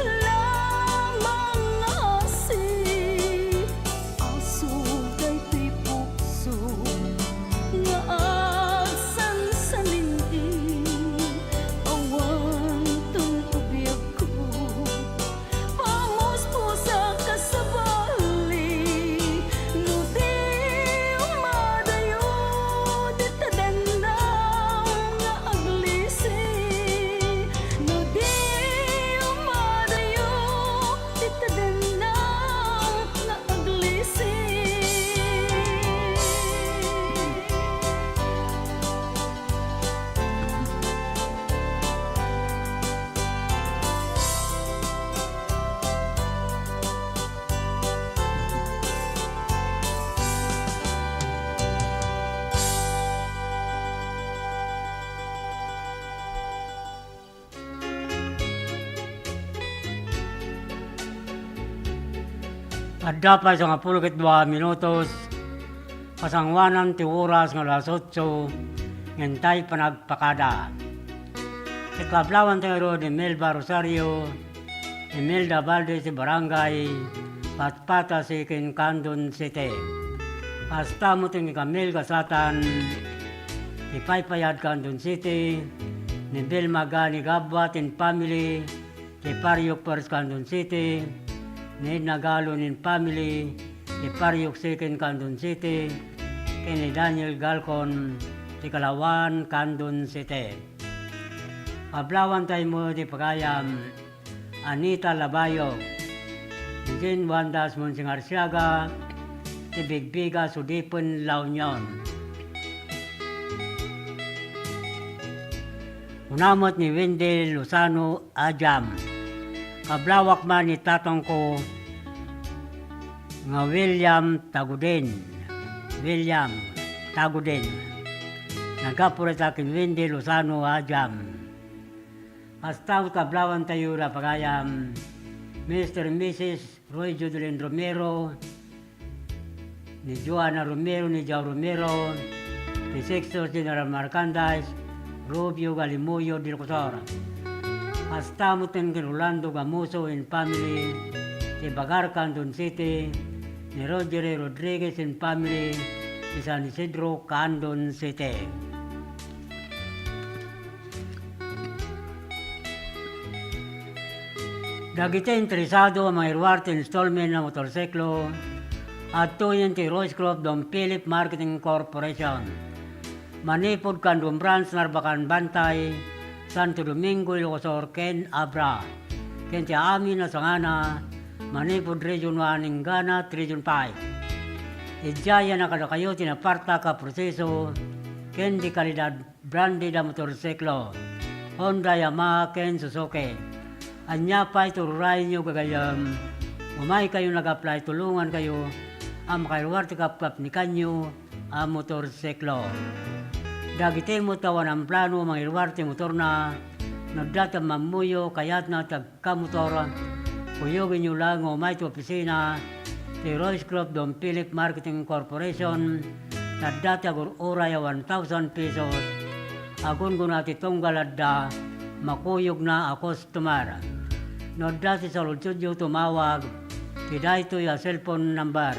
lamang asi, asog daytoy puso, nga agsansalindi, awan tong ubiyag ko, pamuspusak kasabali, no di umadayo, di tadenang nga aglisi, no di umadayo, di tadenang nga aglisi. Adda pa sa nga 12 minutos, pasangwanan ti oras nga alas 8, ngentay panagpakada. Sa Kablawan tayo ni Melba Rosario, Imelda Valdez si Barangay Patpata si Kincandon City. Hasta mo ting Camille Kasatan ni Paypayad Candon City, ni Bill Magani Gabwat in family, ni Pariok Pars Candon City, ni Nagalo in family, ni Pariok Second Candon City, ni Daniel Galcon si Kalawan Candon City. Pablawan tayo mo di Pagayam, Anita Labayo, ni Jean Wandas Monsing Arsiaga, si Bigbiga Sudipon La Union. Unamot ni Wendell Lozano Ajam. Kablawak man ni tatang ko nga William Tagudin. Nagkapulit akin Wendell Lozano Ajam. Hasta kablawan tayo na pagayam Mr. and Mrs. Roy Judelin Romero, ni Joanna Romero, ni Joe Romero, ni Sexto General Marcandas, Rubio Galimuyo del Cosora. Hasta mo ten Rolando Gamuso and family, ni Bagar Candon City, ni Roger Rodriguez and family, ni San Isidro Candon City. Dagiti interesado ang mga irwarte installment ng motorsiklo at tuyin ti Royce Club Dom Philip Marketing Corporation. Manipod Kandum Branch Narbacan Bantay, Santo Domingo, Ilocosor, Ken Abra. Ken ti amin na sangana, Manipod Region 1, Ingana, Region 5. Ijaya na kada kayo tinaparta ka proseso, Ken di kalidad brandi da motorsiklo, Honda, Yamaha, Ken Suzuki. Anya pa itururay nyo gagayam, umay kayo nag-apply, tulungan kayo, ang makailuwar ti kapkap ni kanyo, ang motorsiklo. Dagiti mo tawan ang plano, mga iluwar ti motor na, nagdata mamuyo, kayat na tagkamotor, kuyogin nyo lang, umay ti opisina, ti Royce Club Dom Philip Marketing Corporation, nagdata oray 1,000 pesos, agun ko na ti tunggaladda, makuyog na a customer. Nodati sa Lodjudyo tumawag, kiday to yung cellphone number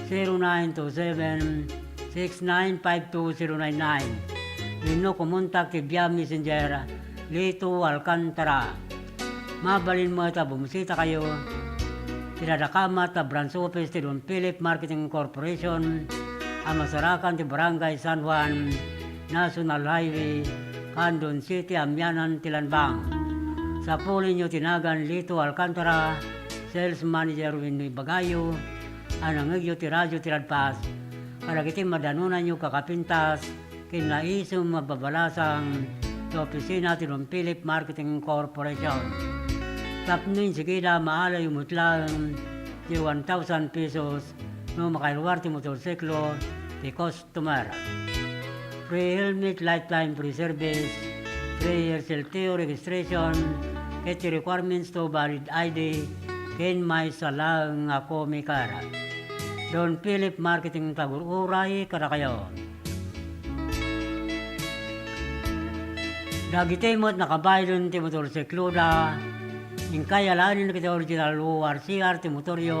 0927-6952-099. Lino kumontak ti via messenger Lito Alcantara. Mabalin mo ita bumisita kayo, tinadakama ta branch office ti Don Philip Marketing Corporation, ang masarakan ti Barangay San Juan, National Highway, Candon City, Amyanan, Tilanbang. Sa puli nyo tinagan Lito Alcantara, Sales Manager Winoy Bagayo, anangagyo ti radyo tiradpas, para kiti madanunan nyo kakapintas, kinaisong mababalasang sa opisina ti Don Philip Marketing Corporation. Tapnin sigida maalay umutlang ti 1,000 pesos no makailuwar ti motorsiklo ti customer. Free helmet, lifetime free service, 3 years LTO registration, ket requirements to valid ID, ken may salang ako may kara. Don Philip Marketing Tagururay, kada kayo. Dagiti mo't nakabaylon ti motorsiklo da, yung kayalanin na kita original ORCR ti motoryo,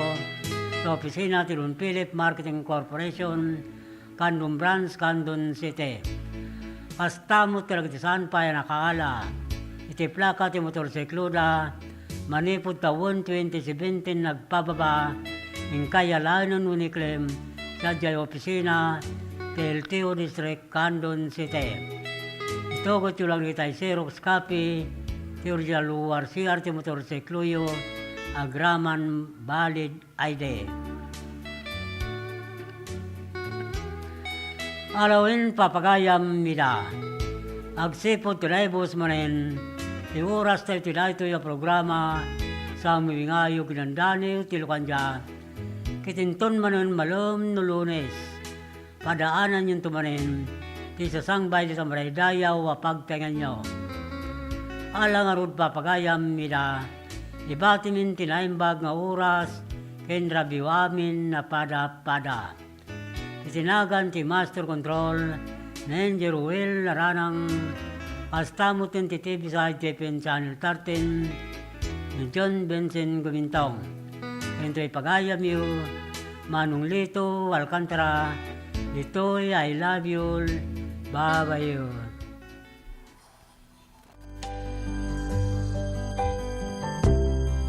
sa opisina ti Don Philip Marketing Corporation, Candon Branch, Candon City. Hasta mo talaga ti saan pa yan nakaala. Iti plaka ti motorsiklo da, manipod taon 2017 nagpababa, yung kayalanan uniklem sa jay opisina, LTO District, Candon City. Ito ko lang itay Xerox copy, ti original ORCR ti motorsiklo yo, agraman valid ID. Alawin papagayam mida. Agsipod tinaybos manen, ti oras tayo tinayto yung programa sa mawingayo ginandani tilukanja. Kitinton manen malum no Lunes. Padaanan yung tumanen, ti sasangbay di sa maraydayaw wapagtengan nyo. Alang arud papagayam mida, ibatimin tinaimbag nga oras, kendra biwamin na pada-pada. Itinagan ti Master Control, Ranger Will Laranang, Pastamo TV sa JPN Channel 13, John Benson Gumintong. Ento'y pagayam yu, Manong Lito, Alcantara, Litoy, I love you, bye-bye you.